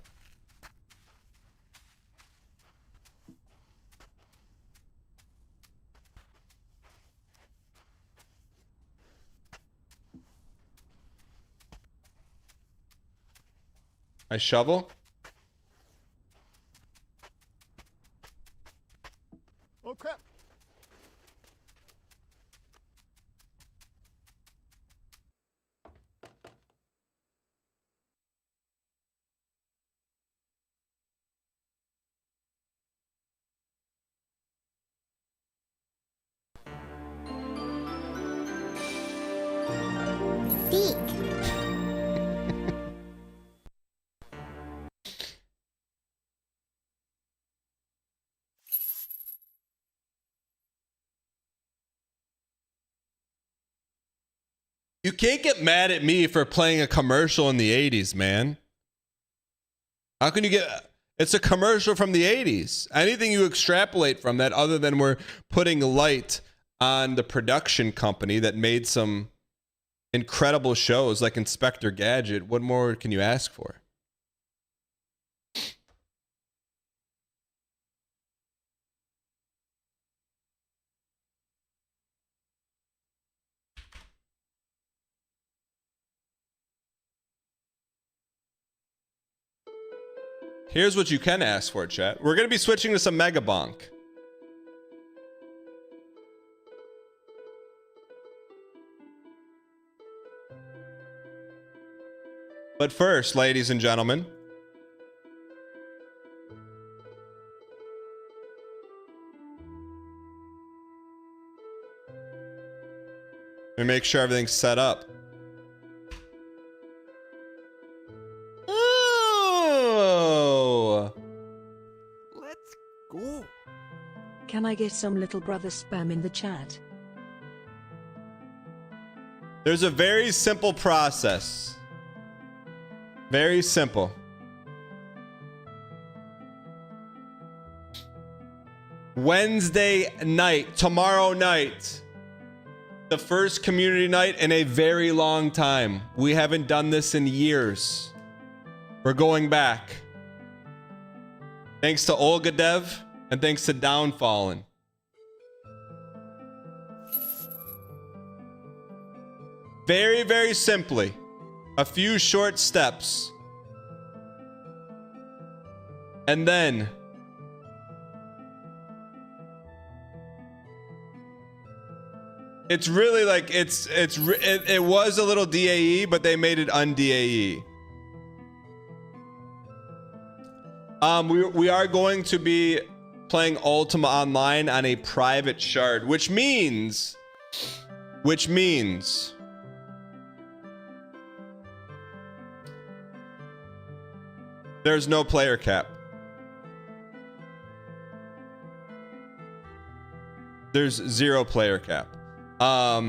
I shovel. Oh crap. You can't get mad at me for playing a commercial in the 80s, man. How can you get... It's a commercial from the 80s. Anything you extrapolate from that other than we're putting light on the production company that made some incredible shows like Inspector Gadget, what more can you ask for? Here's what you can ask for, chat. We're going to be switching to some Megabonk. But first, ladies and gentlemen, Let me make sure everything's set up. Oh. Let's go. Can I get some little brother spam in the chat? There's a very simple process. Very simple. Wednesday night, tomorrow night. The first community night in a very long time. We haven't done this in years. We're going back. Thanks to Olga Dev and thanks to Downfallen. Very, very simply, a few short steps. And then it's really like it was a little DAE, but they made it un-DAE. We are going to be playing Ultima Online on a private shard, which means there's no player cap. There's 0 player cap. Are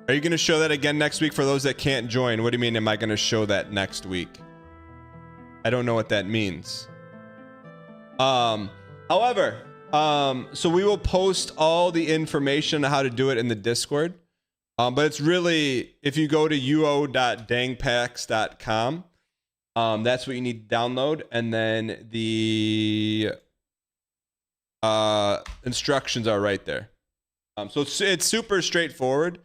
you going to show that again next week for those that can't join? What do you mean, am I going to show that next week? I don't know what that means. However, so we will post all the information on how to do it in the Discord. But it's really, if you go to uo.dangpacks.com, that's what you need to download. And then the instructions are right there. So it's super straightforward.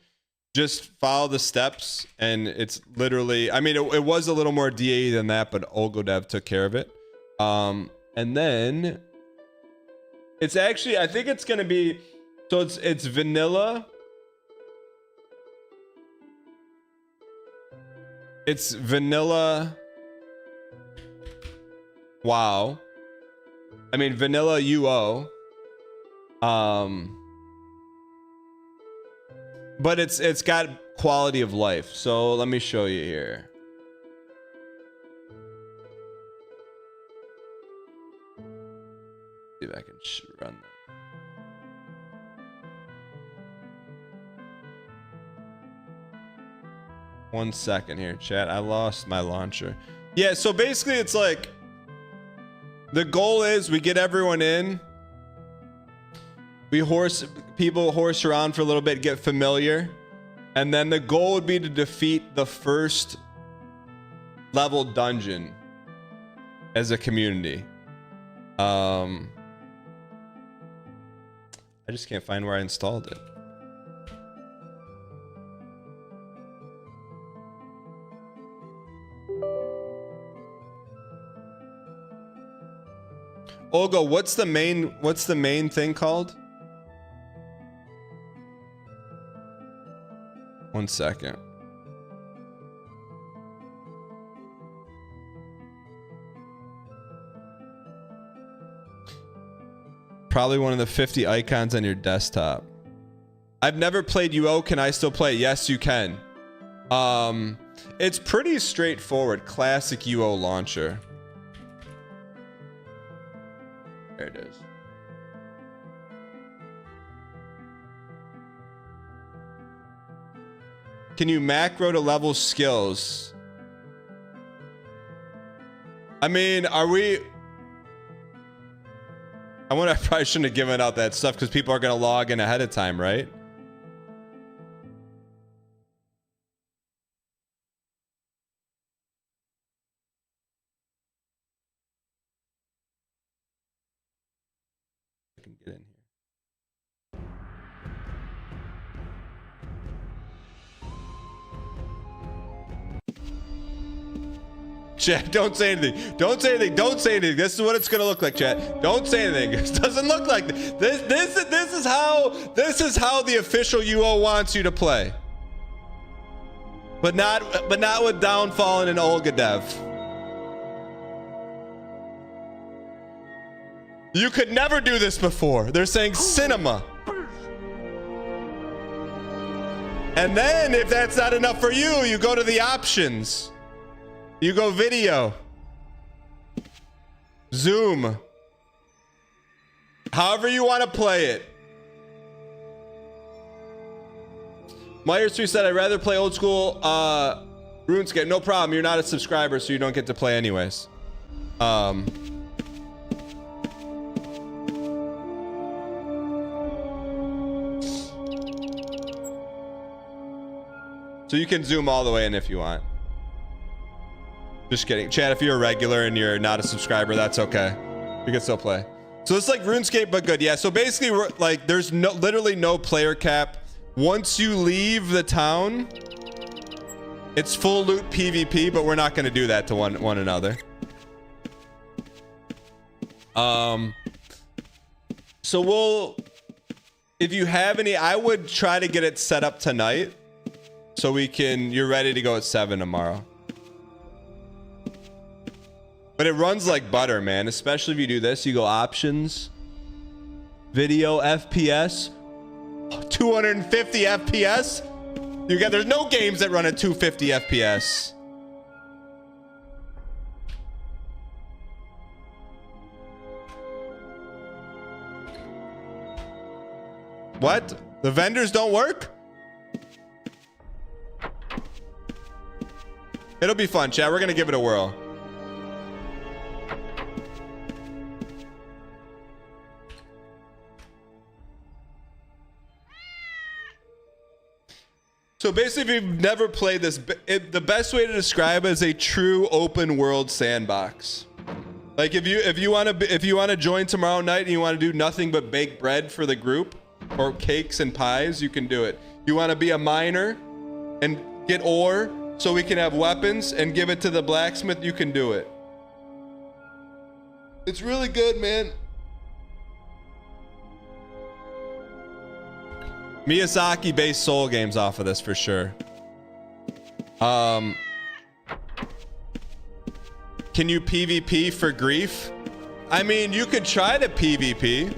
Just follow the steps, and it's literally, I mean, it was a little more DAE than that, but Olgodev took care of it. And then it's actually, I think it's going to be, so it's vanilla. It's vanilla. Wow. I mean, vanilla UO. But it's got quality of life. So let me show you here. See if I can run that. One second here, chat. I lost my launcher. Yeah, so basically it's like the goal is we get everyone in. People horse around for a little bit, get familiar, and then the goal would be to defeat the first level dungeon as a community. I just can't find where I installed it. Olga, what's the main thing called? One second. Probably one of the 50 icons on your desktop. I've never played UO. Can I still play? Yes, you can. It's pretty straightforward. Classic UO launcher. There it is. Can you macro to level skills? I mean, are we... I probably shouldn't have given out that stuff because people are going to log in ahead of time, right? I can get in here. Chat, don't say anything. Don't say anything. Don't say anything. This is what it's gonna look like, chat. Don't say anything. It doesn't look like this. This is how the official UO wants you to play. But not with Downfallen and Olgadev. You could never do this before. They're saying cinema. And then if that's not enough for you, you go to the options. You go video. Zoom. However you want to play it. Myers3 said, I'd rather play old school RuneScape. No problem. You're not a subscriber, so you don't get to play anyways. So you can zoom all the way in if you want. Just kidding. Chat, if you're a regular and you're not a subscriber, that's okay. You can still play. So it's like RuneScape, but good. Yeah, so basically, like, there's literally no player cap. Once you leave the town, it's full loot PvP, but we're not going to do that to one another. So we'll, if you have any, I would try to get it set up tonight so you're ready to go at 7 tomorrow. But it runs like butter, man, especially if you do this. You go options, video, FPS, 250 FPS. There's no games that run at 250 FPS. What? The vendors don't work? It'll be fun, chat. We're gonna give it a whirl. So basically, if you've never played this, the best way to describe it is a true open world sandbox. Like if you want to join tomorrow night and you want to do nothing but bake bread for the group or cakes and pies, you can do it. You want to be a miner and get ore so we can have weapons and give it to the blacksmith, you can do it. It's really good, man. Miyazaki based Soul games off of this for sure. Can you PvP for grief? I mean, you could try to PvP.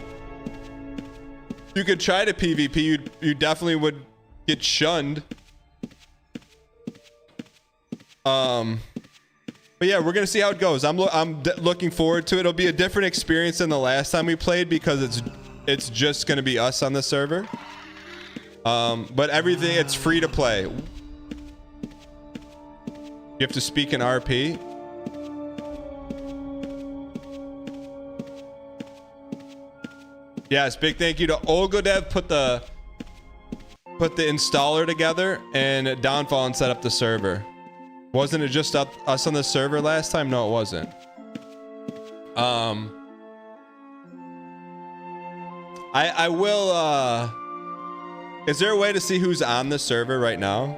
You could try to PvP. You definitely would get shunned. But yeah, we're gonna see how it goes. I'm looking forward to it. It'll be a different experience than the last time we played because it's just gonna be us on the server. But everything, it's free to play. You have to speak in RP. Yes, big thank you to Olgodev. Put the installer together and Downfall and set up the server. Wasn't it just us on the server last time? No, it wasn't. I will. Is there a way to see who's on the server right now?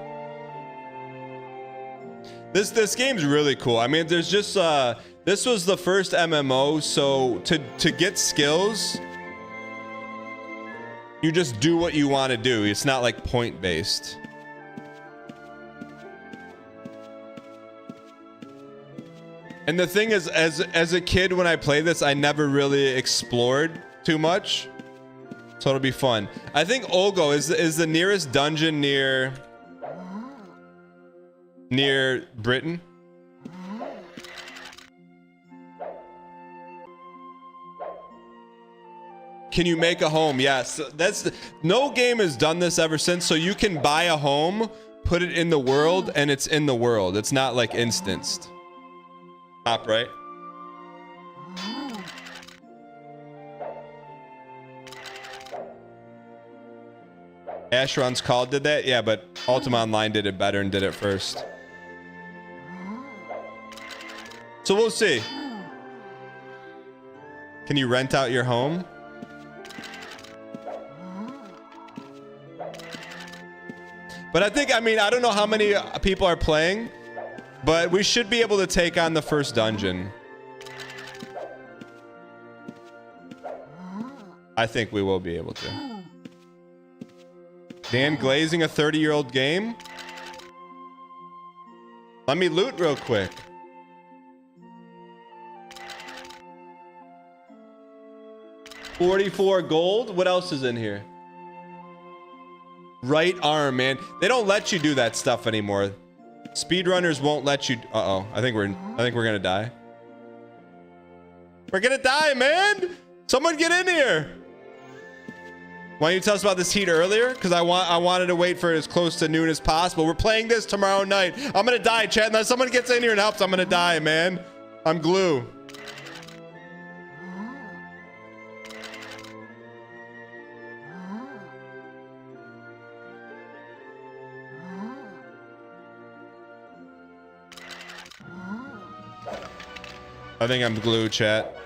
This game's really cool. I mean, there's just this was the first MMO, so to get skills, you just do what you want to do. It's not like point based. And the thing is, as a kid when I played this, I never really explored too much. So it'll be fun. I think Olgo is the nearest dungeon near Britain. Can you make a home? Yes. No game has done this ever since. So you can buy a home, put it in the world, and it's in the world. It's not like instanced. Top right. Asheron's Call did that? Yeah, but Ultima Online did it better and did it first. So we'll see. Can you rent out your home? But I think, I mean, I don't know how many people are playing, but we should be able to take on the first dungeon. I think we will be able to. Dan glazing a 30-year-old game? Let me loot real quick. $44 gold. What else is in here? Right arm, man. They don't let you do that stuff anymore. Speedrunners won't let you. Uh-oh. I think we're gonna die. We're gonna die, man. Someone get in here. Why don't you tell us about this heat earlier? Because I wanted to wait for as close to noon as possible. We're playing this tomorrow night. I'm gonna die, chat. Unless someone gets in here and helps, I'm gonna die, man. I'm glue. I think I'm glue, chat.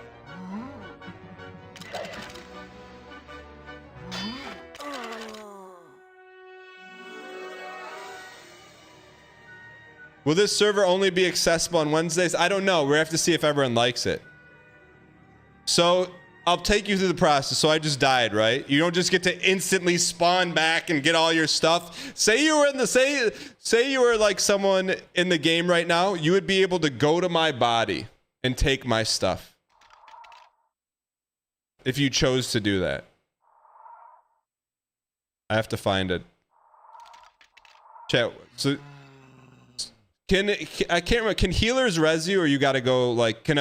Will this server only be accessible on Wednesdays? I don't know. We have to see if everyone likes it. So I'll take you through the process. So I just died, right? You don't just get to instantly spawn back and get all your stuff. Say you were in the say you were like someone in the game right now. You would be able to go to my body and take my stuff if you chose to do that. I have to find it. Chat. So. I can't remember. Can healers res you, or you gotta go like? Can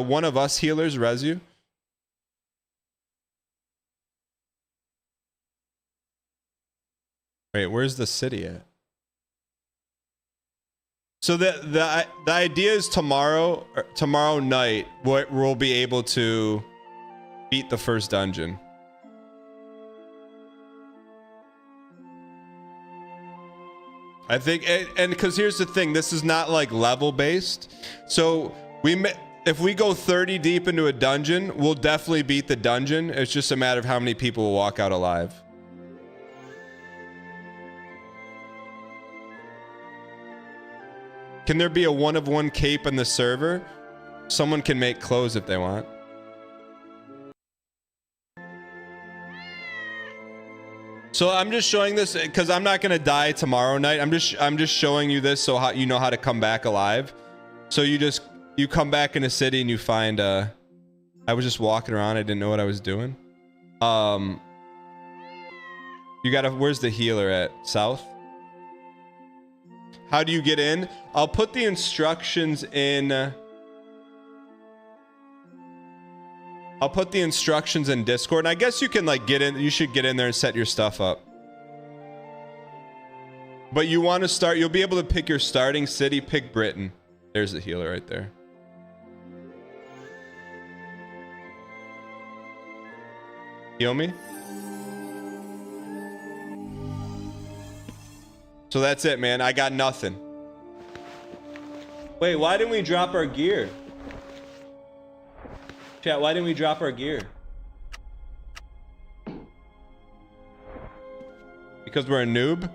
one of us healers res you? Wait, where's the city at? So the idea is tomorrow night we'll be able to beat the first dungeon. I think, and because here's the thing, this is not like level based. So if we go 30 deep into a dungeon, we'll definitely beat the dungeon. It's just a matter of how many people will walk out alive. Can there be a 1-of-1 cape in the server? Someone can make clothes if they want. So I'm just showing this because I'm not gonna die tomorrow night. I'm just showing you this so you know how to come back alive. So you come back in a city and you find I was just walking around. I didn't know what I was doing. You gotta. Where's the healer at? South. How do you get in? I'll put the instructions in. I'll put the instructions in Discord, and I guess you can like get in. You should get in there and set your stuff up. But you want to start. You'll be able to pick your starting city. Pick Britain. There's the healer right there. Heal me. So that's it, man. I got nothing. Wait, why didn't we drop our gear? Chat, why didn't we drop our gear? Because we're a noob?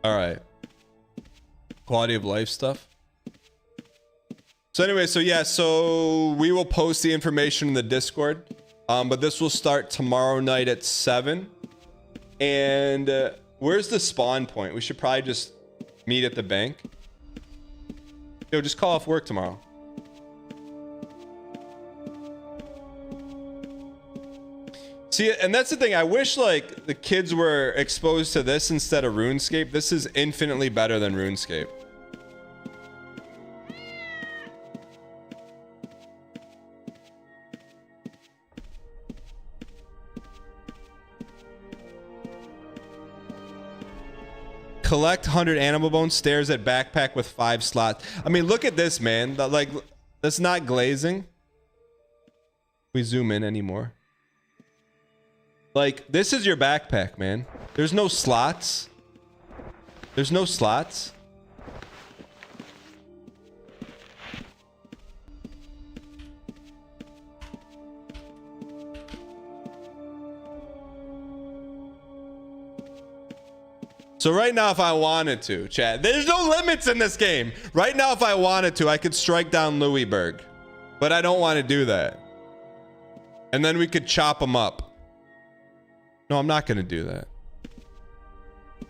All right. Quality of life stuff. So anyway, so yeah, so we will post the information in the Discord, but this will start tomorrow night at 7. And where's the spawn point? We should probably just meet at the bank. Yo, just call off work tomorrow. See, and that's the thing. I wish like the kids were exposed to this instead of RuneScape. This is infinitely better than RuneScape. Collect 100 animal bones, stairs at backpack with 5 slots. I mean, look at this, man. Like, that's not glazing. We zoom in anymore. Like, this is your backpack, man. There's no slots. There's no slots. So right now, if I wanted to, chat, there's no limits in this game. Right now, if I wanted to, I could strike down Louisburg. But I don't want to do that. And then we could chop them up. No, I'm not going to do that.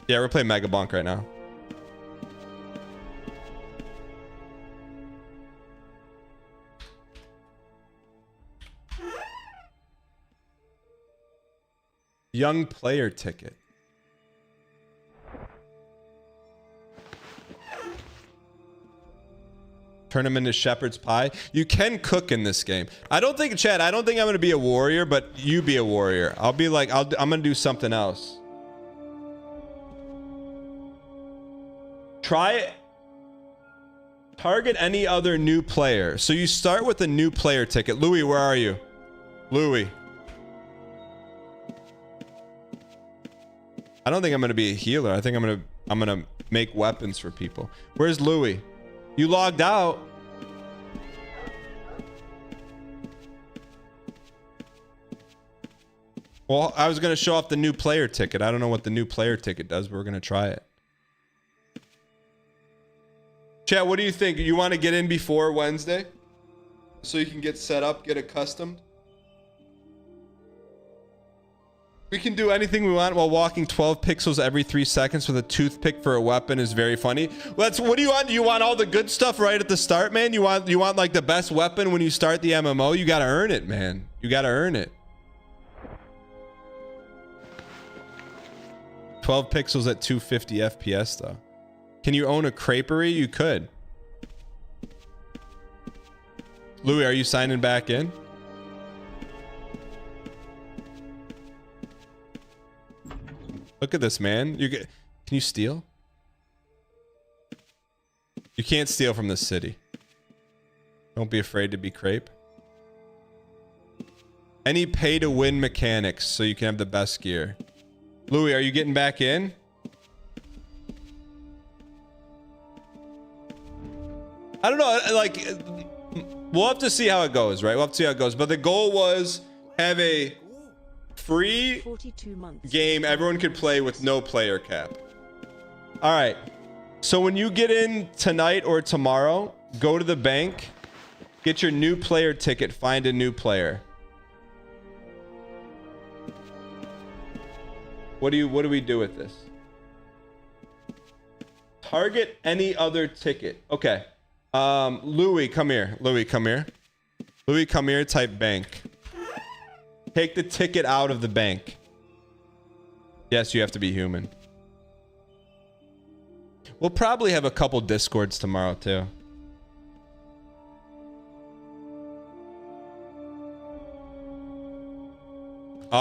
Yeah, we're playing Megabonk right now. Young player ticket. Turn him into shepherd's pie. You can cook in this game. I don't think, Chad, I don't think I'm going to be a warrior, but you be a warrior. I'll be like, I'm going to do something else. Try it. Target any other new player. So you start with a new player ticket. Louis, where are you? Louis. I don't think I'm going to be a healer. I think I'm going to make weapons for people. Where's Louis? You logged out. Well, I was going to show off the new player ticket. I don't know what the new player ticket does, but we're going to try it. Chat, what do you think? You want to get in before Wednesday? So you can get set up, get accustomed? We can do anything we want while walking 12 pixels every 3 seconds with a toothpick for a weapon is very funny. Well, what do you want? Do you want all the good stuff right at the start, man? You want like the best weapon when you start the MMO? You got to earn it, man. You got to earn it. 12 pixels at 250 FPS though. Can you own a creperie? You could. Louis, are you signing back in? Look at this, man. Can you steal? You can't steal from the city. Don't be afraid to be crepe. Any pay to win mechanics so you can have the best gear. Louis, are you getting back in? I don't know. Like, we'll have to see how it goes, right? We'll have to see how it goes. But the goal was have a free game everyone could play with no player cap. All right. So when you get in tonight or tomorrow, go to the bank, get your new player ticket, find a new player. What do we do with this? Target any other ticket. Okay. Louis, come here. Louis, come here. Louis, come here. Type bank. Take the ticket out of the bank. Yes, you have to be human. We'll probably have a couple discords tomorrow too.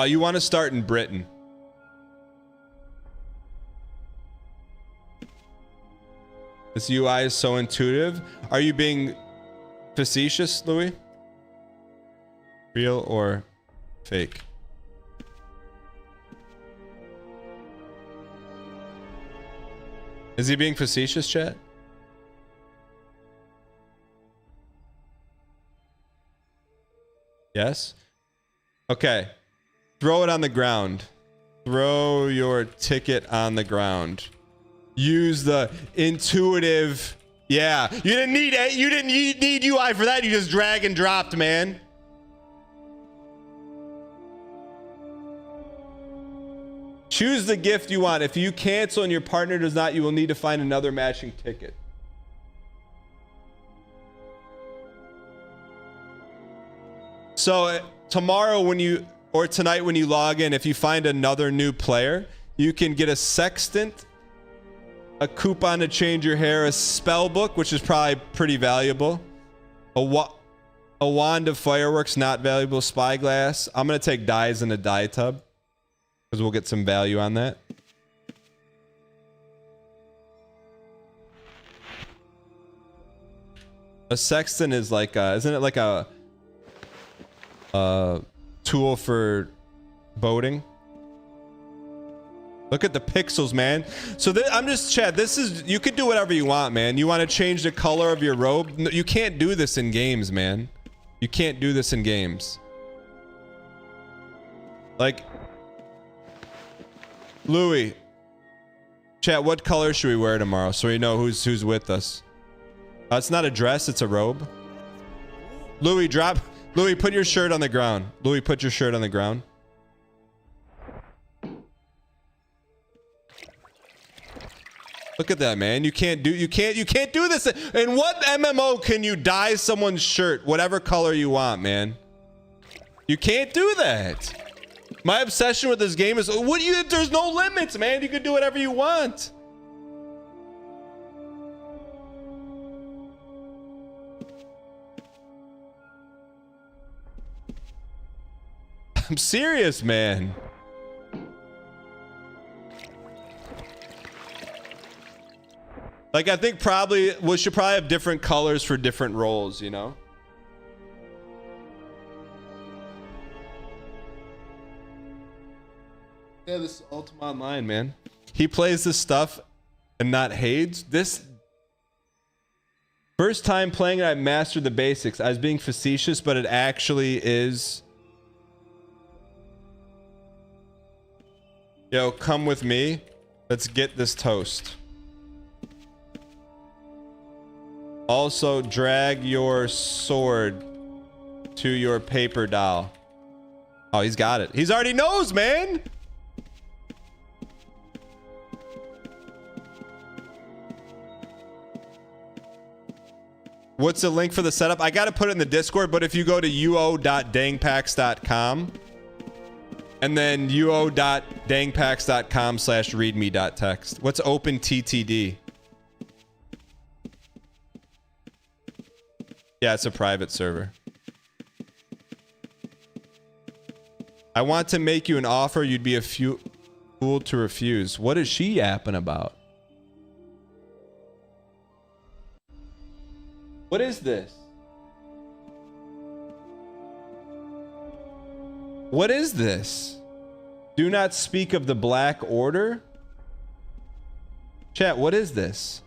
You want to start in Britain. This UI is so intuitive. Are you being facetious, Louis? Real or fake? Is he being facetious, chat? Yes? Okay. Throw it on the ground. Throw your ticket on the ground. Use the intuitive. Yeah, you didn't need it. You didn't need UI for that. You just drag and dropped, man. Choose the gift you want. If you cancel and your partner does not, you will need to find another matching ticket. So tomorrow or tonight when you log in, if you find another new player, you can get a sextant, a coupon to change your hair, a spell book, which is probably pretty valuable, a wand of fireworks, not valuable, spyglass. I'm going to take dyes in a dye tub because we'll get some value on that. A sextant is like, isn't it like a tool for boating? Look at the pixels, man. So I'm just, Chad, this is, you could do whatever you want, man. You want to change the color of your robe? No, you can't do this in games, man. You can't do this in games. Like, Louis, chat, what color should we wear tomorrow so we know who's with us? It's not a dress, it's a robe. Louis, put your shirt on the ground. Louis, put your shirt on the ground. Look at that, man. You can't do this. In what MMO can you dye someone's shirt whatever color you want, man? You can't do that. My obsession with this game is there's no limits, man. You can do whatever you want. I'm serious, man. Like, I think we should probably have different colors for different roles, you know? Yeah, this is Ultima Online, man. He plays this stuff and not hates. This first time playing it, I mastered the basics. I was being facetious, but it actually is. Yo, come with me. Let's get this toast. Also, drag your sword to your paper doll. Oh, he's got it. He's already knows, man. What's the link for the setup? I got to put it in the Discord, but if you go to uo.dangpacks.com and then uo.dangpacks.com/readme.text. What's OpenTTD? Yeah, it's a private server. I want to make you an offer you'd be a fool to refuse. What is she yapping about? What is this? What is this? Do not speak of the Black Order? Chat, what is this?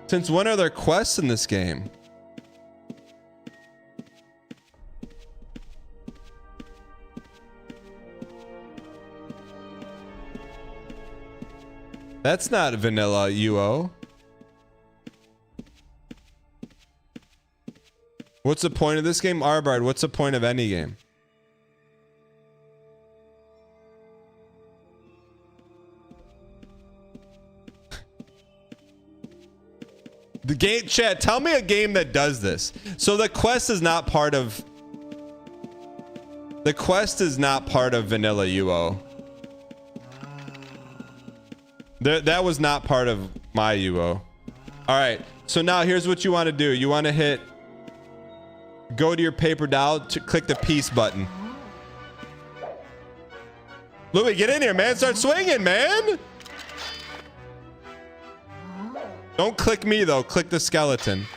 Since when are there quests in this game? That's not vanilla UO. What's the point of this game? Arbard, what's the point of any game? The game chat, tell me a game that does this. So the quest is not part of vanilla UO. That was not part of my UO. All right. So now here's what you want to do. You want to go to your paper doll to click the peace button. Louis, get in here, man. Start swinging, man. Don't click me, though. Click the skeleton.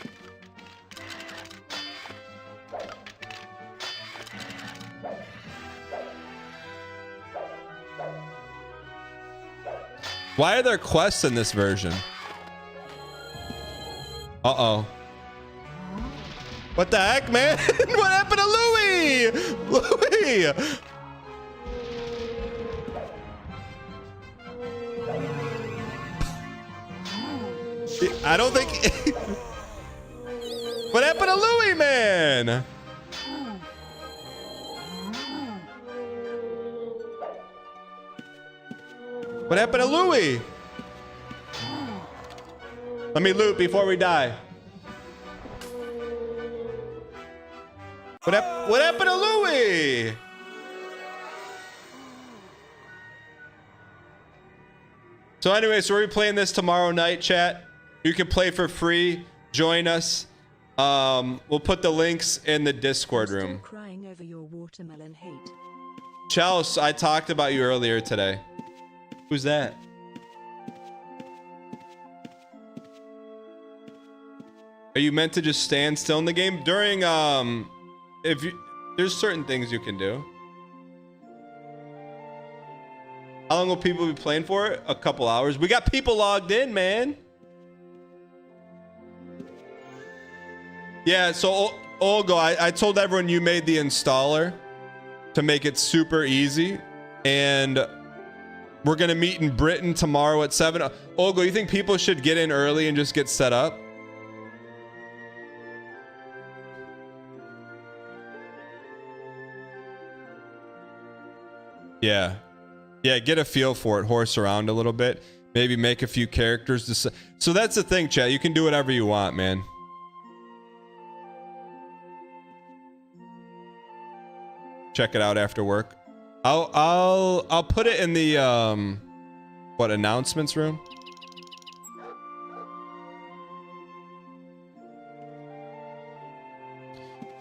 Why are there quests in this version? Uh-oh. What the heck, man? What happened to Louis? Louis! I don't think... What happened to Louis, man? What happened to Louis? Let me loot before we die. What happened to Louis? So anyway, so we're playing this tomorrow night, chat. You can play for free. Join us. We'll put the links in the Discord room. Crying over your watermelon hate. Chels, I talked about you earlier today. Who's that? Are you meant to just stand still in the game? During, there's certain things you can do. How long will people be playing for? A couple hours. We got people logged in, man. Yeah, so Olgo, I told everyone you made the installer to make it super easy. And we're going to meet in Britain tomorrow at 7. Olgo, you think people should get in early and just get set up? Yeah. Yeah, get a feel for it. Horse around a little bit. Maybe make a few characters. So that's the thing, chat. You can do whatever you want, man. Check it out after work. I'll put it in the what, announcements room?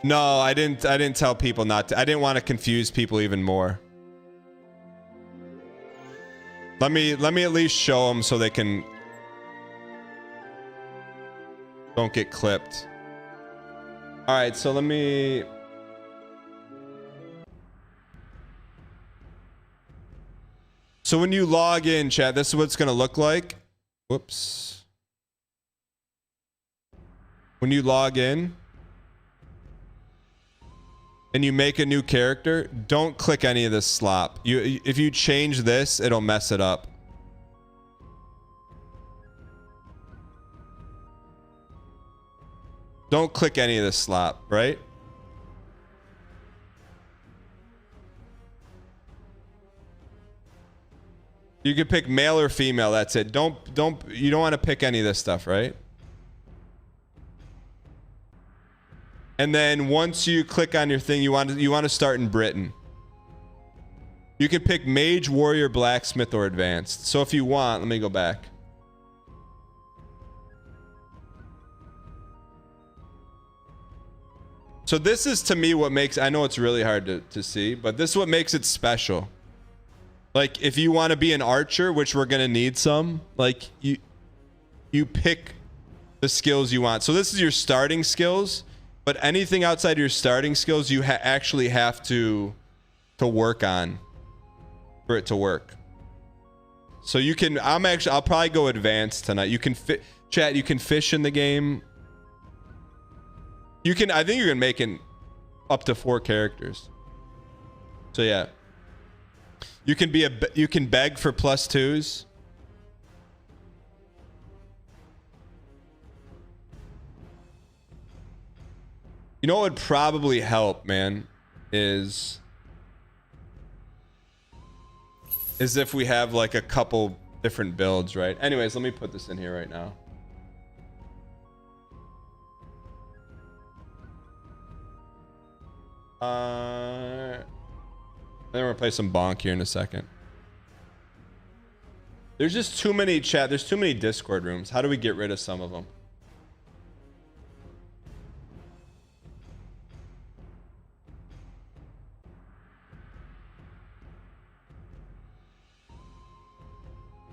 No, I didn't tell people not to. I didn't want to confuse people even more. Let me at least show them so they can don't get clipped. All right, so let me. So when you log in, chat, this is what it's gonna look like. Whoops. When you log in and you make a new character, don't click any of this slop. If you change this, it'll mess it up. Don't click any of this slop, right? You can pick male or female, that's it. You don't want to pick any of this stuff, right? And then once you click on your thing, you want to start in Britain. You can pick mage, warrior, blacksmith, or advanced. So if you want, let me go back. So this is, to me, what makes, I know it's really hard to see, but this is what makes it special. Like, if you want to be an archer, which we're going to need some, like, you pick the skills you want. So this is your starting skills, but anything outside your starting skills, you actually have to work on for it to work. So you can, I'll probably go advanced tonight. You can chat, you can fish in the game. You can, I think you can make up to 4 characters. So yeah. You can beg for +2s. You know what would probably help, man, is if we have like a couple different builds, right? Anyways, let me put this in here right now. Then we're gonna play some bonk here in a second. There's just too many there's too many Discord rooms. How do we get rid of some of them?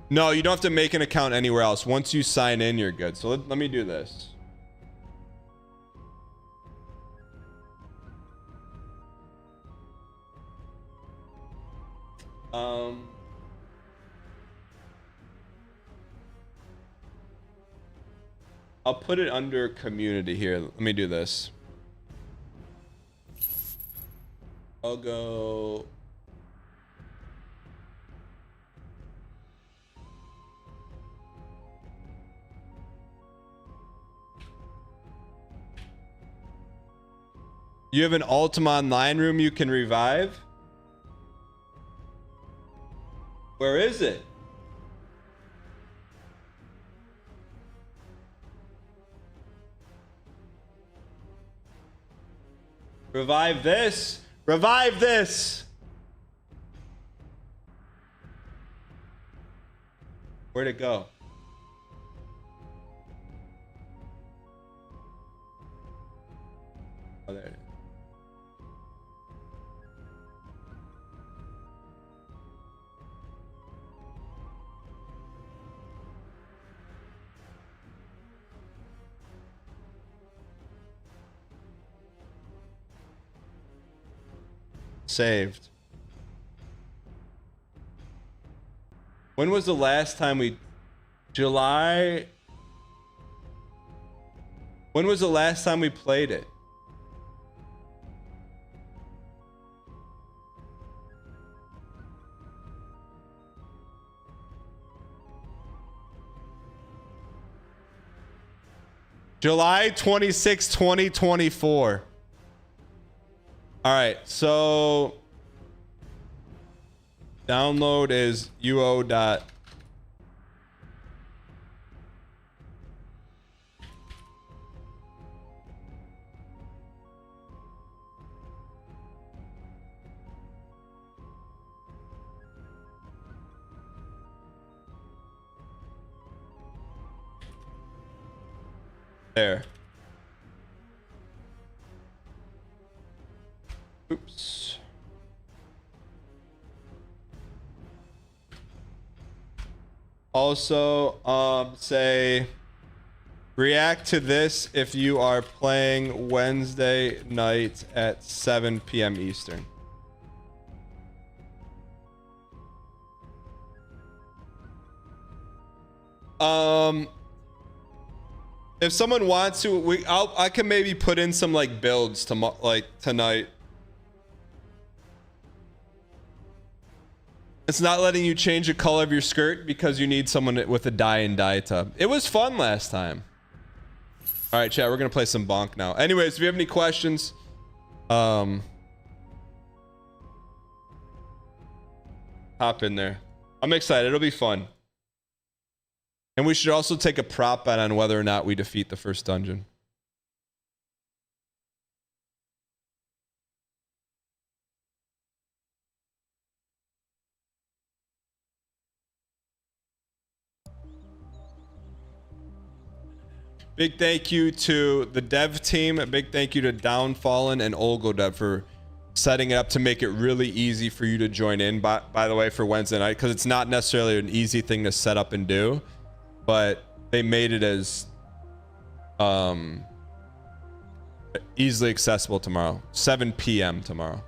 No, you don't have to make an account anywhere else. Once you sign in, you're good. So let me do this. I'll put it under community here. Let me do this. I'll go. You have an Ultima Online room you can revive? Where is it? Revive this. Revive this. Where'd it go? Oh, there it is. Saved. When was the last time we... July... When was the last time we played it? July 26, 2024. All right, so Download is UO dot. There. Oops. Also, say react to this if you are playing Wednesday night at 7 p.m. Eastern. If someone wants to, I can maybe put in some like builds tonight. It's not letting you change the color of your skirt because you need someone with a dye and dye tub. It was fun last time. All right, chat, we're gonna play some bonk now. Anyways, if you have any questions, hop in there. I'm excited. It'll be fun. And we should also take a prop bet on whether or not we defeat the first dungeon. Big thank you to the dev team. A big thank you to Downfallen and Olgodev for setting it up to make it really easy for you to join in, by the way, for Wednesday night, because it's not necessarily an easy thing to set up and do, but they made it as easily accessible tomorrow. 7 p.m. tomorrow.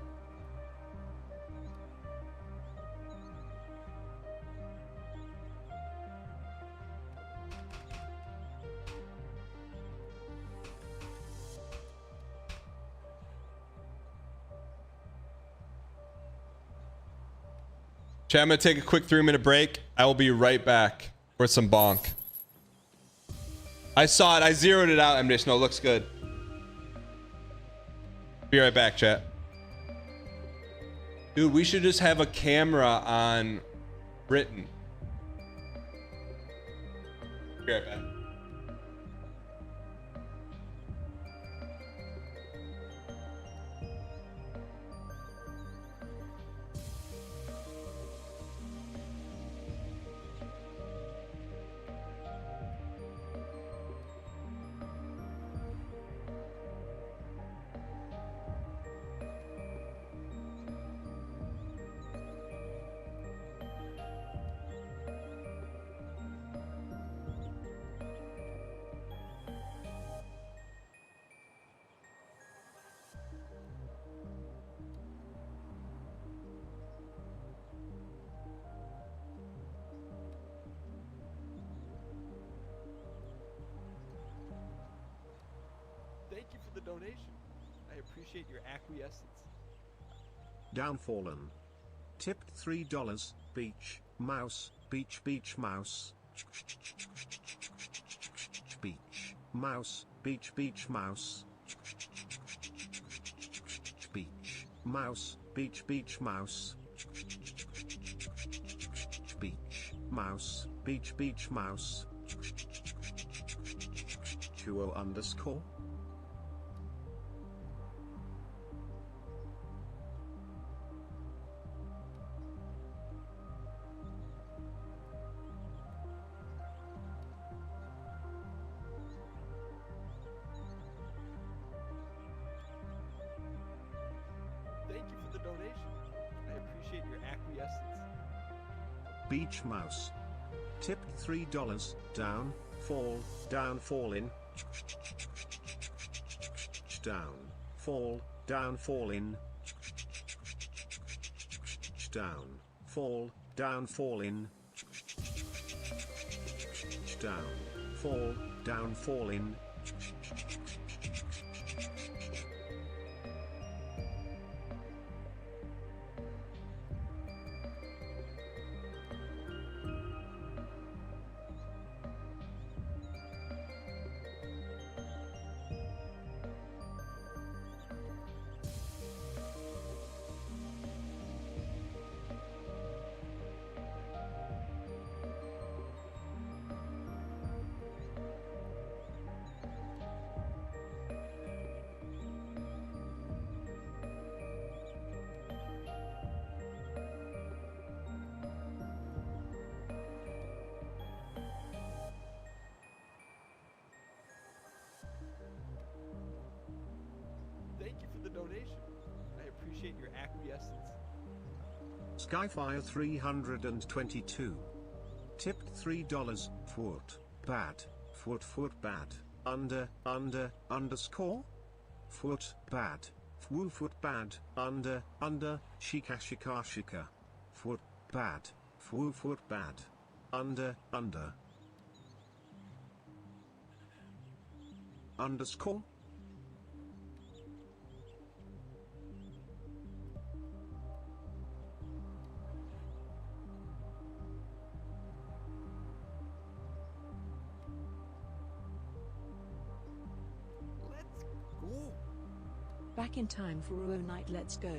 Chat, I'm gonna take a quick 3-minute break. I will be right back with some bonk. I saw it. I zeroed it out, MJ Snow. Looks good. Be right back, chat. Dude, we should just have a camera on Britain. Be right back. Thank you for the donation. I appreciate your acquiescence. Downfallen. Tipped $3. Beach, mouse, beach, beach, mouse. Beach, mouse, beach, beach, mouse. Beach, mouse, beach, beach, mouse. Beach, mouse, beach, beach, mouse. Duo underscore. Thank you for the donation. I appreciate your acquiescence. Beach mouse. Tipped $3. Down, fall, down, fall in. Down, fall, down, fall in. Down, fall, down, fall in. Down, fall, down, fall in. Skyfire 322. Tipped $3. Foot bad. Foot bad. Underscore. Foot bad. Foot bad. Under. Shika. Foot bad. Foot bad. Under. Underscore. Back in time for Raw Night, let's go.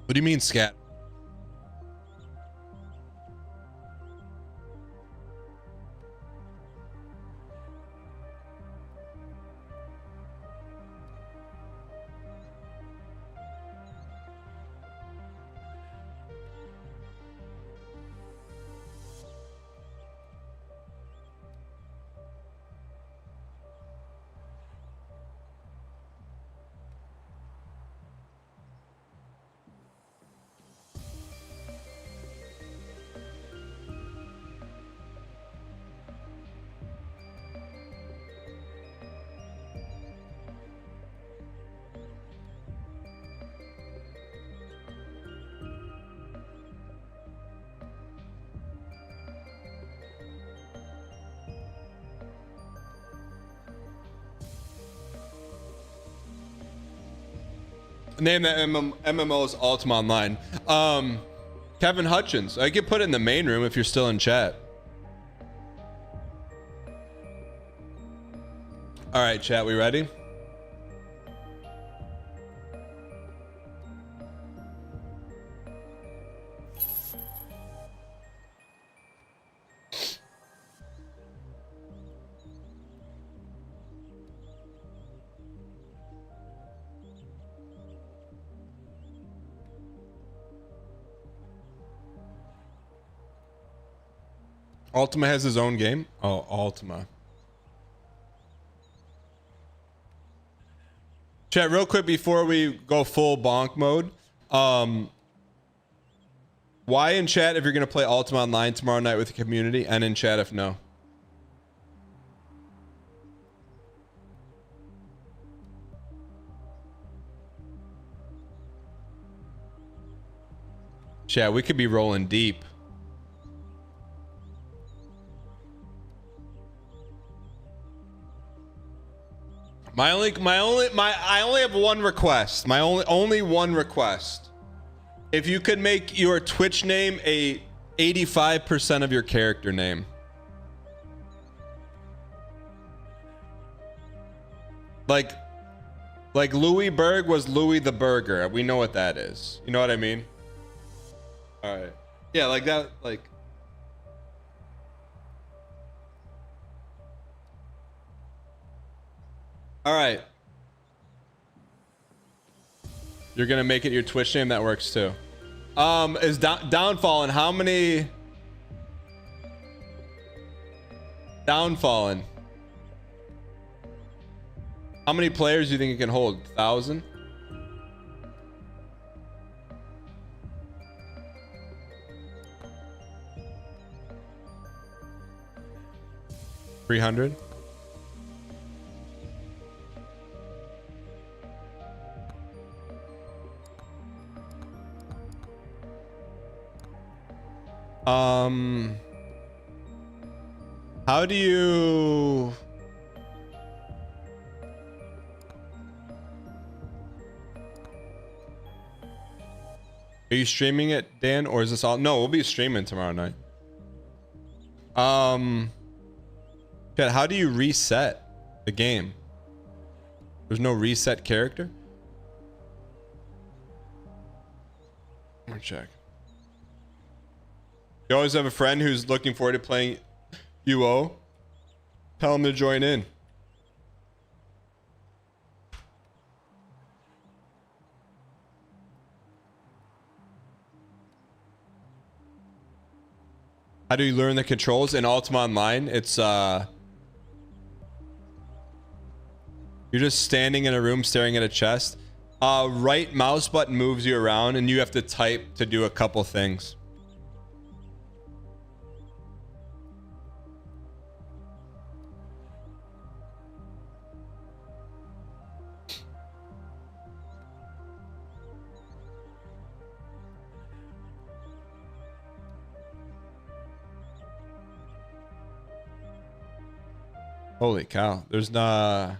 What do you mean, scat? Name that MMO's Ultima Online. Kevin Hutchins. I could put it in the main room if you're still in chat. All right, chat, we ready? Ultima has his own game? Oh, Ultima. Chat, real quick before we go full bonk mode. Why in chat if you're going to play Ultima Online tomorrow night with the community, and in chat if no. Chat, we could be rolling deep. I only have one request. My only one request. If you could make your Twitch name a 85% of your character name. Like Louis Berg was Louis the Burger. We know what that is. You know what I mean? All right. Yeah, like that. Like. All right. You're gonna make it your Twitch name. That works too. Is Downfallen? How many? Downfallen. How many players do you think it can hold? 1,000? 300? How do you... Are you streaming it, Dan, or is this all? No, we'll be streaming tomorrow night. Chat, how do you reset the game? There's no reset character? Let me check. You always have a friend who's looking forward to playing UO. Tell him to join in. How do you learn the controls in Ultima Online? It's you're just standing in a room staring at a chest. Right mouse button moves you around and you have to type to do a couple things. Holy cow. There's not...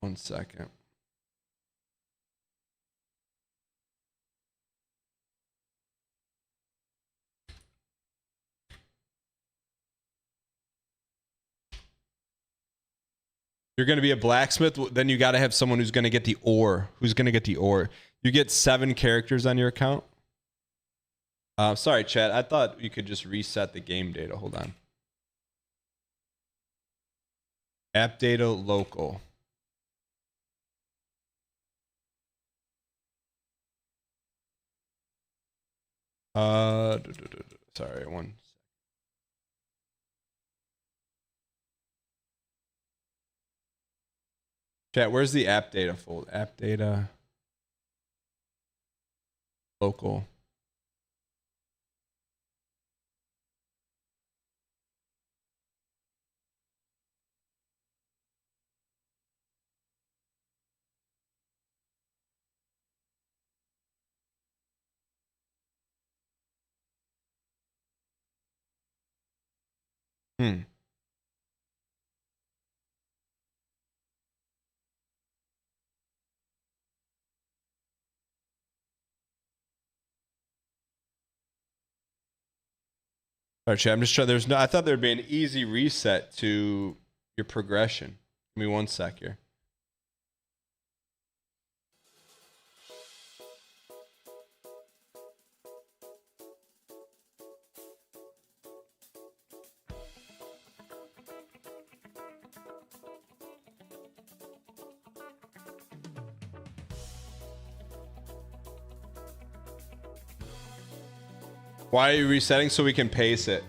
One second. You're going to be a blacksmith, then you got to have someone who's going to get the ore. Who's going to get the ore? You get 7 characters on your account. Sorry, chat. I thought you could just reset the game data. Hold on. App data local. Sorry, one. Chat, where's the app data folder? App data local. All right, chat, I'm just trying. There's no. I thought there'd be an easy reset to your progression. Give me one sec here. Why are you resetting? So we can pace it.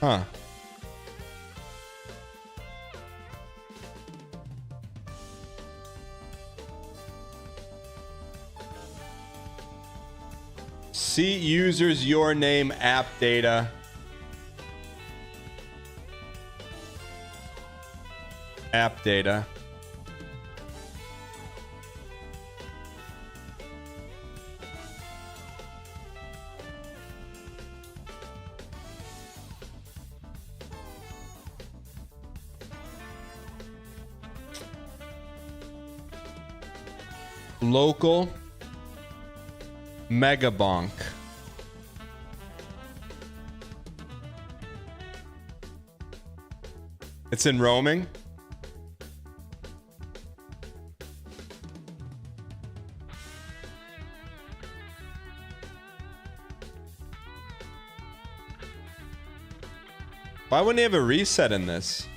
Huh. See users your name app data. App data. Local Megabonk. It's in roaming. Why wouldn't he have a reset in this?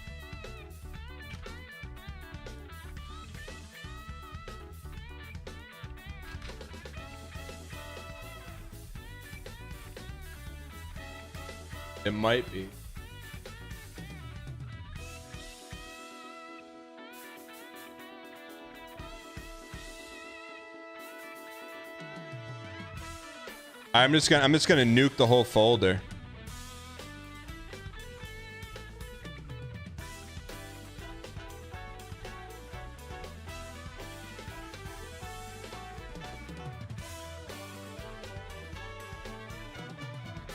It might be. I'm just gonna nuke the whole folder.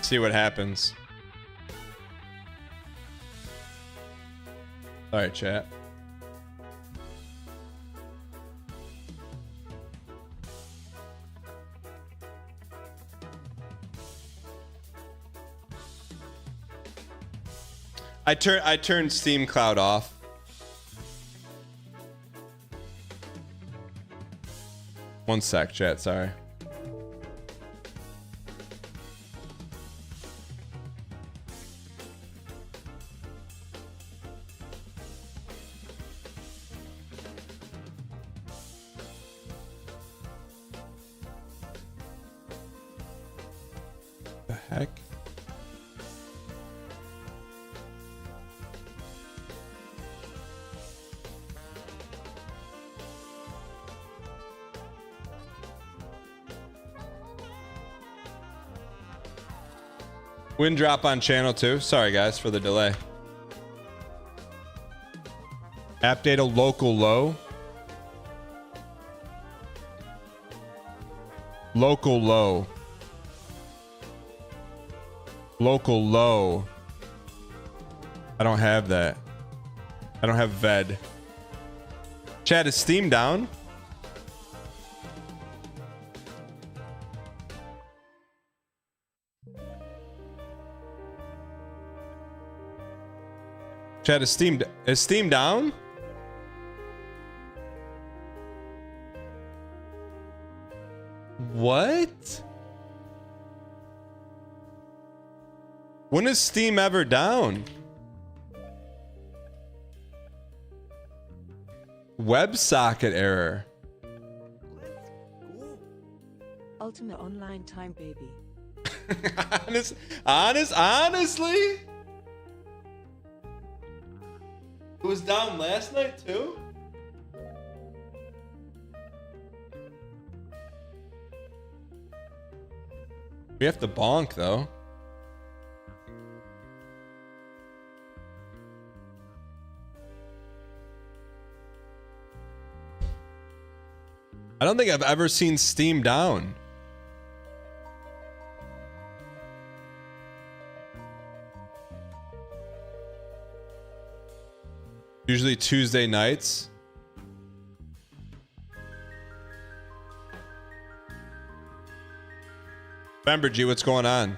See what happens. All right, chat. I turned Steam Cloud off. One sec, chat, sorry. The heck? Wind drop on channel 2. Sorry guys for the delay. App data local low. Local low. Local low. I don't have that. I don't have VED. Chat, is Steam down? Chat, is Steam down? What? When is Steam ever down? WebSocket error. Ultima Online time, baby. Honestly? It was down last night too? We have to bonk though. I don't think I've ever seen Steam down. Usually Tuesday nights. Remember, G, what's going on?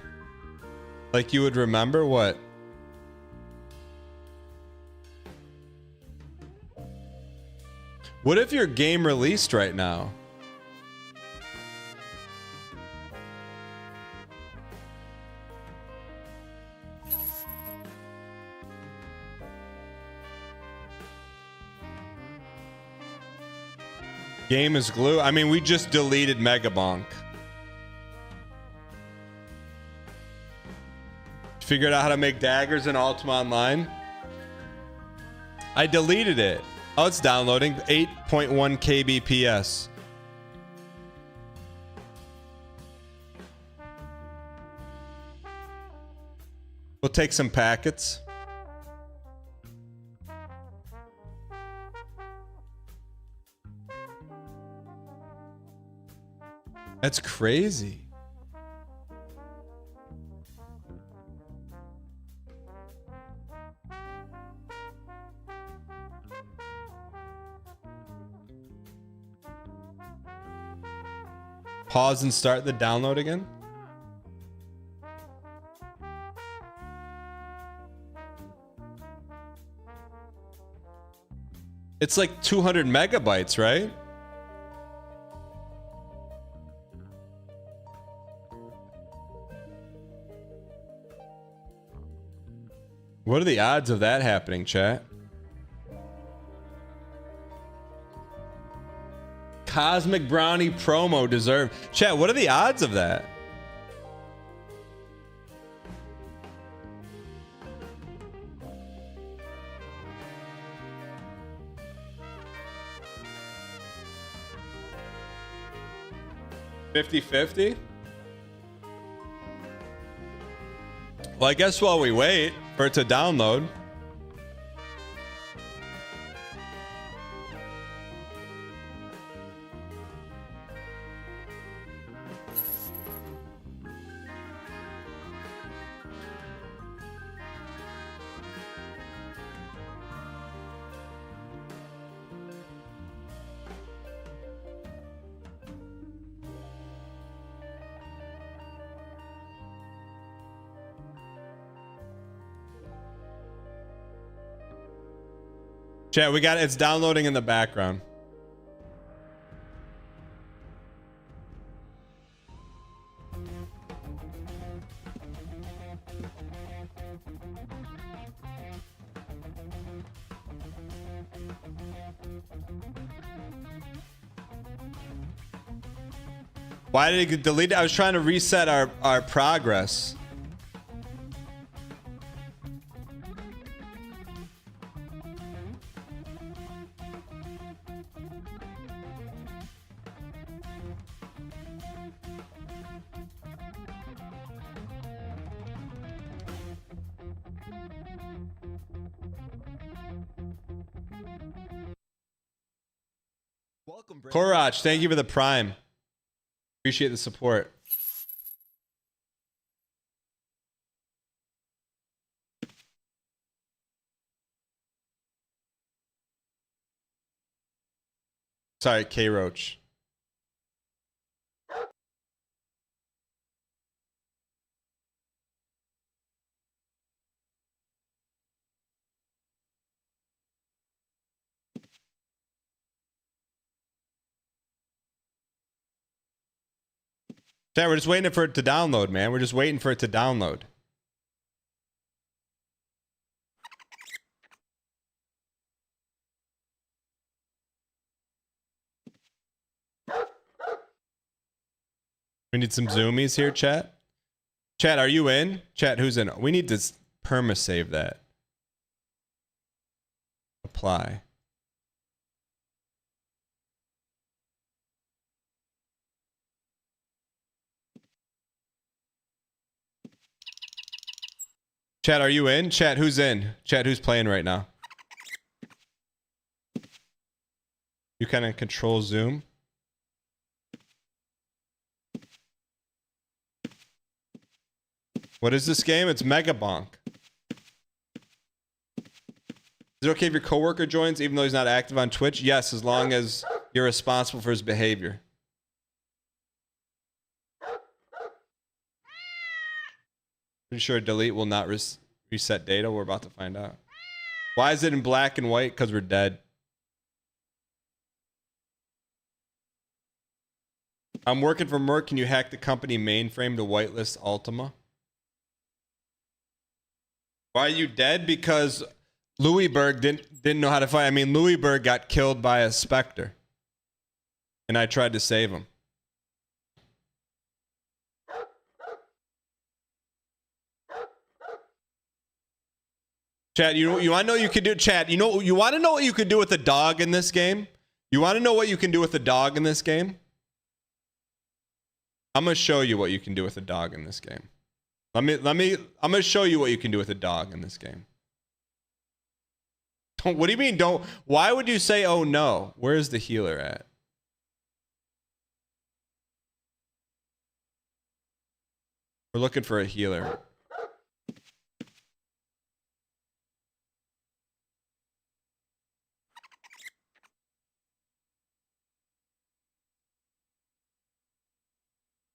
Like you would remember what? What if your game released right now? Game is glue. I mean, we just deleted Megabonk. Figured out how to make daggers in Ultima Online. I deleted it. Oh, it's downloading. 8.1 kbps. We'll take some packets. That's crazy. Pause and start the download again. It's like 200 megabytes, right? What are the odds of that happening, chat? Cosmic Brownie promo deserved. Chat, what are the odds of that? $50-50? Well, I guess while we wait for it to download. Chat, we got it. It's downloading in the background. Why did it delete it? I was trying to reset our progress. Korach, thank you for the prime. Appreciate the support. Sorry, K-Roach. Chat, we're just waiting for it to download, man. We're just waiting for it to download. We need some zoomies here, chat. Chat, are you in? Chat, who's in? We need to perma-save that. Apply. Chat, are you in? Chat, who's in? Chat, who's playing right now? You kind of control Zoom. What is this game? It's Megabonk. Is it okay if your coworker joins even though he's not active on Twitch? Yes, as long as you're responsible for his behavior. Pretty sure delete will not reset data. We're about to find out. Why is it in black and white? Because we're dead. I'm working for Merck. Can you hack the company mainframe to whitelist Ultima? Why are you dead? Because Louisburg didn't know how to fight. I mean, Louisburg got killed by a Spectre. And I tried to save him. Chat, you want to know what you could do? Chat, you want to know what you could do with a dog in this game? You want to know what you can do with a dog in this game? I'm going to show you what you can do with a dog in this game. I'm gonna show you what you can do with a dog in this game. What do you mean don't? Why would you say oh no? Where's the healer at? We're looking for a healer.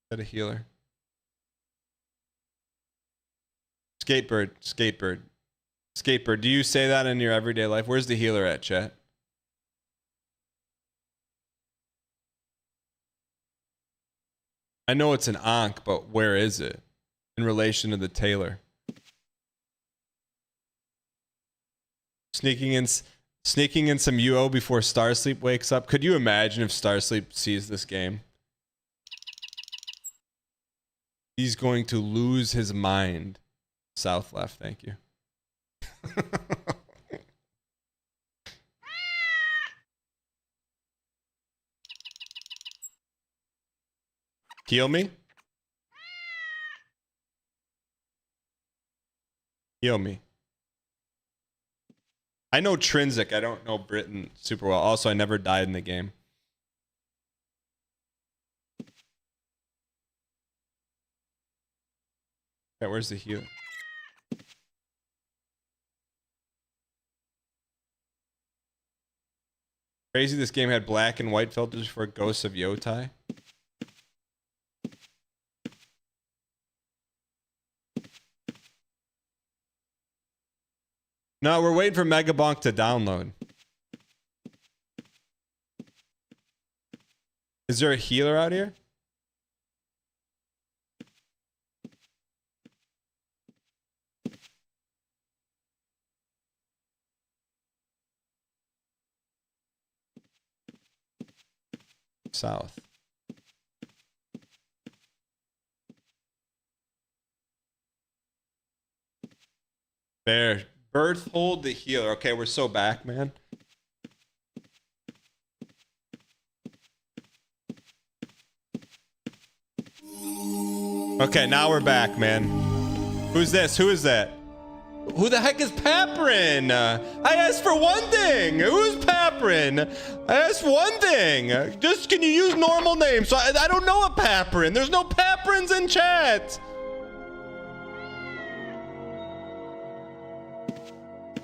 Is that a healer? Skatebird. Do you say that in your everyday life? Where's the healer at, chat? I know it's an Ankh, but where is it in relation to the tailor? Sneaking in some UO before Starsleep wakes up. Could you imagine if Starsleep sees this game? He's going to lose his mind. South left, thank you. Heal me? Heal me. I know Trinsic. I don't know Britain super well. Also, I never died in the game. Okay, where's the heal? Crazy this game had black and white filters for Ghosts of Yotai. No, we're waiting for Megabonk to download. Is there a healer out here? South. There. Berthold the healer. Okay, we're so back, man. Okay, now we're back, man. Who's this? Who is that? Who the heck is Paprin? I asked for one thing. Who's Paprin? I asked one thing. Just can you use normal names? So I don't know a Paprin. There's no Paprins in chat.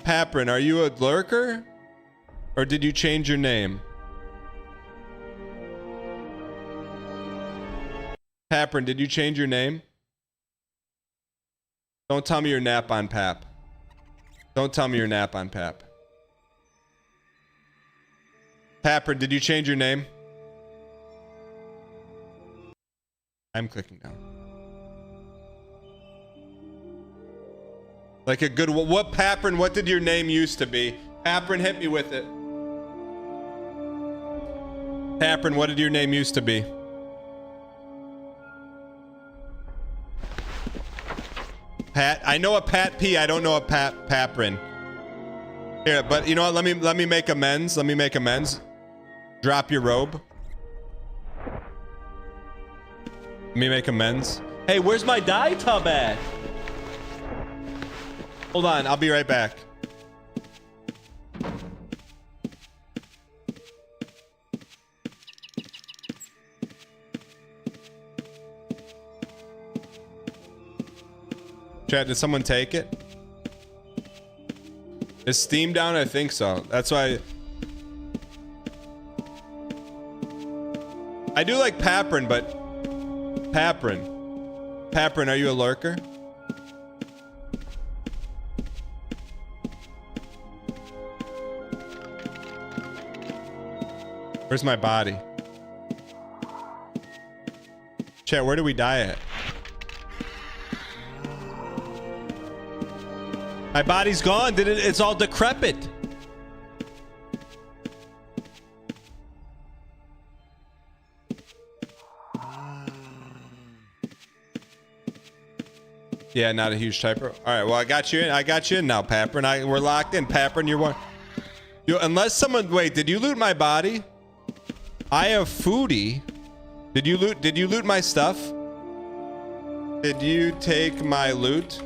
Paprin, are you a lurker? Or did you change your name? Paprin, did you change your name? Don't tell me you're nap on Pap. Don't tell me you're nap on Pap. Paprin, did you change your name? I'm clicking down. Like a good what Paprin, what did your name used to be? Paprin, hit me with it. Paprin, what did your name used to be? Pat, I know a Pat P. I don't know a Paprin. Here, but you know what? Let me make amends. Let me make amends. Drop your robe. Let me make amends. Hey, where's my dye tub at? Hold on, I'll be right back. Chat, did someone take it? Is Steam down? I think so. That's why I do like Paprin, but Paprin, are you a lurker? Where's my body? Chat, where do we die at? My body's gone. It's all decrepit. Yeah, not a huge typer. All right, well, I got you in. I got you in now, Paprin. We're locked in. Paprin, you're one. Unless someone... Wait, did you loot my body? I have foodie. Did you loot my stuff? Did you take my loot?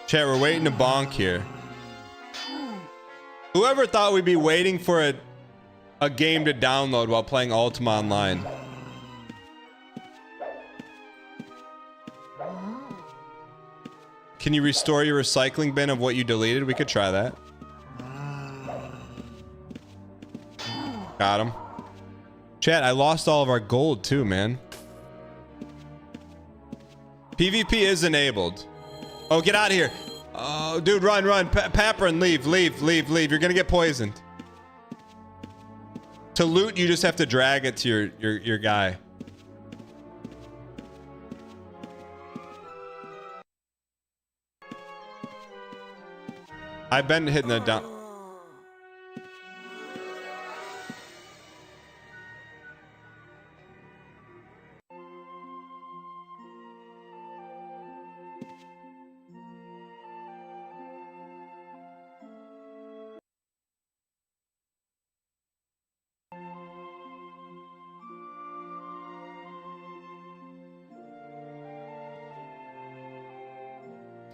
Chat, we're waiting to bonk here. Whoever thought we'd be waiting for a game to download while playing Ultima Online? Can you restore your recycling bin of what you deleted? We could try that. Got him. Chat, I lost all of our gold too, man. PvP is enabled. Oh, get out of here. Oh, dude, run. Paprin, leave. You're gonna get poisoned. To loot, you just have to drag it to your guy. I've been hitting the down.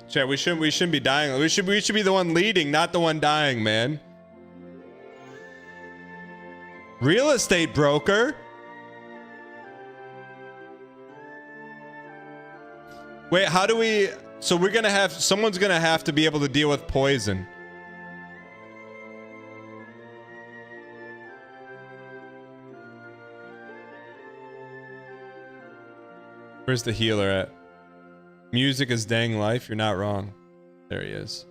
Chat, we shouldn't be dying. We should be the one leading, not the one dying, man. Real estate broker. Wait, how do we? So we're gonna have someone's gonna have to be able to deal with poison. Where's the healer at? Music is dang life. You're not wrong. There he is.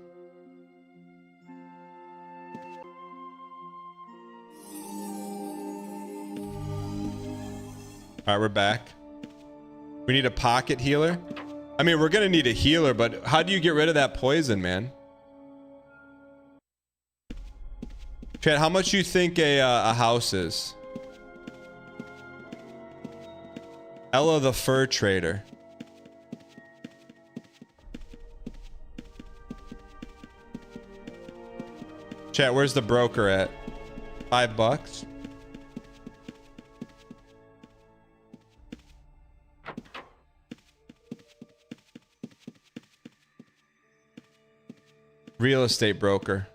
All right, we're back. We need a pocket healer. I mean, we're gonna need a healer, but how do you get rid of that poison, man? Chat, how much you think a house is? Ella the fur trader. Chat, where's the broker at? $5? Real estate broker.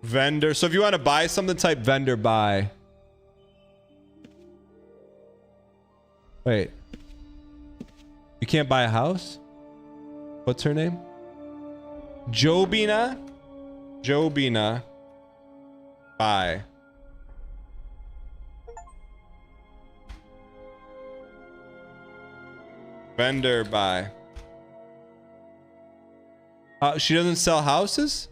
Vendor. So if you want to buy something, type vendor buy. Wait. You can't buy a house? What's her name? Jobina? Jobina. Buy. Vendor buy. She doesn't sell houses?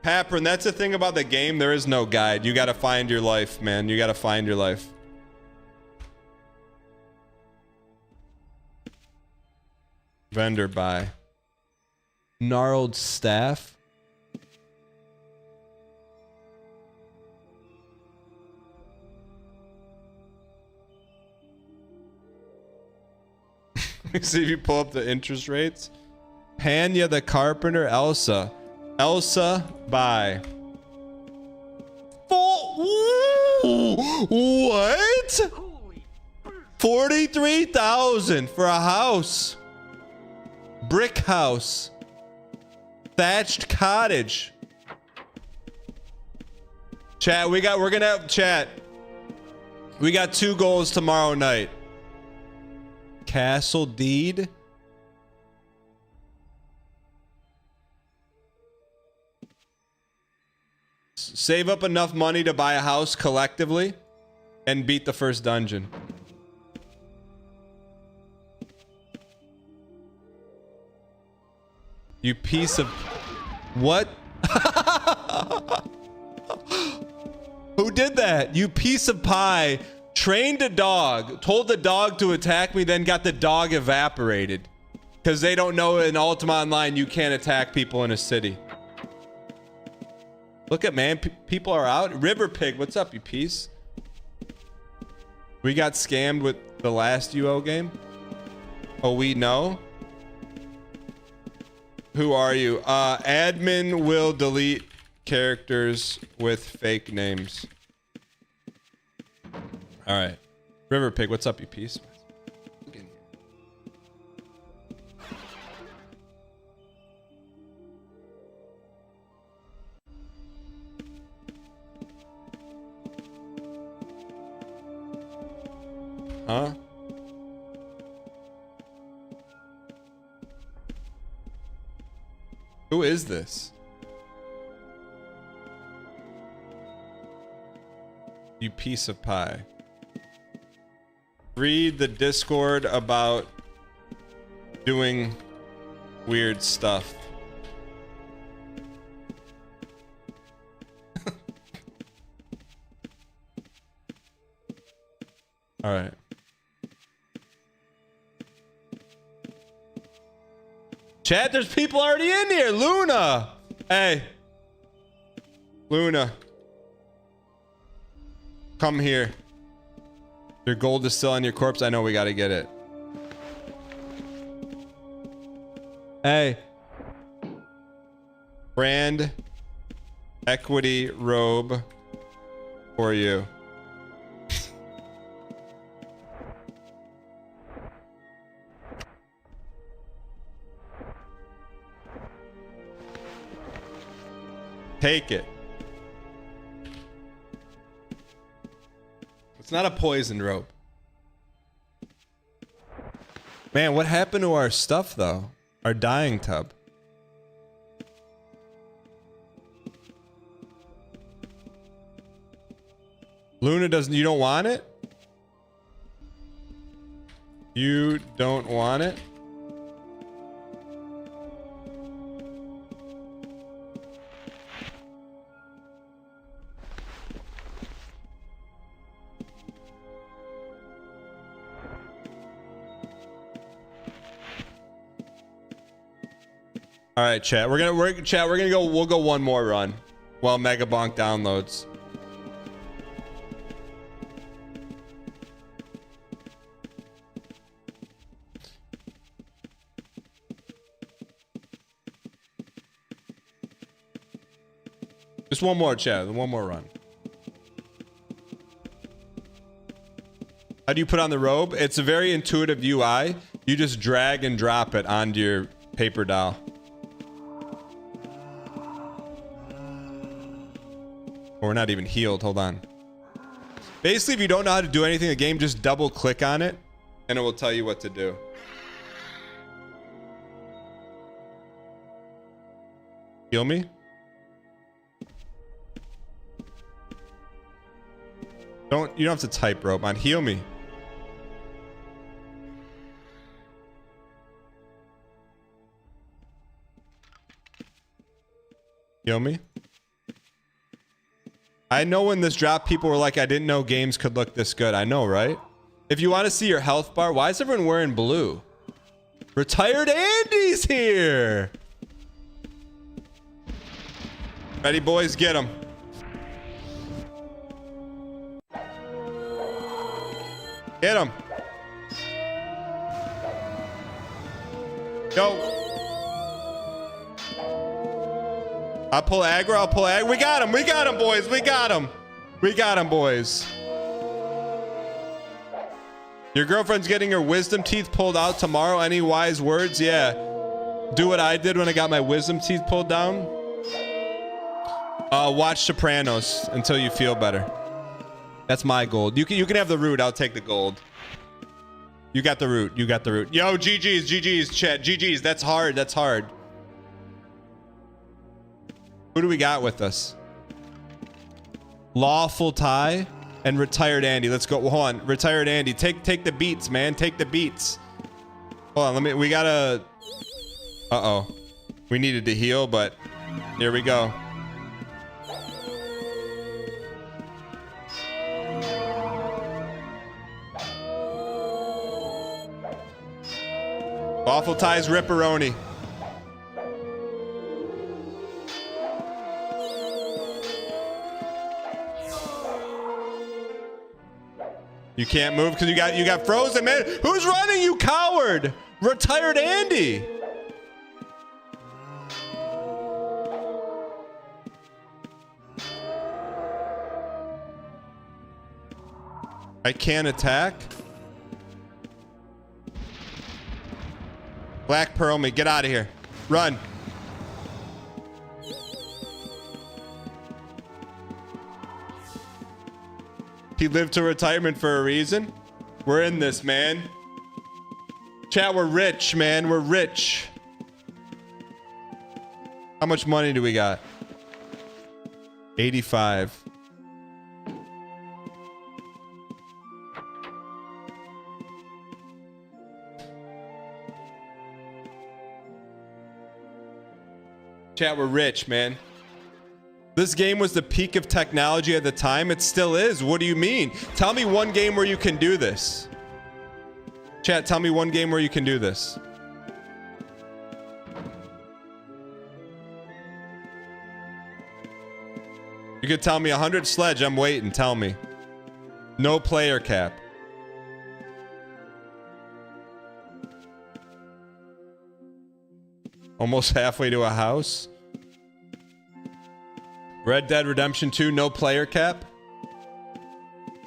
Paprin, that's the thing about the game. There is no guide. You gotta find your life, man. You gotta find your life. Vendor buy. Gnarled staff. See if you pull up the interest rates. Panya the carpenter. Elsa. Elsa buy. What? 43,000 for a house. Brick house. Thatched cottage. Chat, we're gonna have chat. We got 2 goals tomorrow night. Castle deed. Save up enough money to buy a house collectively and beat the first dungeon. You piece of... What? Who did that? You piece of pie. Trained a dog. Told the dog to attack me, then got the dog evaporated. Because they don't know in Ultima Online you can't attack people in a city. Look at man, people are out. River Pig, what's up, you piece? We got scammed with the last UO game. Oh, we know. Who are you? Admin will delete characters with fake names. All right. River Pig, what's up, you piece? Huh? Who is this? You piece of pie. Read the Discord about doing weird stuff. All right. Chat, there's people already in here. Luna. Hey. Luna. Come here. Your gold is still on your corpse. I know we got to get it. Hey. Brand equity robe for you. Take it. It's not a poison rope. Man, what happened to our stuff though? Our dyeing tub. Luna doesn't, you don't want it? You don't want it? All right, chat. We'll go one more run while Megabonk downloads. Just one more, chat. One more run. How do you put on the robe? It's a very intuitive UI. You just drag and drop it onto your paper doll. We're not even healed. Hold on. Basically, if you don't know how to do anything in the game, just double click on it and it will tell you what to do. Heal me? You don't have to type rope on. Heal me. Heal me? I know when this dropped, people were like, I didn't know games could look this good. I know, right? If you want to see your health bar, why is everyone wearing blue? Retired Andy's here. Ready, boys? Get him. Get him. Go. I'll pull aggro. I'll pull aggro. We got him. We got him, boys. We got him. We got him, boys. Your girlfriend's getting her wisdom teeth pulled out tomorrow. Any wise words? Yeah. Do what I did when I got my wisdom teeth pulled down. Watch Sopranos until you feel better. That's my gold. You can have the root. I'll take the gold. You got the root. You got the root. Yo, GG's, chat. GG's. That's hard. That's hard. Who do we got with us? Lawful Tie and Retired Andy. Let's go. Hold on. Retired Andy. Take the beats, man. Take the beats. Hold on. We gotta... Uh-oh. We needed to heal, but here we go. Lawful Tie's Ripperoni. You can't move because you got frozen, man. Who's running, you coward? Retired Andy. I can't attack. Black Pearl me. Get out of here. Run. He lived to retirement for a reason. We're in this, man. Chat, we're rich, man. We're rich. How much money do we got? 85. Chat, we're rich, man. This game was the peak of technology at the time. It still is. What do you mean? Tell me one game where you can do this. Chat, tell me one game where you can do this. You could tell me 100 sledge. I'm waiting. Tell me. No player cap. Almost halfway to a house. Red Dead Redemption 2, no player cap.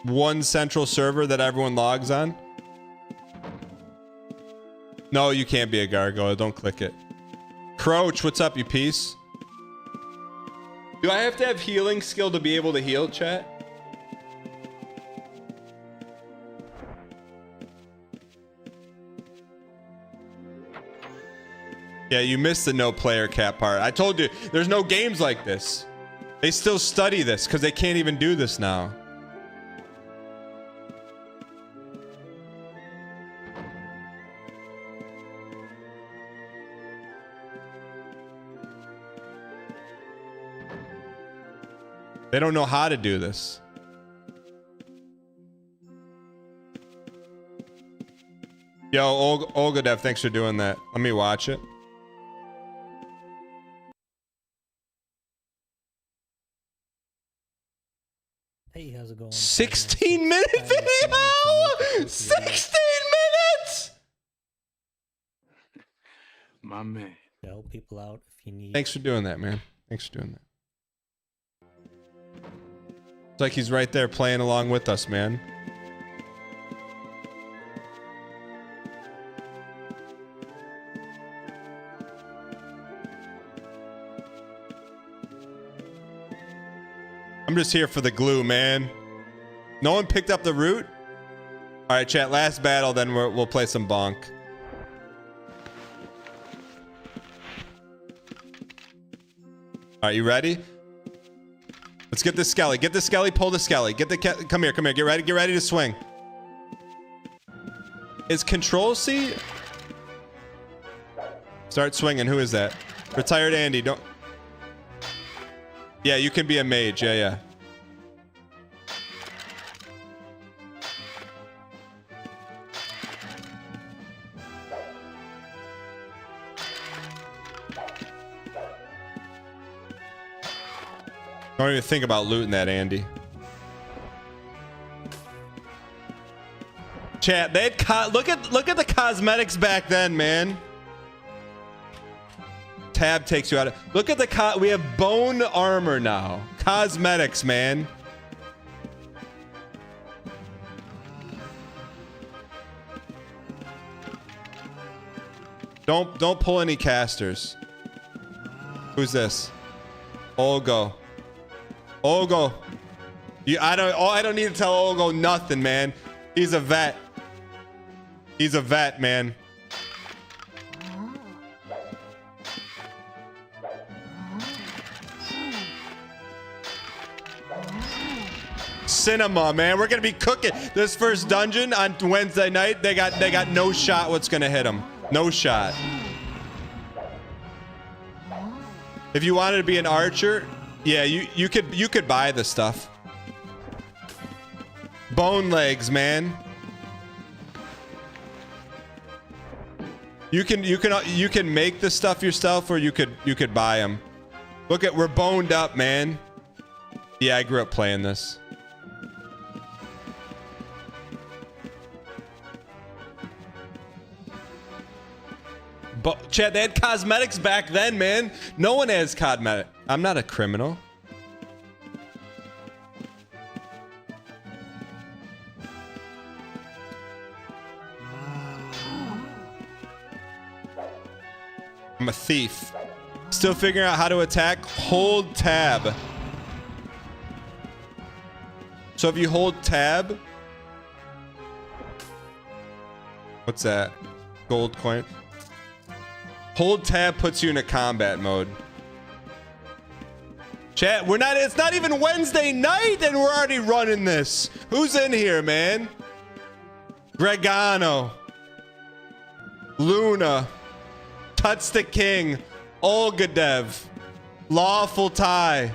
One central server that everyone logs on. No, you can't be a gargoyle. Don't click it. Croach, what's up, you piece? Do I have to have healing skill to be able to heal, chat? Yeah, you missed the no player cap part. I told you, there's no games like this. They still study this because they can't even do this now. They don't know how to do this. Yo, Olga Dev, thanks for doing that. Let me watch it. Hey, how's it going? 16 minute video! 16 minutes! My man. To help people out if you need. Thanks for doing that, man. Thanks for doing that. It's like he's right there playing along with us, man. I'm just here for the glue, man. No one picked up the root? All right, chat, last battle, then we'll play some bonk. All right, you ready? Let's get the skelly. Get the skelly, pull the skelly. Get the come here, come here. Get ready to swing. Is Control C? Start swinging. Who is that? Retired Andy. Don't. Yeah, you can be a mage. Yeah, yeah. Don't even think about looting that, Andy. Chat, they had look at the cosmetics back then, man. Tab takes you out of. Look at the we have bone armor now. Cosmetics, man. Don't pull any casters. Who's this? Olgo. Olgo. I don't need to tell Olgo nothing, man. He's a vet. He's a vet, man. Cinema, man. We're gonna be cooking this first dungeon on Wednesday night. They got no shot what's gonna hit them. No shot. If you wanted to be an archer, yeah, you could buy the stuff. Bone legs, man. You can make the stuff yourself, or you could buy them. Look at, we're boned up, man. Yeah, I grew up playing this. But Chad, they had cosmetics back then, man. No one has cosmetic. I'm not a criminal. I'm a thief. Still figuring out how to attack. Hold tab. So if you hold tab, what's that? Gold coin. Hold tab puts you in a combat mode. Chat, it's not even Wednesday night and we're already running this. Who's in here, man? Gregano. Luna. Tuts the King. Olgadev. Lawful Tie.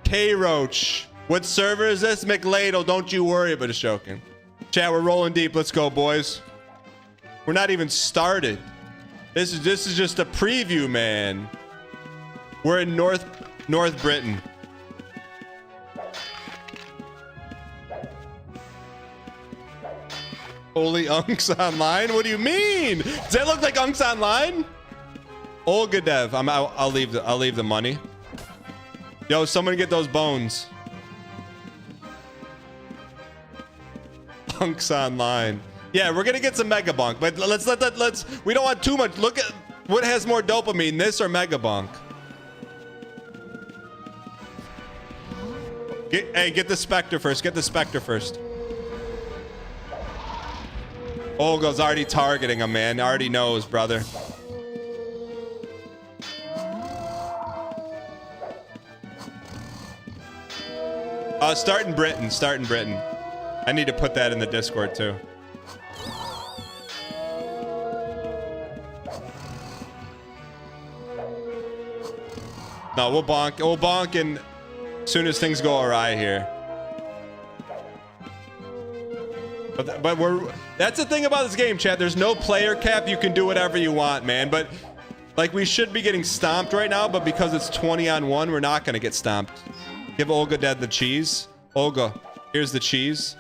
K-Roach. What server is this? McLadle, don't you worry, but it's joking. Chat, we're rolling deep. Let's go, boys. We're not even started. This is just a preview, man. We're in North Britain. Holy Unks Online? What do you mean? Does that look like Unks Online? Olgadev. I'll leave the money. Yo, someone get those bones. Unks Online. Yeah, we're gonna get some Megabonk, but we don't want too much. Look at what has more dopamine, this or Megabonk. Get the Spectre first. Get the Spectre first. Olga's already targeting him, man. Already knows, brother. Start in Britain. Start in Britain. I need to put that in the Discord too. No, we'll bonk. We'll bonk and as soon as things go awry here. But that's the thing about this game, chat. There's no player cap. You can do whatever you want, man. But like we should be getting stomped right now, but because it's 20-on-1, we're not gonna get stomped. Give Olga Dad the cheese. Olga, here's the cheese.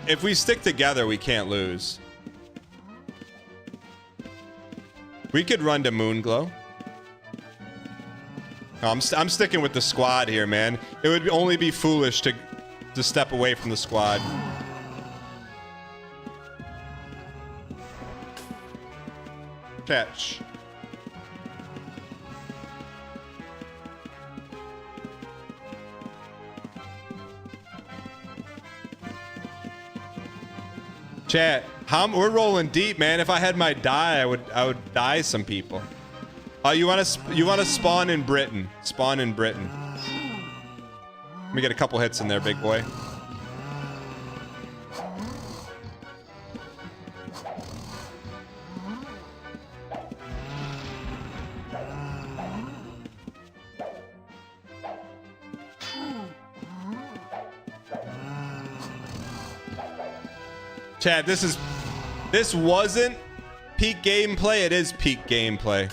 If we stick together, we can't lose. We could run to Moonglow. No, I'm sticking with the squad here, man. It would only be foolish to step away from the squad. Catch. Chat, we're rolling deep, man. If I had my die, I would die some people. You want to spawn in Britain? Spawn in Britain. Let me get a couple hits in there, big boy. Chad, this wasn't peak gameplay. It is peak gameplay.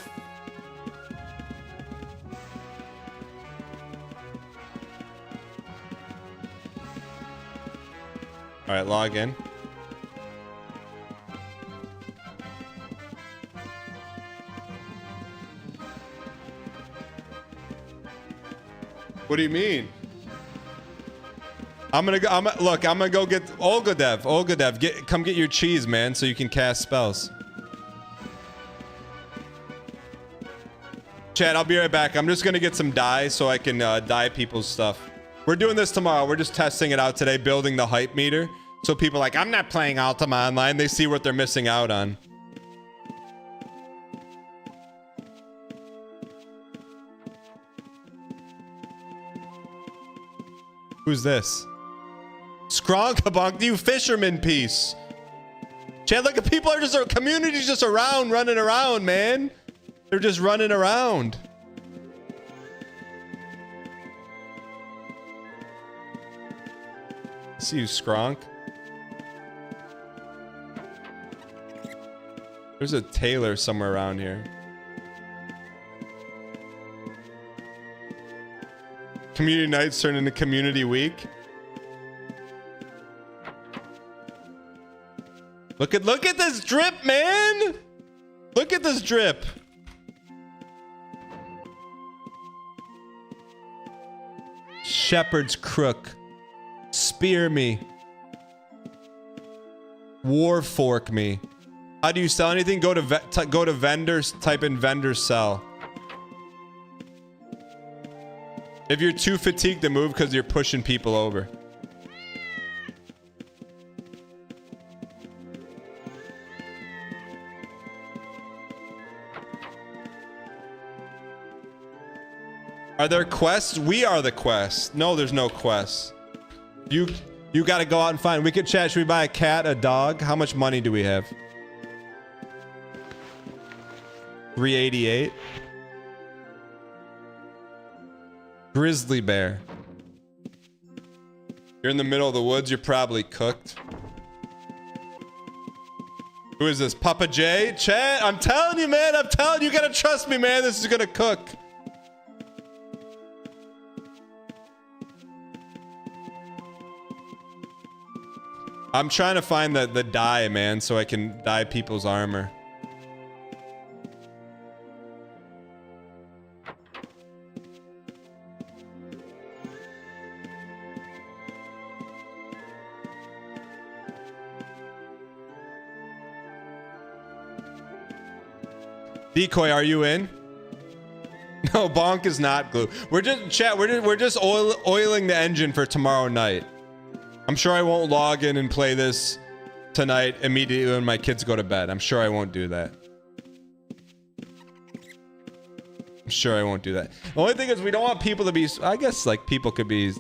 All right, log in. What do you mean? I'm gonna go get Olgadev. Come get your cheese, man, so you can cast spells. Chat, I'll be right back. I'm just gonna get some dye so I can dye people's stuff. We're doing this tomorrow. We're just testing it out today, building the hype meter. So people are like, I'm not playing Ultima Online. They see what they're missing out on. Who's this? Skronkabonk, you fisherman piece. Chad, look at people are just, community's just around, running around, man. They're just running around. See you, Skronk. There's a tailor somewhere around here. Community nights turn into community week. Look at this drip, man. Look at this drip. Shepherd's crook. Spear me. War fork me. How do you sell anything? Go to vendors, type in vendor sell. If you're too fatigued to move because you're pushing people over. Are there quests? We are the quest. No, there's no quests. You gotta go out and find. We could chat. Should we buy a cat, a dog? How much money do we have? 388. Grizzly bear. You're in the middle of the woods. You're probably cooked. Who is this? Papa J? Chat? I'm telling you, man. I'm telling you. You gotta trust me, man. This is gonna cook. I'm trying to find the dye, man, so I can dye people's armor. Decoy, are you in? No, Bonk is not glue. We're just chat. We're just oiling the engine for tomorrow night. I'm sure I won't log in and play this tonight immediately when my kids go to bed. I'm sure I won't do that. I'm sure I won't do that. The only thing is we don't want people to be. I guess like people could be.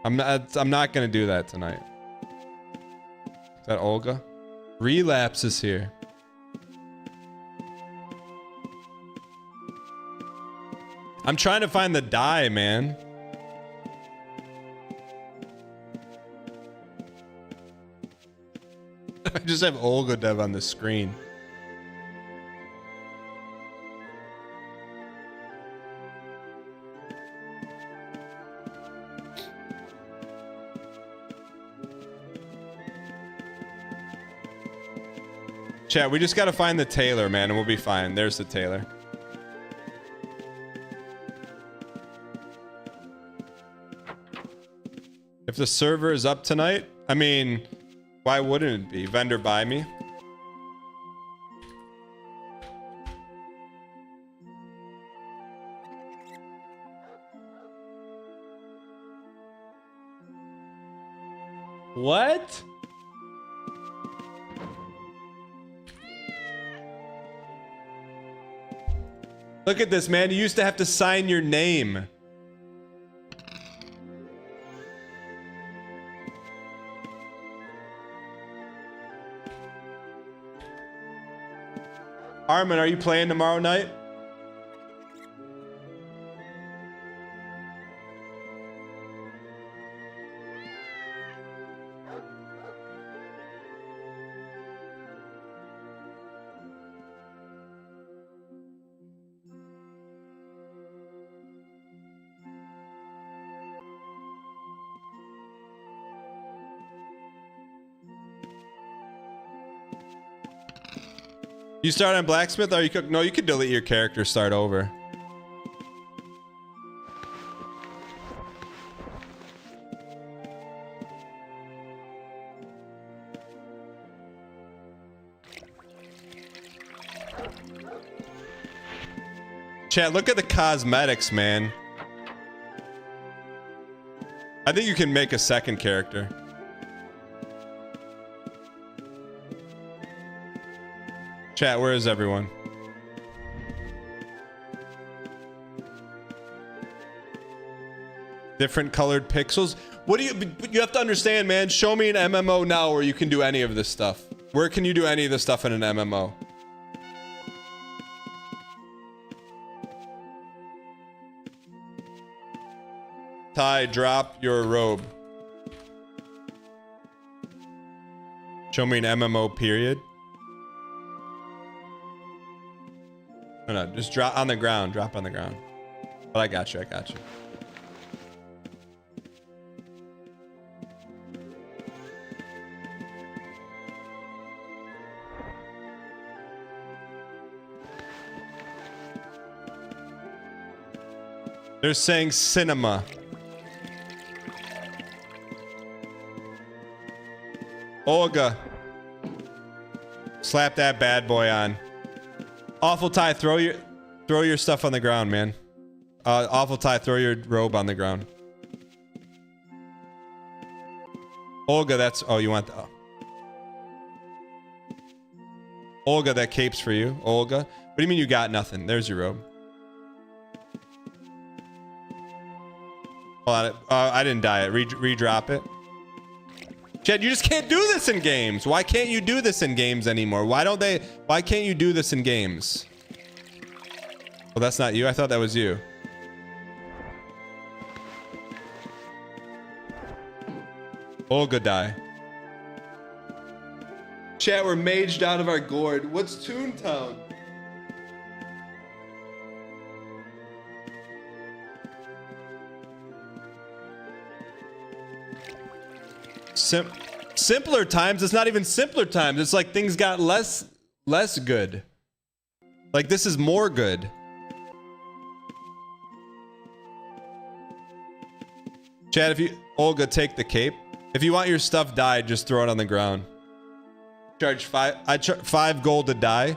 I'm not gonna do that tonight. Is that Olga? Relapse is here. I'm trying to find the dye, man. I just have Olga Dev on the screen. Chat, we just gotta find the tailor, man, and we'll be fine. There's the tailor. If the server is up tonight, I mean, why wouldn't it be? Vendor buy me. What? Look at this, man. You used to have to sign your name. Armin, are you playing tomorrow night? You start on blacksmith or you could, no, you could delete your character, start over. Chat, look at the cosmetics, man. I think you can make a second character. Chat, where is everyone? Different colored pixels. What do you have to understand, man? Show me an MMO now where you can do any of this stuff. Where can you do any of this stuff in an MMO? Ty, drop your robe. Show me an MMO period. No, just drop on the ground. Drop on the ground. But I got you. I got you. They're saying cinema. Olga. Slap that bad boy on. Awful Tie, throw your stuff on the ground, man. Awful Tie, throw your robe on the ground. Olga, that's... Oh, you want... Oh. Olga, that cape's for you. Olga. What do you mean you got nothing? There's your robe. Hold on. I didn't dye it. Redrop it. Chad, you just can't do this in games. Why can't you do this in games anymore? Why can't you do this in games? Well, that's not you. I thought that was you. Olga die. Chat, we're maged out of our gourd. What's Toontown? Simpler times. It's not even simpler times. It's like things got less good. Like this is more good. Chad, if you... Olga, take the cape. If you want your stuff dyed, just throw it on the ground. Charge 5... I charge 5 gold to dye.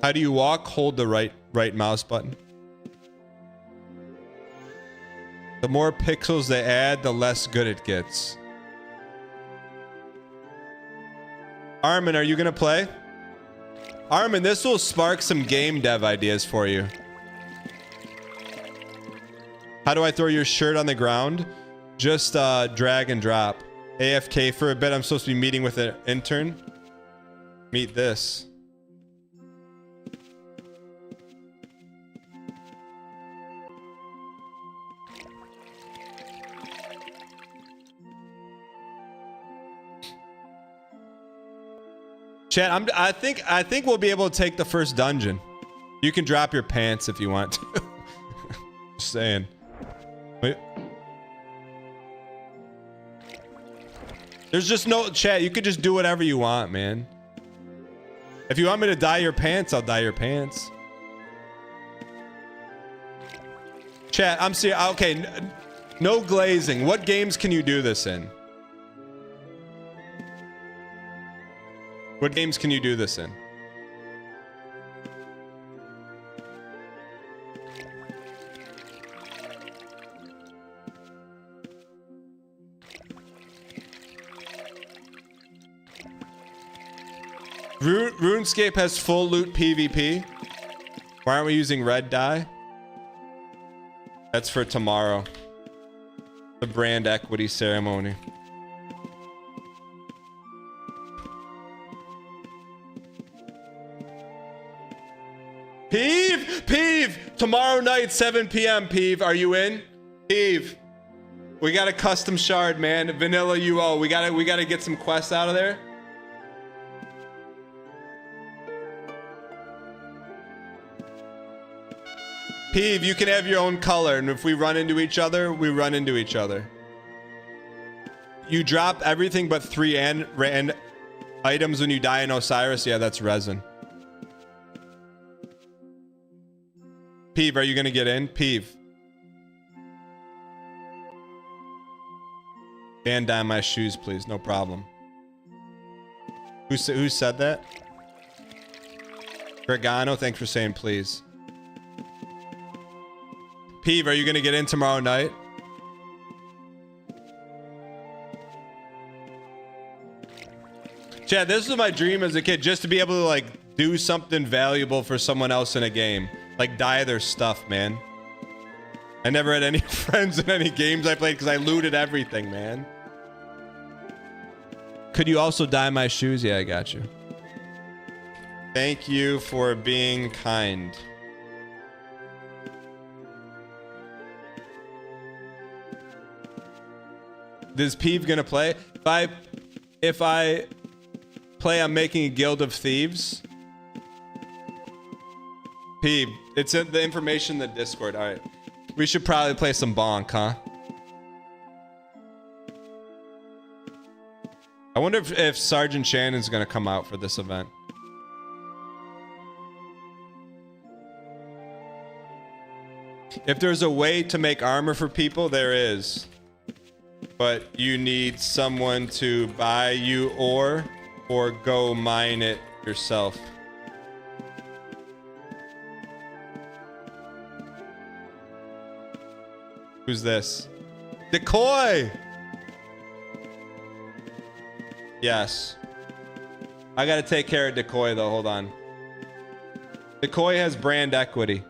How do you walk? Hold the right mouse button. The more pixels they add, the less good it gets. Armin, are you gonna play? Armin, this will spark some game dev ideas for you. How do I throw your shirt on the ground? Just drag and drop. AFK for a bit. I'm supposed to be meeting with an intern. Meet this. Chat, I think we'll be able to take the first dungeon. You can drop your pants if you want to. Just saying. Wait. There's just no... Chat, you could just do whatever you want, man. If you want me to dye your pants, I'll dye your pants. Chat, I'm serious. Okay, no glazing. What games can you do this in? What games can you do this in? RuneScape has full loot PvP. Why aren't we using red dye? That's for tomorrow. The brand equity ceremony. Peeve! Tomorrow night, 7 p.m. Peeve, are you in? Peeve, we got a custom shard, man. Vanilla UO. We gotta get some quests out of there. Peeve, you can have your own color, and if we run into each other, we run into each other. You drop everything but 3 rand items when you die in Osiris. Yeah, that's resin. Peeve, are you gonna get in? Peeve. Dan, dye my shoes, please. No problem. Who said that? Gregano, thanks for saying please. Peeve, are you gonna get in tomorrow night? Chad, this was my dream as a kid, just to be able to like do something valuable for someone else in a game. Like dye their stuff, man. I never had any friends in any games I played because I looted everything, man. Could you also dye my shoes? Yeah, I got you. Thank you for being kind. Is Peeve gonna play? If I play, I'm making a guild of thieves. Peeve, it's in the information in the Discord. All right, we should probably play some bonk, huh? I wonder if Sergeant Shannon's gonna come out for this event. If there's a way to make armor for people, there is. But you need someone to buy you ore or go mine it yourself. Who's this? Decoy! Yes. I gotta take care of Decoy though, hold on. Decoy has brand equity.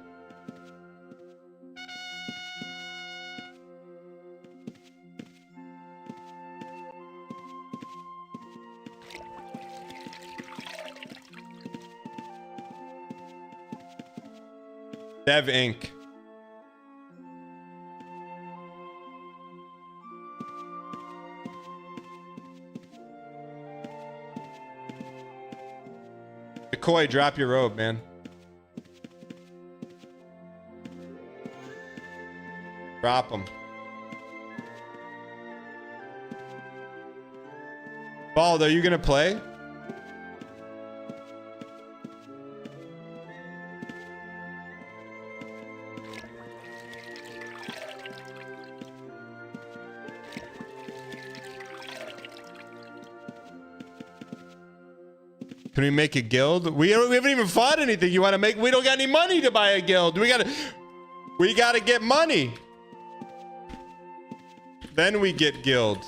Dev Inc. Decoy, drop your robe, man. Drop him. Bald, are you gonna play? Can we make a guild? We haven't even fought anything. You want to make? We don't got any money to buy a guild. We gotta get money. Then we get guild.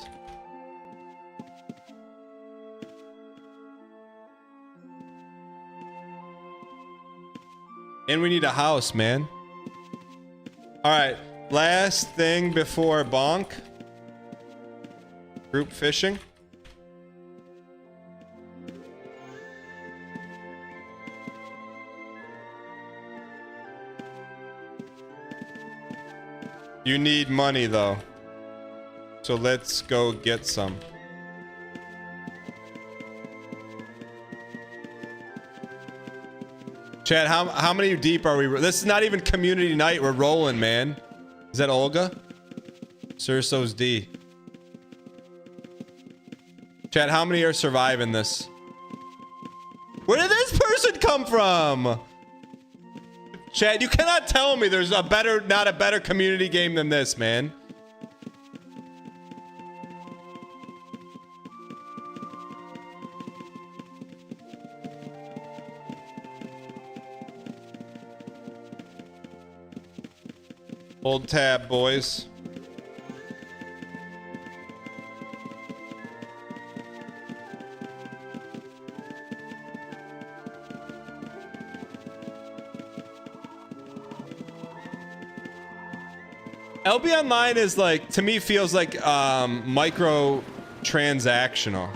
And we need a house, man. All right, last thing before bonk. Group fishing. You need money though. So let's go get some. Chad, how many deep are we? This is not even community night. We're rolling, man. Is that Olga? Surso's D. Chad, how many are surviving this? Where did this person come from? Chad, you cannot tell me there's not a better community game than this, man. Hold tab, boys. LB Online is like, to me, feels like micro transactional.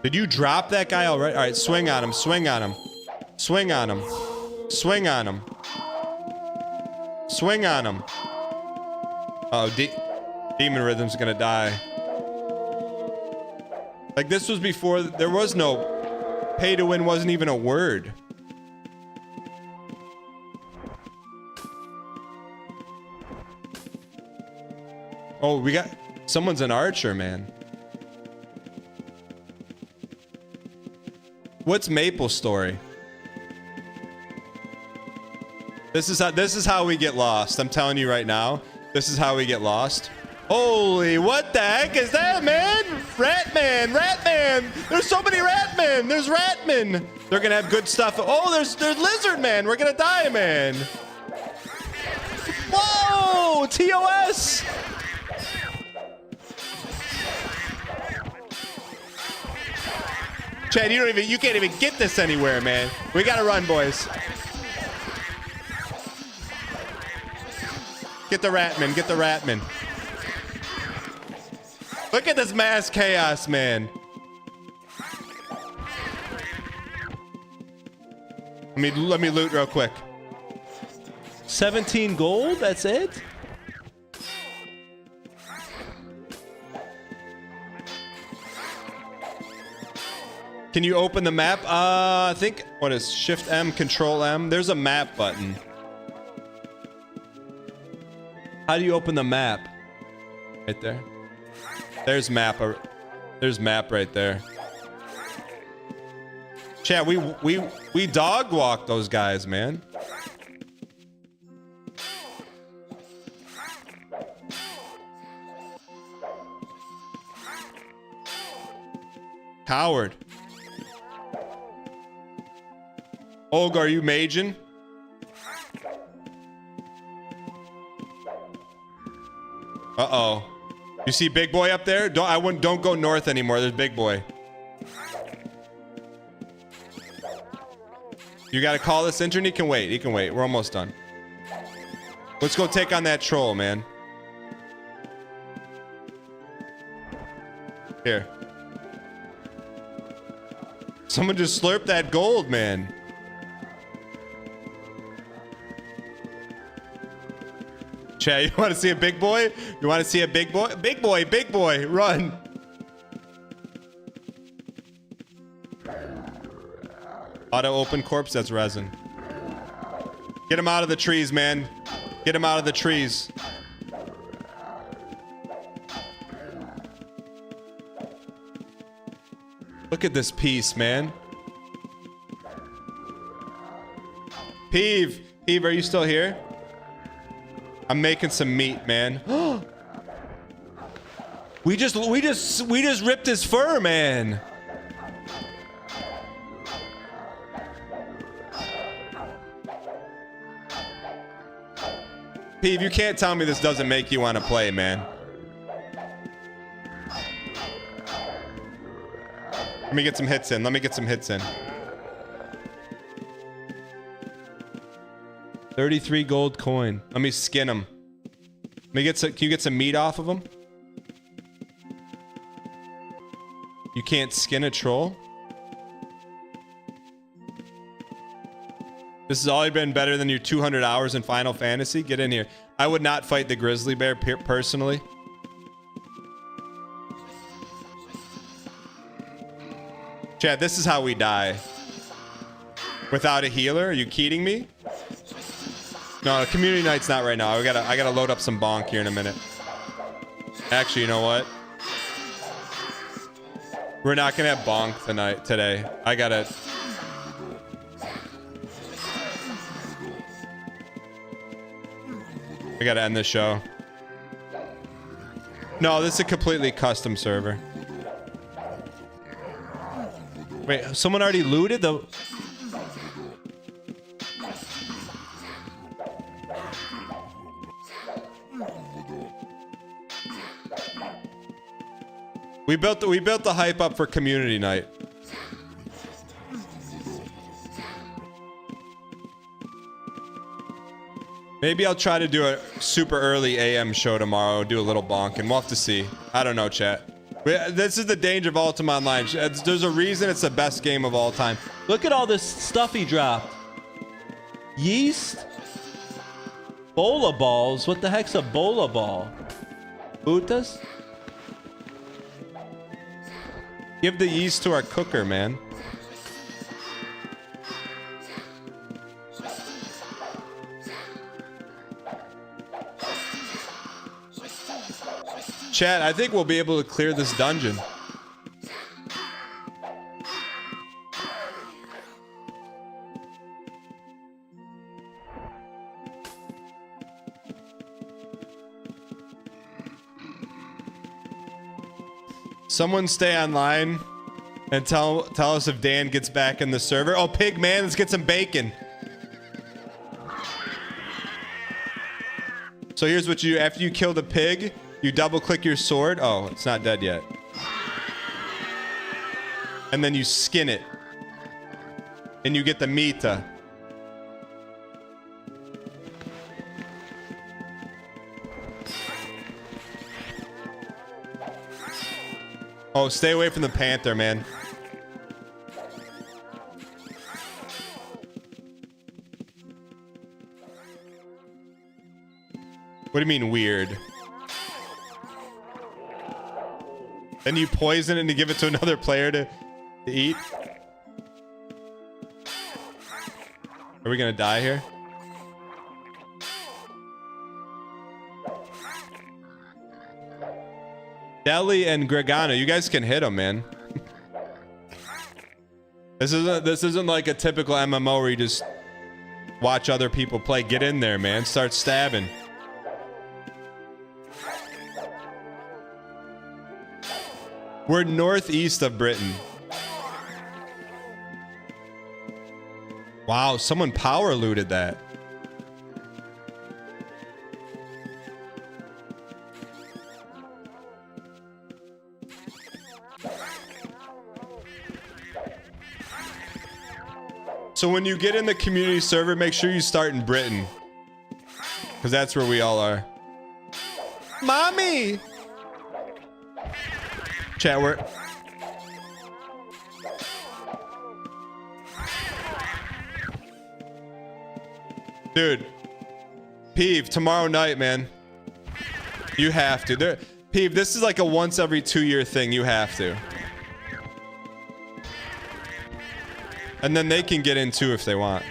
Did you drop that guy already? All right, swing on him, swing on him. Swing on him. Swing on him. Swing on him. Oh, Demon Rhythm's gonna die. Like, this was before, there was no, pay to win wasn't even a word. Oh, we got, someone's an archer, man. What's Maple's story? This is how we get lost. I'm telling you right now. This is how we get lost. Holy, what the heck is that, man? Ratman, Ratman. There's so many Ratmen. There's Ratman. They're gonna have good stuff. Oh, there's Lizard Man. We're gonna die, man. Whoa, TOS. Chad, you can't even get this anywhere, man. We gotta run, boys. Get the Ratman, get the Ratman. Look at this mass chaos, man. Let me loot real quick. 17 gold, that's it? Can you open the map? I think, what is Shift M, Control M? There's a map button. How do you open the map? Right there. There's map. There's map right there. Chat, we dog walk those guys, man. Coward. Og, are you maging? Uh-oh. You see Big Boy up there? Don't go north anymore. There's Big Boy. You gotta call this intern. He can wait. He can wait. We're almost done. Let's go take on that troll, man. Here. Someone just slurped that gold, man. Chat, you want to see a big boy? You want to see a big boy? Big boy, run. Auto open corpse, that's resin. Get him out of the trees, man. Get him out of the trees. Look at this piece, man. Peeve, are you still here? I'm making some meat, man. we just ripped his fur, man. Peeve, you can't tell me this doesn't make you want to play, man. Let me get some hits in. 33 gold coin. Let me skin him. Let me get some, can you get some meat off of him? You can't skin a troll? This has already been better than your 200 hours in Final Fantasy. Get in here. I would not fight the grizzly bear personally. Chad, this is how we die. Without a healer? Are you kidding me? No, community night's not right now. I gotta load up some bonk here in a minute. Actually, you know what? We're not gonna have bonk today. I gotta end this show. No, this is a completely custom server. Wait, someone already looted the... We built the hype up for community night. Maybe I'll try to do a super early AM show tomorrow, do a little bonk, and we'll have to see. I don't know, chat. This is the danger of Ultima Online. There's a reason it's the best game of all time. Look at all this stuff he dropped. Yeast? Bola balls? What the heck's a bola ball? Butas? Give the yeast to our cooker, man. Chat, I think we'll be able to clear this dungeon. Someone stay online and tell us if Dan gets back in the server. Oh, pig man, let's get some bacon. So here's what you do. After you kill the pig, you double click your sword. Oh, it's not dead yet. And then you skin it. And you get the meat. Oh, stay away from the panther, man. What do you mean weird? Then you poison it and give it to another player to eat? Are we gonna die here? Deli and Gregano, you guys can hit them, man. This isn't like a typical MMO where you just watch other people play. Get in there, man. Start stabbing. We're northeast of Britain. Wow, someone power looted that. So when you get in the community server, make sure you start in Britain. Because that's where we all are. Mommy! Chat, we're... Dude. Peeve, tomorrow night, man. You have to. Peeve, this is like a once every 2-year thing. You have to. And then they can get in too if they want.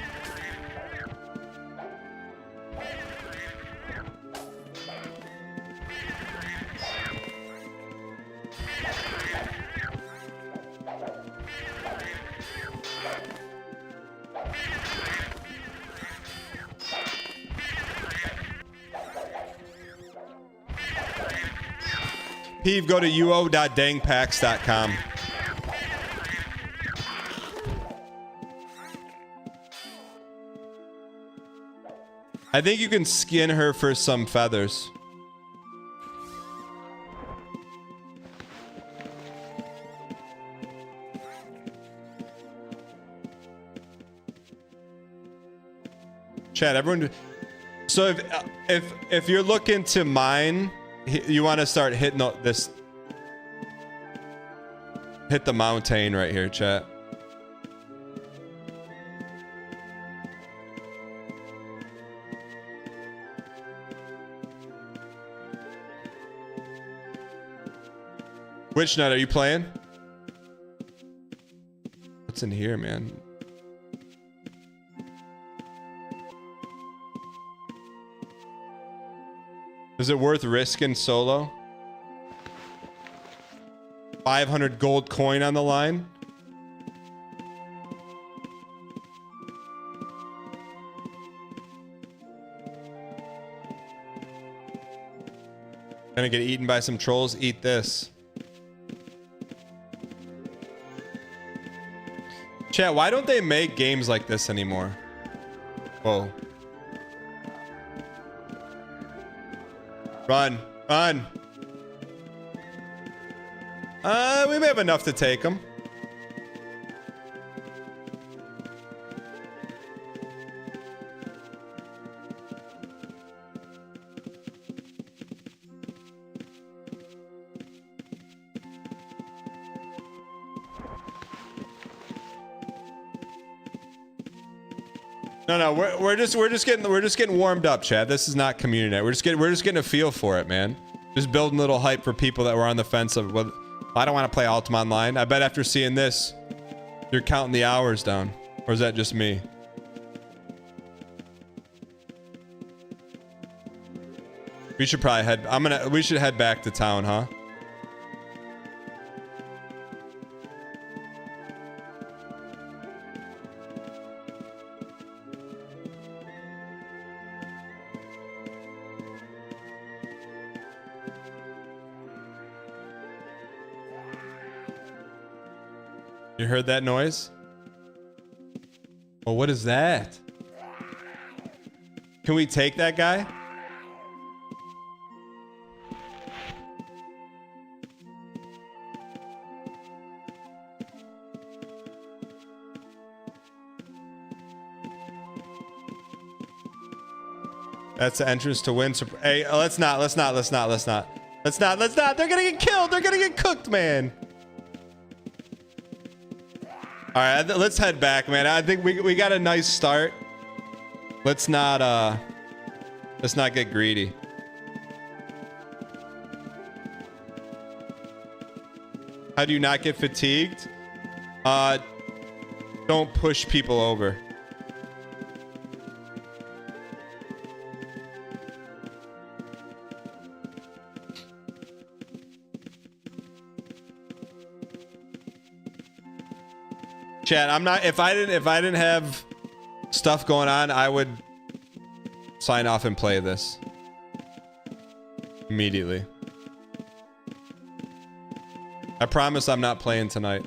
Peeve, go to uo.dangpacks.com. I think you can skin her for some feathers. Chat, everyone. So if you're looking to mine, you want to start hitting this. Hit the mountain right here, chat. Which nut are you playing? What's in here, man? Is it worth risking solo? 500 gold coin on the line? Gonna get eaten by some trolls? Eat this. Chat, why don't they make games like this anymore? Whoa. Run. Run. We may have enough to take them. No, we're just getting warmed up, Chad. This is not community night. We're just getting a feel for it, man. Just building a little hype for people that were on the fence of, well, I don't want to play Ultima Online. I bet after seeing this, you're counting the hours down. Or is that just me? We should probably head. We should head back to town, huh? You heard that noise? Well, what is that? Can we take that guy? That's the entrance to win. Hey, let's not. They're gonna get killed. They're gonna get cooked, man. All right, let's head back, man. I think we got a nice start. Let's not get greedy. How do you not get fatigued? Don't push people over. Chat, I'm not. If I didn't have stuff going on, I would sign off and play this immediately. I promise I'm not playing tonight.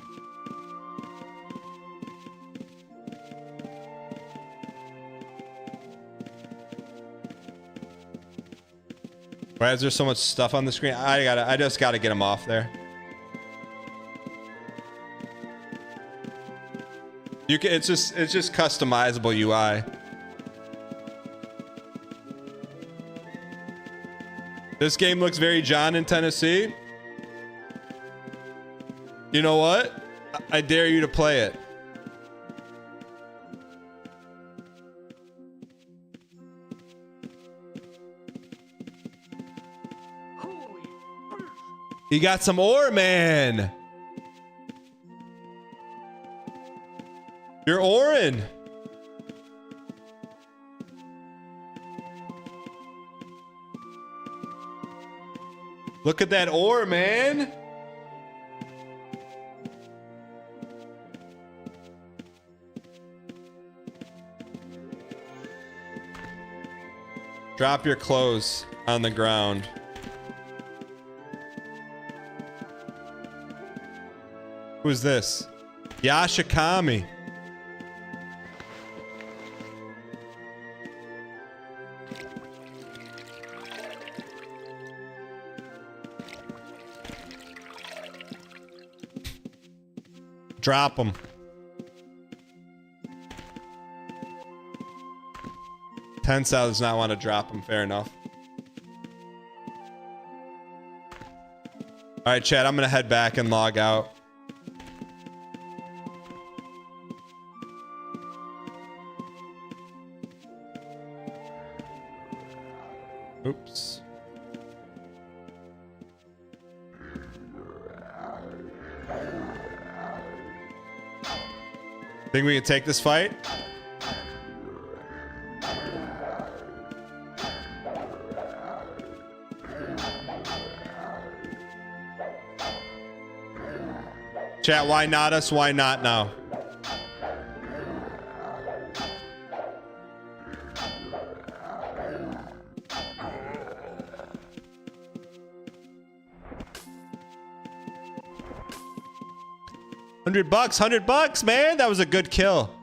Why is there so much stuff on the screen? I just gotta get them off there. You can, it's just customizable UI. This game looks very John in Tennessee. You know what? I dare you to play it. You got some ore, man. You're orin'. Look at that ore, man. Drop your clothes on the ground. Who's this? Yashikami. Drop them. Tensile does not want to drop them. Fair enough. All right, chat. I'm going to head back and log out. Oops. Think we can take this fight? Chat, why not us? Why not now? $100, man. That was a good kill.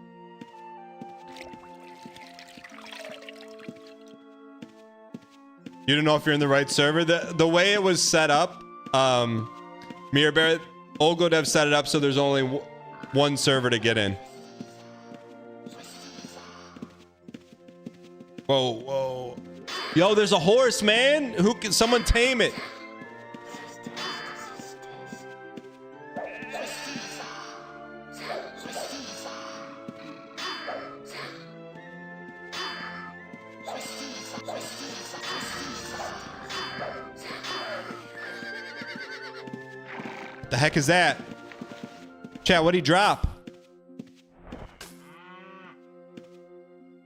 You don't know if you're in the right server. The way it was set up, Mirror Bear, Olgodev set it up so there's only one server to get in. Whoa, whoa. Yo, there's a horse, man. Who can someone tame it? The heck is that? Chat, what'd he drop?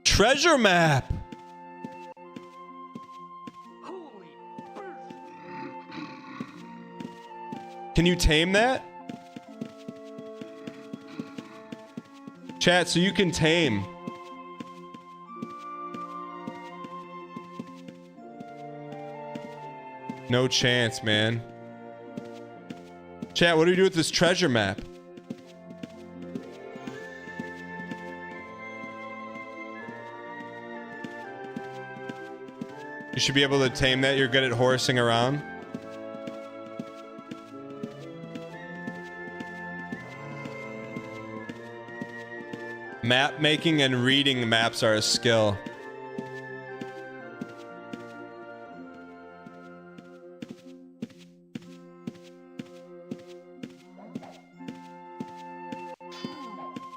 Treasure map. Can you tame that? Chat, so you can tame. No chance, man. Chat, what do we do with this treasure map? You should be able to tame that. You're good at horsing around. Map making and reading maps are a skill.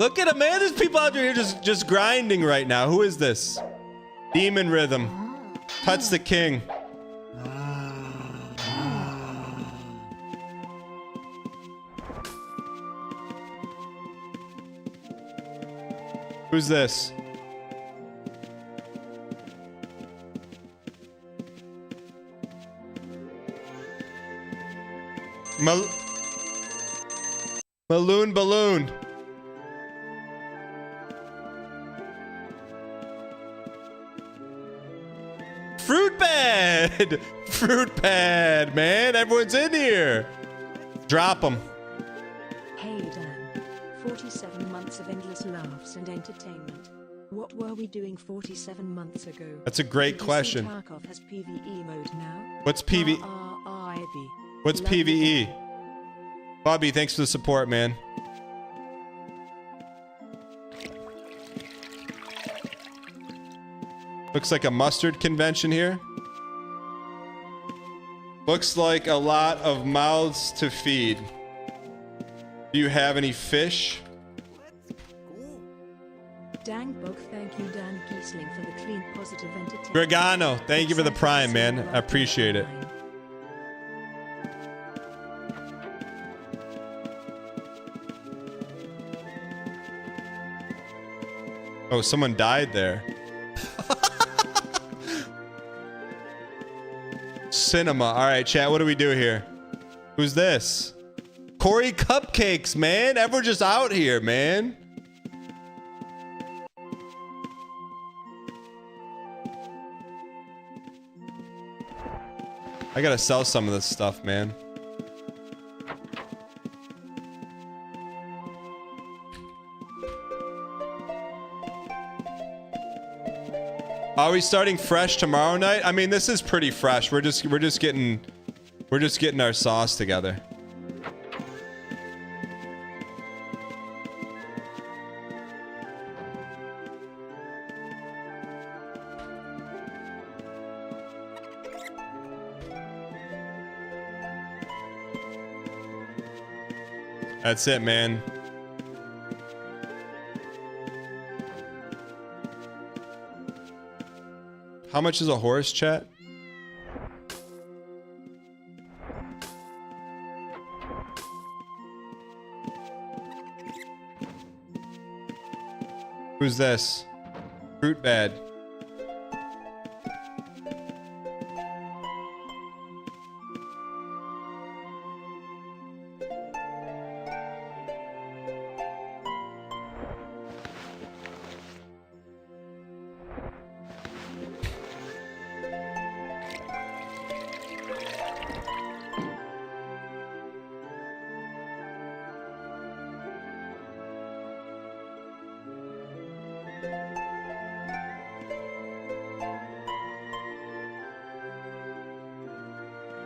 Look at him, man. There's people out there just grinding right now. Who is this? Demon Rhythm. Touch the king. Who's this? Balloon. pad. Fruit pad, man. Everyone's in here. Drop them. Hey Dan, 47 months of endless laughs and entertainment. What were we doing 47 months ago? That's a great Did you see question. Tarkov has PvE mode now? What's PvE? R-R-I-V. What's Love you. PvE? Bobby, thanks for the support, man. Looks like a mustard convention here. Looks like a lot of mouths to feed. Do you have any fish? Dan Bog, thank you Dan Giesling for the clean positive entertainment. Gregano, thank you for the prime, man. I appreciate it. Oh, someone died there. Cinema. All right, chat. What do we do here? Who's this? Corey Cupcakes, man. Everyone's just out here, man. I gotta sell some of this stuff, man. Are we starting fresh tomorrow night? I mean, this is pretty fresh. We're just getting our sauce together. That's it, man. How much is a horse, chat? Who's this? Fruit bad.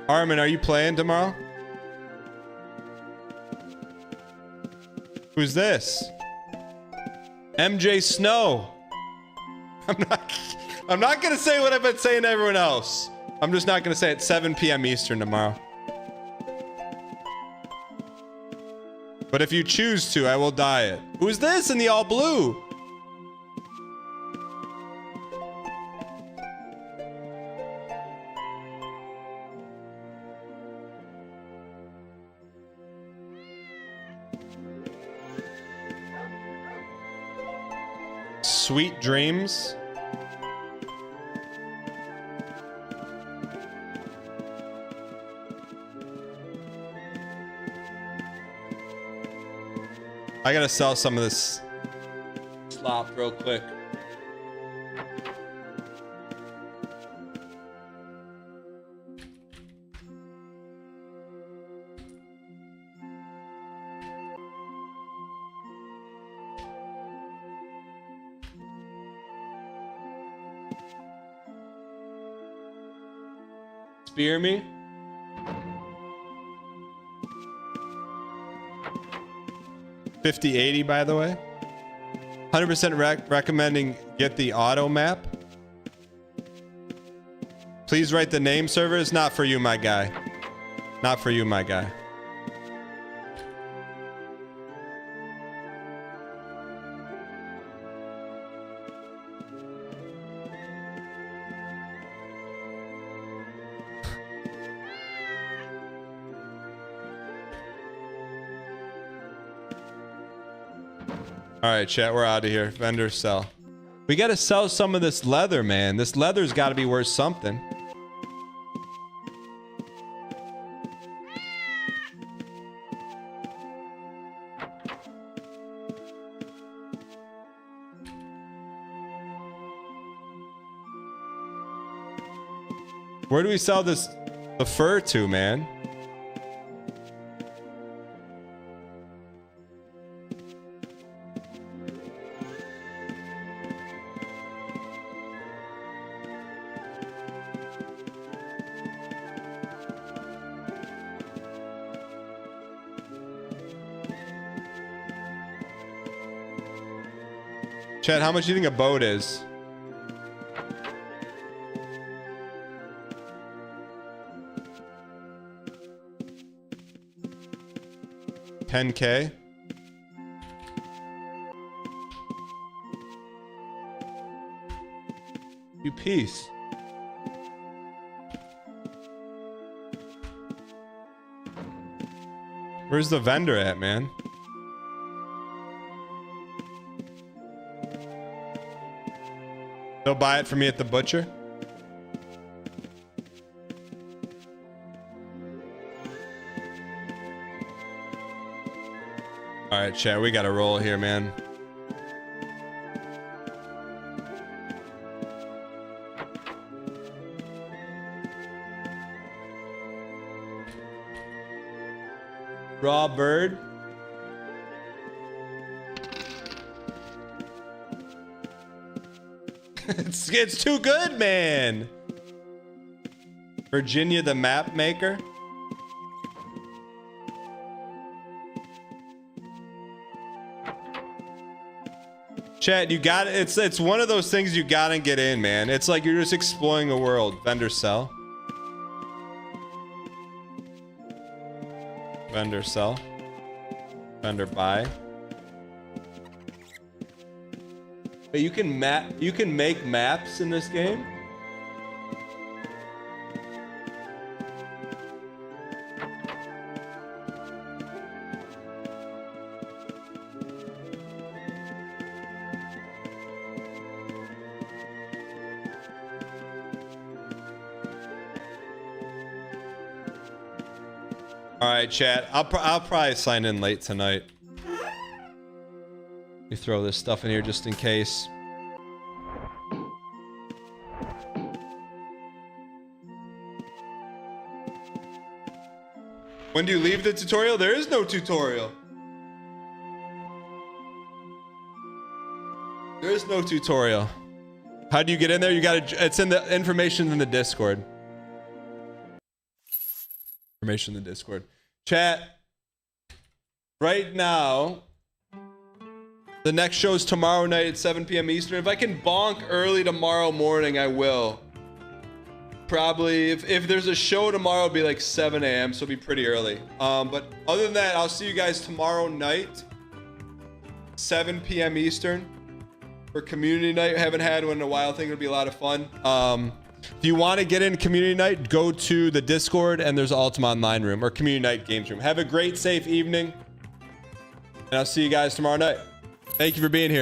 Armin, are you playing tomorrow? Who's this? MJ Snow. I'm not gonna say what I've been saying to everyone else. I'm just not gonna say it. 7 p.m. Eastern tomorrow. But if you choose to, I will dye it. Who's this in the all blue? Sweet dreams. I gotta sell some of this slop real quick. Spear me. $50.80, by the way. 100% recommending get the auto map. Please write the name server. It's not for you, my guy. Not for you, my guy. All right, chat, we're out of here. Vendor sell. We got to sell some of this leather, man. This leather's got to be worth something. Where do we sell the fur to, man? Chad, how much do you think a boat is? $10K? You piece. Where's the vendor at, man? They'll buy it for me at the butcher. All right, chat, we got to roll here, man. Raw bird. It's too good, man. Virginia the map maker. Chat, you got it. It's one of those things you gotta get in, man. It's like you're just exploring a world. Vendor sell. Vendor sell. Vendor buy. But you can make maps in this game? All right, chat. I'll probably sign in late tonight. We throw this stuff in here just in case. When do you leave the tutorial? There is no tutorial. There is no tutorial. How do you get in there? You gotta, it's in the information in the Discord. Information in the Discord. Chat. Right now, the next show is tomorrow night at 7 p.m. Eastern. If I can bonk early tomorrow morning, I will. Probably, if there's a show tomorrow, it'll be like 7 a.m., so it'll be pretty early. But other than that, I'll see you guys tomorrow night, 7 p.m. Eastern, for community night. I haven't had one in a while. I think it'll be a lot of fun. If you want to get in community night, go to the Discord, and there's an Ultima Online room, or community night games room. Have a great, safe evening, and I'll see you guys tomorrow night. Thank you for being here.